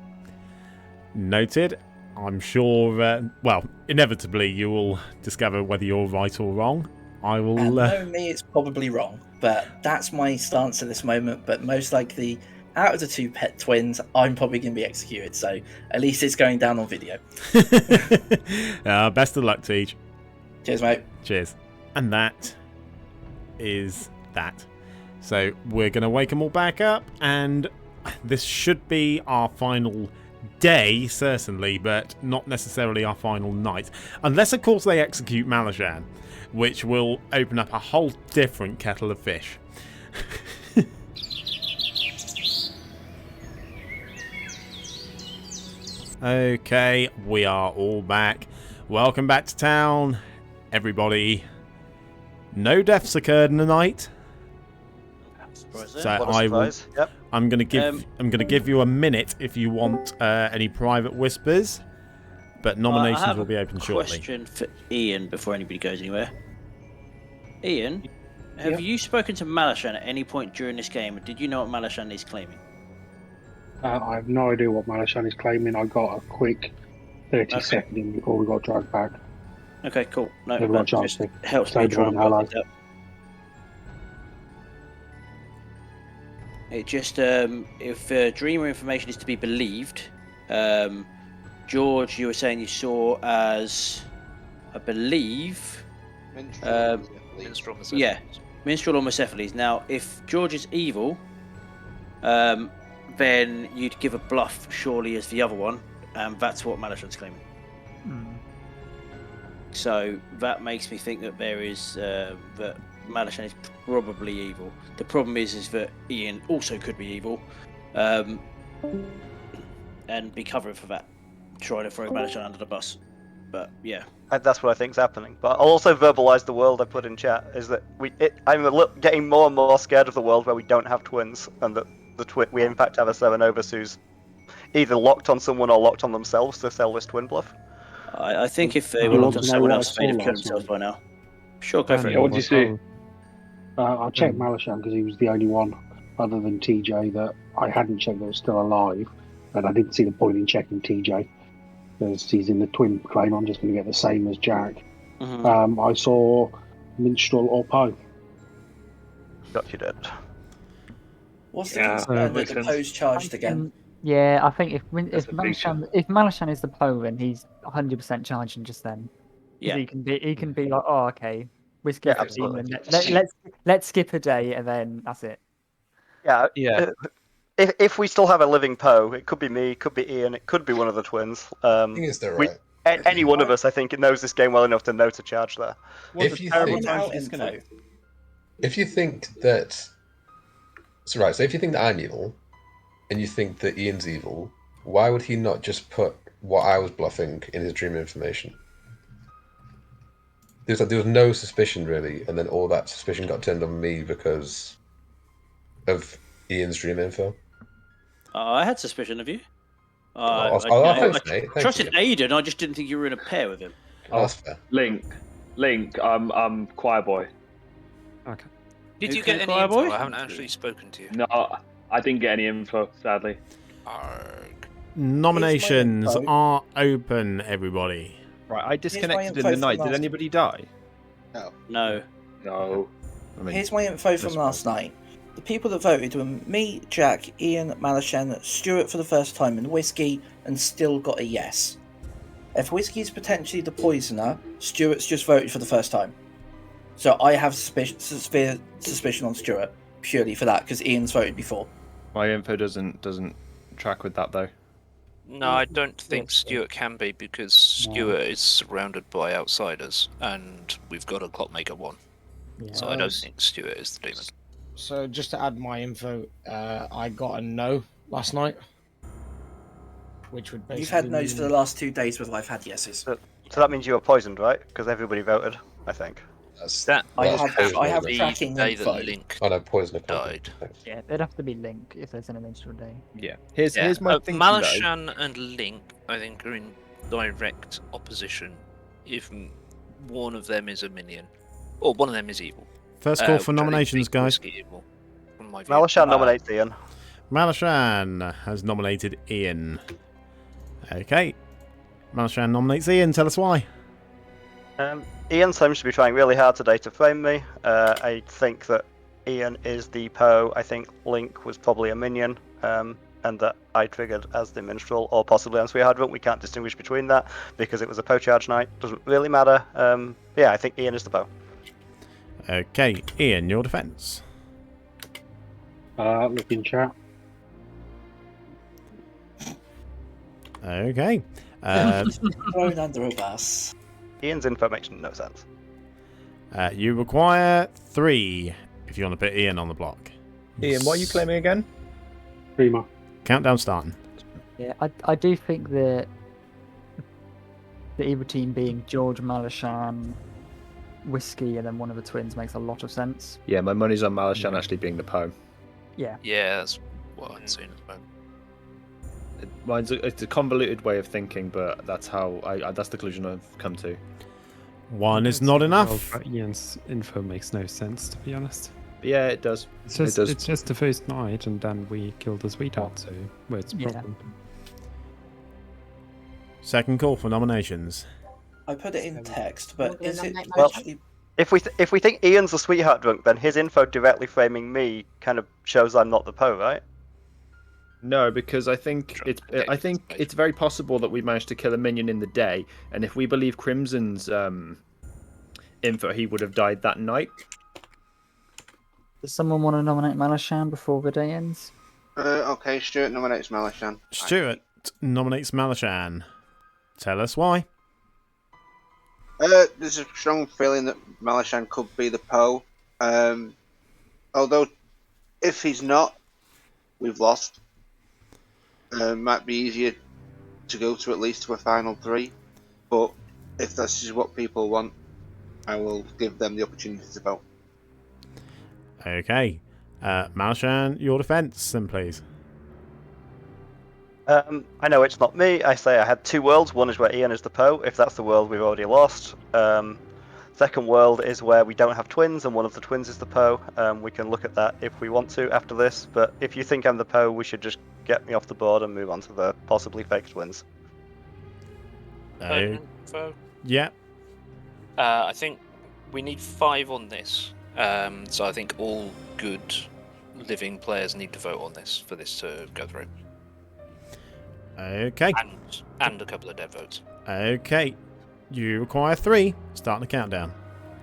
Noted. I'm sure, well, inevitably you will discover whether you're right or wrong. I will... And knowing me, it's probably wrong, but that's my stance at this moment. But most likely, out of the two pet twins, I'm probably going to be executed, so at least it's going down on video. Best of luck, Tej. Cheers, mate. Cheers. And that is that. So we're going to wake them all back up, and this should be our final day, certainly, but not necessarily our final night. Unless, of course, they execute Malashaan, which will open up a whole different kettle of fish. Okay, we are all back. Welcome back to town, everybody. No deaths occurred in the night. So I'm gonna give you a minute if you want any private whispers, but nominations will be open shortly. Question for Ian before anybody goes anywhere. Ian, have you spoken to Malashaan at any point during this game? Did you know what Malashaan is claiming? I have no idea what Malashaan is claiming. I got a quick 30-second in before we got dragged back. Okay, cool. No, Never got a chance to helps say me try and hello. work it out. It just, if Dreamer information is to be believed, George, you were saying you saw as, I believe, Minstrel Mephiles. yeah, Minstrel or Mephiles. Now, if George is evil, then you'd give a bluff surely as the other one, and that's what Malashaan's claiming. So that makes me think that there is that Malashaan is probably evil. The problem is that Ian also could be evil, and be covering for that, trying to throw Malashaan under the bus. But yeah, That's what I think's happening. But I'll also verbalise the world I put in chat. Is that I'm getting more and more scared of the world where we don't have twins, and that we in fact have a Seven Novus who's either locked on someone or locked on themselves to sell this twin bluff. I think if they were locked on someone else, they'd have killed themselves by now. Sure, go for it. What did you see? I checked Malashaan because he was the only one, other than TJ, that I hadn't checked that was still alive, and I didn't see the point in checking TJ because he's in the twin claim. I'm just going to get the same as Jack. I saw Minstrel or Poe. Got you dead. What's the concern that the Poe's charged again? Yeah, I think if Malashaan is the Poe, then he's 100% charging just then. Yeah, he can be like, oh, okay, whiskey. Yeah, absolutely. Let's skip a day and then that's it. Yeah. If we still have a living Poe, it could be me, it could be Ian, it could be one of the twins. I think they're right. Any one of us, I think, knows this game well enough to know to charge there. If you think that, so if you think that I'm evil, and you think that Ian's evil, why would he not just put what I was bluffing in his dream information? There was no suspicion really, and then all that suspicion got turned on me because of Ian's dream info. I had suspicion of you. Thanks, mate. Thank Trusted you. Aidan. I just didn't think you were in a pair with him. That's fair. Link, I'm choir boy. Okay. Did you get any info? I haven't actually spoken to you. No, I didn't get any info, sadly. Nominations are open, everybody. Right, I disconnected in the night. Did anybody die? No. Here's my info from last night. The people that voted were me, Jack, Ian, Malashaan, Stuart for the first time, and Whiskey, and still got a yes. If Whiskey's potentially the poisoner, Stuart's just voted for the first time. So I have suspicion on Stuart purely for that because Ian's voted before. My info doesn't track with that though. No, I don't think Stuart can be because Stuart is surrounded by outsiders, and we've got a Clockmaker 1. So I don't think Stuart is the demon. So just to add my info, I got a no last night, which would basically You've had no's for the last 2 days, whether I've had yeses. So that means you were poisoned, right? Because everybody voted, I think. I have tracking info. Oh no, poison died. Yeah, it'd have to be Link if there's an minstrel day. Yeah. Here's my thinking. Malashaan and Link, I think, are in direct opposition. If one of them is a minion, or one of them is evil. First call for nominations, guys. Malashaan nominates Ian. Malashaan has nominated Ian. Okay. Malashaan nominates Ian. Tell us why. Ian seems to be trying really hard today to frame me. I think that Ian is the Poe. I think Link was probably a minion, and that I triggered as the minstrel, or possibly as we had one. We can't distinguish between that because it was a Poe charge night. Doesn't really matter. Yeah, I think Ian is the Poe. Okay, Ian, your defence. Look in chat. Okay. Thrown under a bus. Ian's info makes no sense. You require 3 if you want to put Ian on the block. Ian, what are you claiming again? Prima. Countdown starting. Yeah, I do think that the evil team being George, Malashaan, Whiskey, and then one of the twins makes a lot of sense. Yeah, my money's on Malashaan actually being the Poe. Yeah. Yeah, that's what I'd seen at the moment. It's a convoluted way of thinking, but that's how that's the conclusion I've come to. 1 is not enough. Ian's info makes no sense, to be honest. Yeah, it does. It's just the first night, and then we killed the sweetheart, so where's the problem? Second call for nominations. I put it in text, but is it Well, actually... if we think Ian's the sweetheart drunk, then his info directly framing me kind of shows I'm not the Poe, right? No, because I think it's very possible that we managed to kill a minion in the day, and if we believe Crimson's info, he would have died that night. Does someone want to nominate Malashaan before the day ends? Okay, Stuart nominates Malashaan. Stuart nominates Malashaan. Tell us why. There's a strong feeling that Malashaan could be the Poe. Although, if he's not, we've lost. Might be easier to go to at least to a final 3. But if this is what people want, I will give them the opportunity to vote. Okay. Malashaan, your defense, then, please. I know it's not me. I say I had 2 worlds. One is where Ian is the Poe. If that's the world we've already lost. Second world is where we don't have twins, and one of the twins is the Poe. We can look at that if we want to after this. But if you think I'm the Poe, we should just get me off the board and move on to the possibly fake twins. Info. Yeah. I think we need 5 on this. So I think all good living players need to vote on this for this to go through. Okay. And a couple of dead votes. Okay. You require 3. Starting the countdown.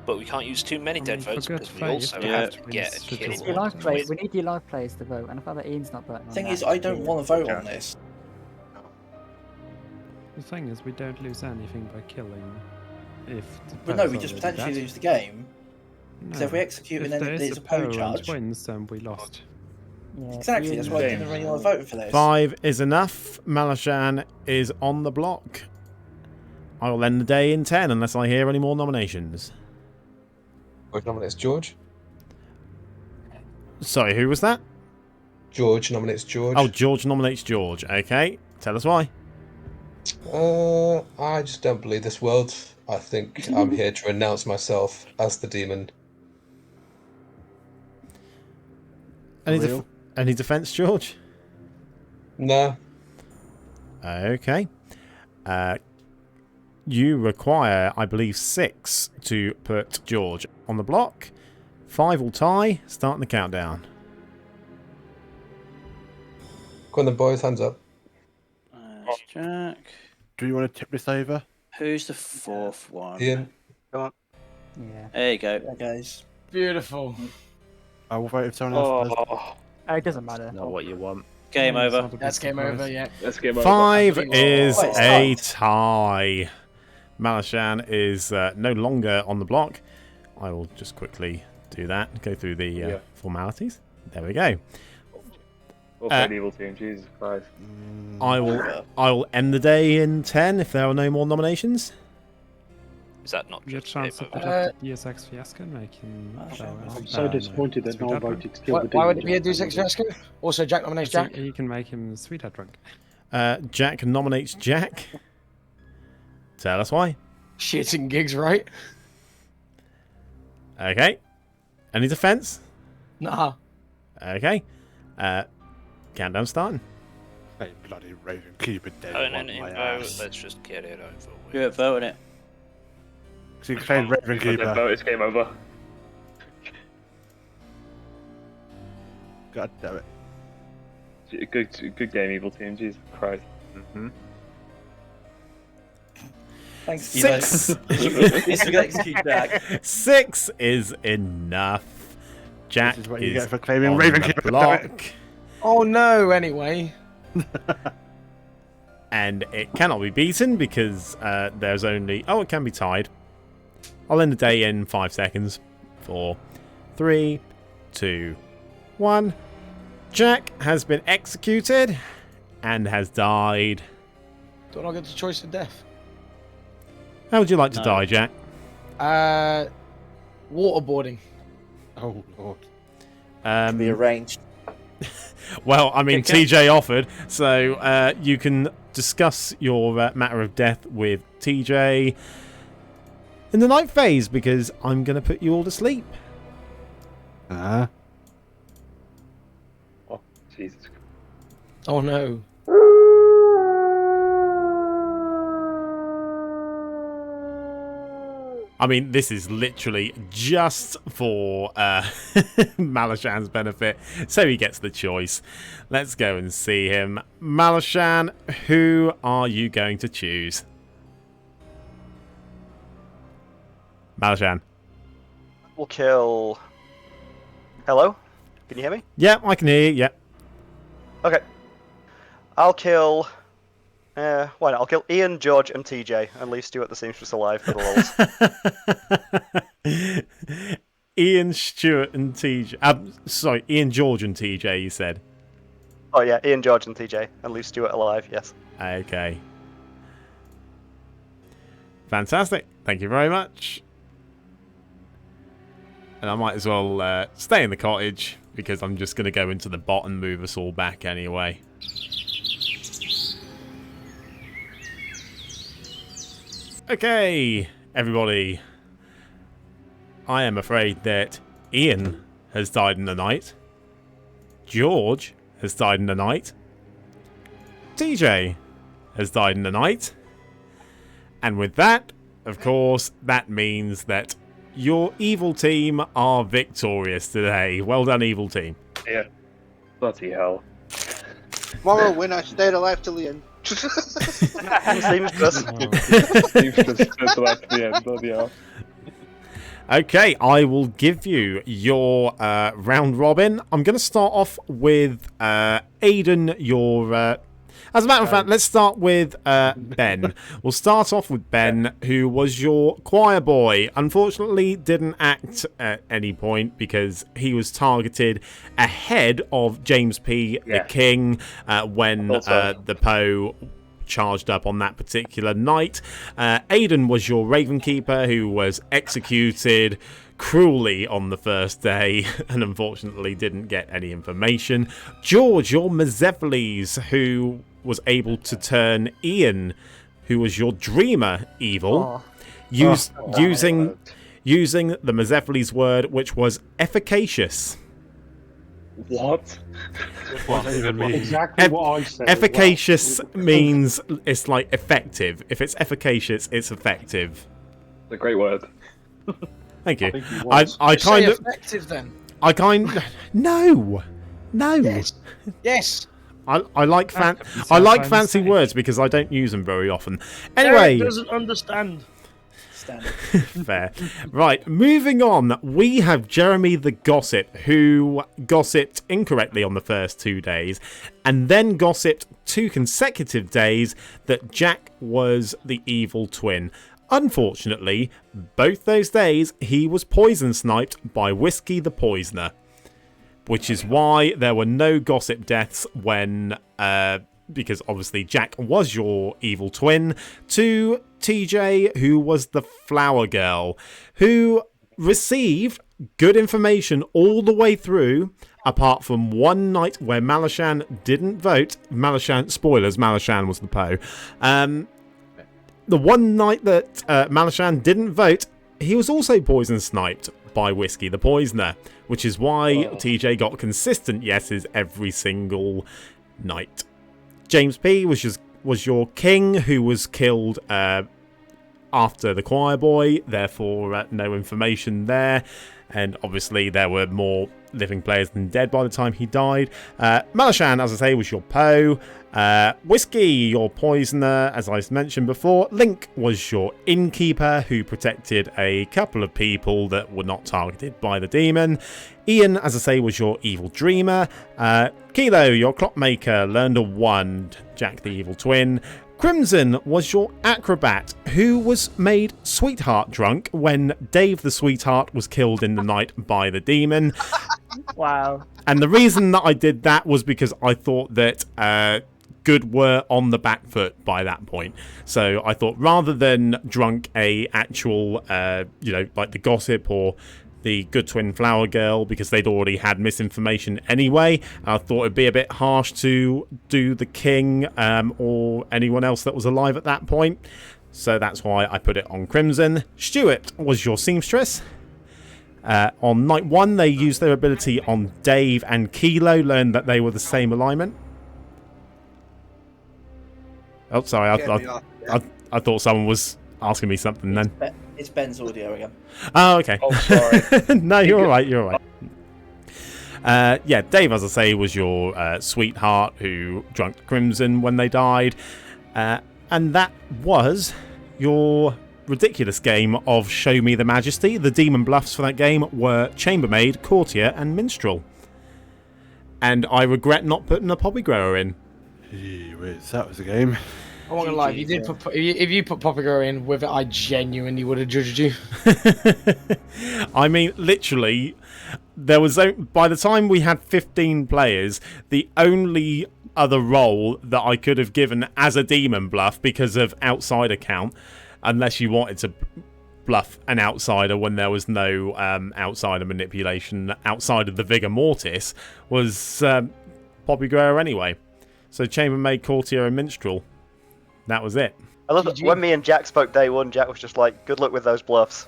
But we can't use too many dead votes because we also have to get a kill. We need your live players to vote, and I thought that Ian's not voting on Thing that. is, I don't want to vote on this. The thing is, we don't lose anything by killing. If But no, we just potentially lose the game. Because if we execute and then there's a Poe charge. Wins, then we lost. Exactly, that's why I didn't really want to vote for this. 5 is enough. Malashaan is on the block. I will end the day in 10 unless I hear any more nominations. George nominates George. Sorry, who was that? George nominates George. Oh, George nominates George. Okay, tell us why. I just don't believe this world. I think I'm here to announce myself as the demon. Any defense, George? No. Okay. You require, I believe, 6 to put George on the block. 5 will tie. Starting the countdown. Go on then, boys. Hands up. Jack. Do you want to tip this over? Who's the 4th one? Ian. Come on. Yeah. There you go. Yeah, guys. Beautiful. I will vote if someone else does. It doesn't matter. Not what you want. Game over. That's game over, yeah. That's game over. 5 is Oh, it's a tied. tie. Malashaan is no longer on the block. I will just quickly do that. Go through the formalities. There we go. Or played evil team, Jesus Christ. I will end the day in 10 if there are no more nominations. Is that not Your just chance to game put over? up the ESX fiasco and make him. I'm so disappointed that no one voted to kill the Why would demon. it be a Deus Ex Fiasco? Also, Jack nominates Jack. He can make him sweetheart drunk. Jack nominates Jack. Tell us why. Shit and gigs, right? Okay. Any defense? Nah. Okay. Countdown starting. Hey, bloody Raven, keep it dead. Oh, and then on my info, ass. let's just get it over with. You're voting it. So you played Raven Keeper. Vote, it's game over. God damn it. Good game, evil team. Jesus Christ. Thanks, 6. It's gonna execute Jack. 6 is enough. Jack This is what you is get for claiming on Raven the Keeper. block. Oh no, anyway. And it cannot be beaten because there's only... Oh, it can be tied. I'll end the day in 5 seconds. 4, 3, 2, 1. Jack has been executed and has died. Don't I get the choice of death? How would you like to die, Jack? Waterboarding. Oh, Lord. Be arranged. Well, I mean, Okay. TJ offered, so you can discuss your matter of death with TJ in the night phase because I'm going to put you all to sleep. Ah. Oh, Jesus. Oh no. I mean, this is literally just for Malashaan's benefit, so he gets the choice. Let's go and see him. Malashaan, who are you going to choose? Malashaan. We'll kill. Hello? Can you hear me? Yeah, I can hear you. Yeah. Okay. I'll kill Why not? I'll kill Ian, George, and TJ, and leave Stuart the seamstress alive for the lols. Ian, Stuart, and TJ. Sorry, Ian, George, and TJ. You said. Oh yeah, Ian, George, and TJ, and leave Stuart alive. Yes. Okay. Fantastic. Thank you very much. And I might as well stay in the cottage because I'm just going to go into the bot and move us all back anyway. Okay, everybody. I am afraid that Ian has died in the night. George has died in the night. TJ has died in the night. And with that, of course, that means that your evil team are victorious today. Well done, evil team. Yeah. Bloody hell. Moral win, I stayed alive till the end. Seamstress. Seamstress stayed alive till the end. Bloody hell. Okay, I will give you your round robin. I'm going to start off with Aidan, your... As a matter of fact, let's start with Ben. We'll start off with Ben, who was your choir boy. Unfortunately, didn't act at any point because he was targeted ahead of James P. the King when the Poe charged up on that particular night. Aidan was your Raven Keeper, who was executed cruelly on the first day and unfortunately didn't get any information. George, your Mazephiles, who was able to turn Ian, who was your Dreamer, evil, using the Mazephiles word, which was efficacious. What? What does that even mean? Exactly what I said. Efficacious means it's like effective. If it's efficacious, it's effective. It's a great word. Thank you. I kind of effective then. No. Yes. I like fancy words because I don't use them very often. Anyway, Derek doesn't understand. Fair. Right, moving on. We have Jeremy the Gossip, who gossiped incorrectly on the first 2 days, and then gossiped 2 consecutive days that Jack was the evil twin. Unfortunately, both those days he was poison sniped by Whiskey the Poisoner, which is why there were no gossip deaths when, because obviously Jack was your evil twin, to TJ, who was the flower girl, who received good information all the way through, apart from one night where Malashaan didn't vote. Spoilers, Malashaan was the Poe. The one night that Malashaan didn't vote, he was also poison sniped by Whiskey the Poisoner, which is why TJ got consistent yeses every single night. James P was your king, who was killed after the choir boy, therefore no information there, and obviously there were more living players than dead by the time he died. Malashaan, as I say, was your Poe. Whiskey, your poisoner, as I mentioned before. Link was your innkeeper, who protected a couple of people that were not targeted by the demon. Ian, as I say, was your evil dreamer. Kilo, your clockmaker, learned a wand. Jack the evil twin. Crimson was your acrobat, who was made sweetheart drunk when Dave the sweetheart was killed in the night by the demon. Wow. And the reason that I did that was because I thought that good were on the back foot by that point. So I thought rather than drunk a actual, like the gossip or the good twin flower girl, because they'd already had misinformation anyway, I thought it'd be a bit harsh to do the king or anyone else that was alive at that point. So that's why I put it on Crimson. Stuart was your seamstress. On night 1, they used their ability on Dave and Kilo, learned that they were the same alignment. Oh, sorry, I thought someone was asking me something then. It's Ben's audio again. Oh, okay. Oh, sorry. No, you're all right, you're all right. Yeah, Dave, as I say, was your sweetheart who drank Crimson when they died. And that was your ridiculous game of Show Me The Majesty. The demon bluffs for that game were Chambermaid, Courtier, and Minstrel. And I regret not putting a Poppy Grower in. Gee whiz, that was a game. I won't lie. If you did if you put Poppygo in with it, I genuinely would have judged you. I mean, literally, there was by the time we had 15 players, the only other role that I could have given as a demon bluff because of outsider count, unless you wanted to bluff an outsider when there was no outsider manipulation outside of the Vigor Mortis, was Poppy Guerrero anyway. So Chambermaid, Courtier and Minstrel. That was it. I love it. When me and Jack spoke day one, Jack was just like, good luck with those bluffs.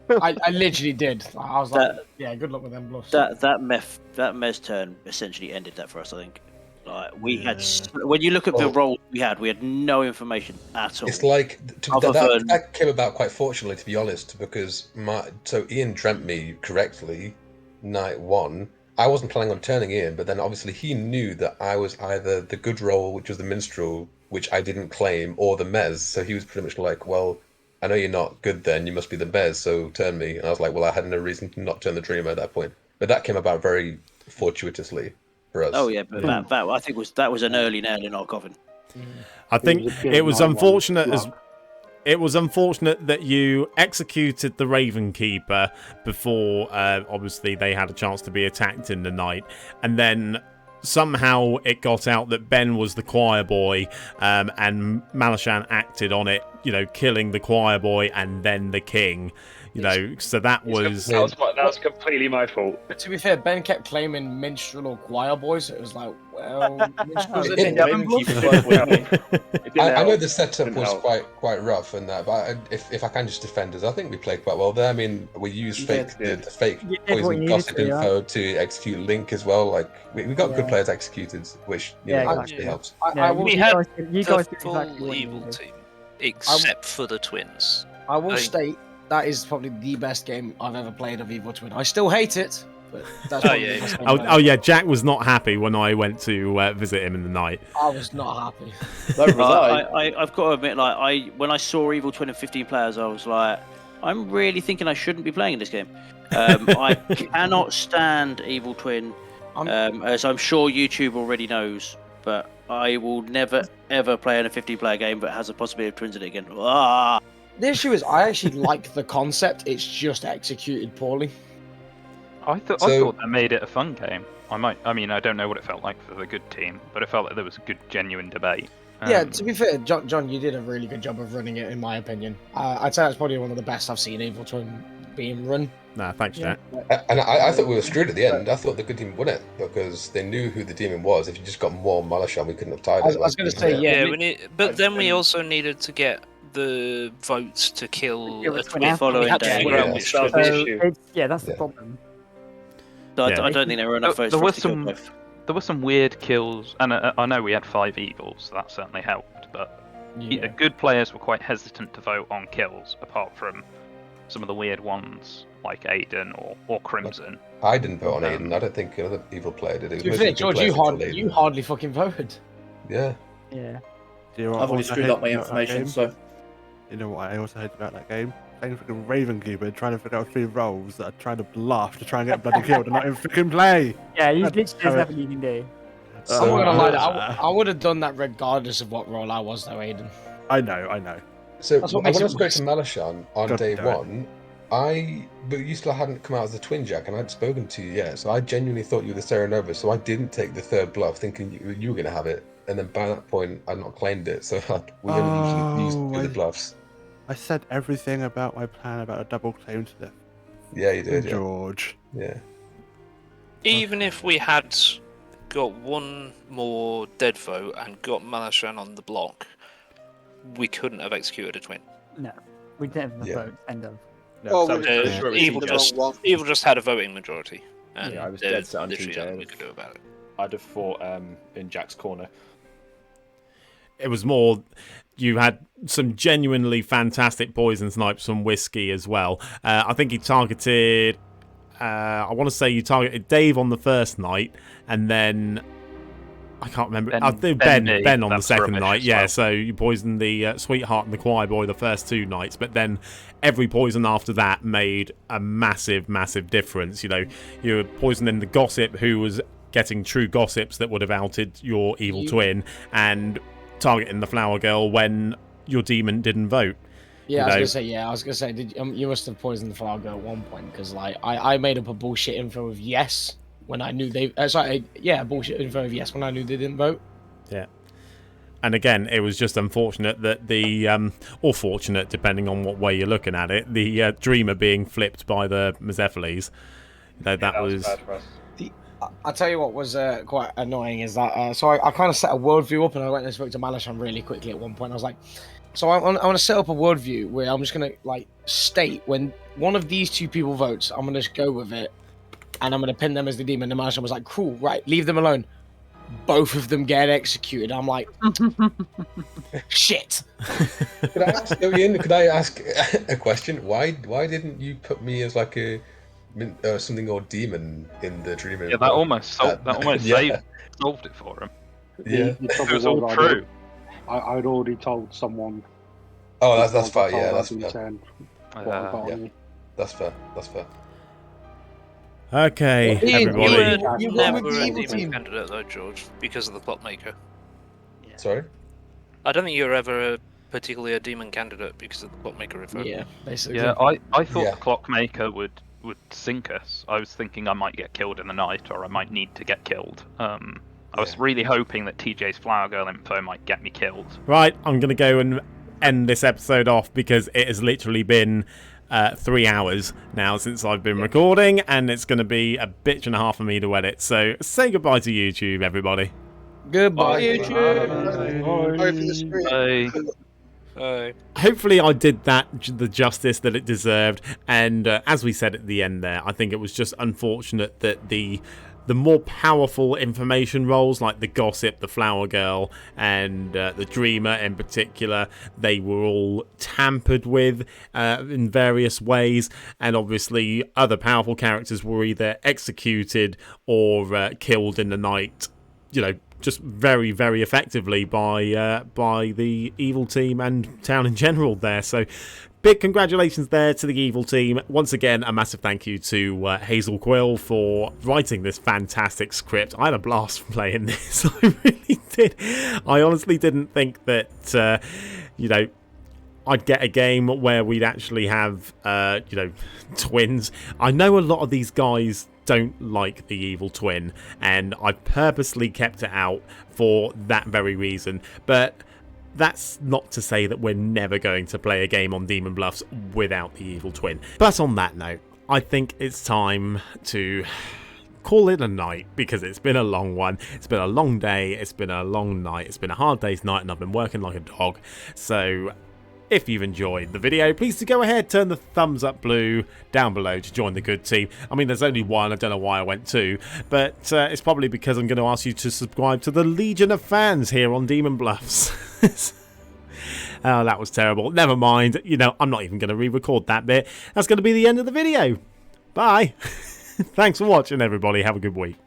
I literally did. I was like, yeah, good luck with them bluffs. That Mez turn essentially ended that for us, I think. Like we had, when you look at the role we had no information at all. It's like that came about quite fortunately, to be honest, because so Ian dreamt me correctly night one. I wasn't planning on turning Ian, but then obviously he knew that I was either the good role, which was the minstrel, which I didn't claim, or the Mez. So he was pretty much like, well, I know you're not good then, you must be the Mez, so turn me. And I was like, well, I had no reason to not turn the Dreamer at that point. But that came about very fortuitously for us. Oh yeah, but that I think that was an early nail in our coffin. I think it was unfortunate it was unfortunate that you executed the Raven Keeper before obviously they had a chance to be attacked in the night, and then somehow it got out that Ben was the choir boy, and Malashaan acted on it, killing the choir boy and then the king. So that was completely my fault. But to be fair, Ben kept claiming minstrel or choir boys. So it was like, well, minstrel's a I know the setup was quite rough and that, but if I can just defend us, I think we played quite well there. I mean, we used the fake poison gossip info to execute Link as well. Like we got good players executed, which actually helps. We had the full evil team, except for the twins. I will state that is probably the best game I've ever played of Evil Twin. I still hate it, but that's probably the best game oh yeah, Jack was not happy when I went to visit him in the night. I was not happy. I've got to admit, when I saw Evil Twin and 15 players, I was like, I'm really thinking I shouldn't be playing in this game. I cannot stand Evil Twin, as I'm sure YouTube already knows, but I will never ever play in a 15-player game that has a possibility of twins in it again. Ah! The issue is, I actually like the concept. It's just executed poorly. I thought that made it a fun game. I mean, I don't know what it felt like for the good team, but it felt like there was a good, genuine debate. Yeah, to be fair, John, you did a really good job of running it, in my opinion. I'd say that's probably one of the best I've seen Evil Twin being run. Nah, thanks, Jack. And I thought we were screwed at the end. I thought the good team won it because they knew who the demon was. If you just got more Malashaan, we couldn't have tied it. I was going to say, yeah. But then we also needed to get the votes to kill a twin following day. Yeah, that's the problem. So I don't think there were enough votes. There were some weird kills, and I know we had 5 evils, so that certainly helped. But good players were quite hesitant to vote on kills, apart from some of the weird ones like Aidan or Crimson. I didn't vote on Aidan. I don't think another evil player did. To be fair, George, you hardly fucking voted. Yeah. Yeah. I've already screwed up my information, so. You know what I also hate about that game? Playing freaking Raven Keeper, trying to figure out 3 roles that are trying to bluff to try and get bloody killed and not even freaking play. Yeah, you literally just have a leading day. I'm not gonna lie, I would have done that regardless of what role I was, though, Aidan. I know. So when I spoke to Malashaan on day 1, but you still hadn't come out as the twin, Jack, and I hadn't spoken to you yet. So I genuinely thought you were the Serenova, so I didn't take the 3rd bluff, thinking you were gonna have it. And then by that point, I'd not claimed it, so we only usually use the bluffs. I said everything about my plan about a double claim to the Yeah, you did, George. Yeah. Even if we had got one more dead vote and got Malashaan on the block, we couldn't have executed a twin. No, we didn't have the vote. End of. No, Evil just had a voting majority. And I was dead set on literally TJ. nothing we could do about it. I'd have fought in Jack's corner. It was more, you had some genuinely fantastic poison snipes from Whiskey as well. I think he targeted, I want to say you targeted Dave on the first night, and then, I can't remember, I think Ben on the second night. Yeah, so you poisoned the Sweetheart and the Choir Boy the first 2 nights, but then every poison after that made a massive, massive difference. You were poisoning the Gossip, who was getting true gossips that would have outed your evil twin, and targeting the flower girl when your demon didn't vote. Yeah, I was gonna say, you must have poisoned the flower girl at one point because like I made up a bullshit info of yes when I knew they bullshit info of yes when I knew they didn't vote. Yeah. And again, it was just unfortunate that or fortunate, depending on what way you're looking at it, the dreamer being flipped by the Mesephiles. That was bad for us. I'll tell you what was quite annoying is that so I kind of set a worldview up and I went and spoke to Malashaan really quickly at one point. I was like, so I want to set up a worldview where I'm just going to like state when one of these two people votes, I'm going to just go with it and I'm going to pin them as the demon. And Malashaan was like, cool, right, leave them alone. Both of them get executed. I'm like, shit. Could I ask, Ian, a question? Why didn't you put me as like a something or demon in the dream? Yeah, that almost solved it for him. Yeah, it was all true. I'd already told someone. Oh, that's fair. Yeah, that's fair. That's fair. That's fair. Okay, everybody. You were never a demon candidate though, George, because of the plot maker. Yeah. Sorry? I don't think you were ever particularly a demon candidate because of the plot maker referral. Yeah, basically. Yeah, I thought the clockmaker would sink us. I was thinking I might get killed in the night, or I might need to get killed. I was really hoping that TJ's Flower Girl info might get me killed. Right, I'm going to go and end this episode off because it has literally been 3 hours now since I've been recording, and it's going to be a bitch and a half for me to edit. So say goodbye to YouTube, everybody. Goodbye, YouTube. Bye. Hopefully I did that the justice that it deserved, and as we said at the end there, I think it was just unfortunate that the more powerful information roles, like the gossip, the flower girl, and the dreamer in particular, they were all tampered with in various ways, and obviously other powerful characters were either executed or killed in the night, just very, very effectively by the evil team and town in general there. So big congratulations there to the evil team. Once again, a massive thank you to Hazel Quill for writing this fantastic script. I had a blast playing this. I really did. I honestly didn't think that, I'd get a game where we'd actually have, twins. I know a lot of these guys don't like the evil twin, and I purposely kept it out for that very reason. But that's not to say that we're never going to play a game on Demon Bluffs without the evil twin. But on that note, I think it's time to call it a night, because it's been a long one. It's been a long day. It's been a long night. It's been a hard day's night, and I've been working like a dog. So if you've enjoyed the video, please do go ahead, turn the thumbs up blue down below to join the good team. I mean, there's only one. I don't know why I went two, but it's probably because I'm going to ask you to subscribe to the Legion of Fans here on Demon Bluffs. Oh, that was terrible. Never mind. I'm not even going to re-record that bit. That's going to be the end of the video. Bye. Thanks for watching, everybody. Have a good week.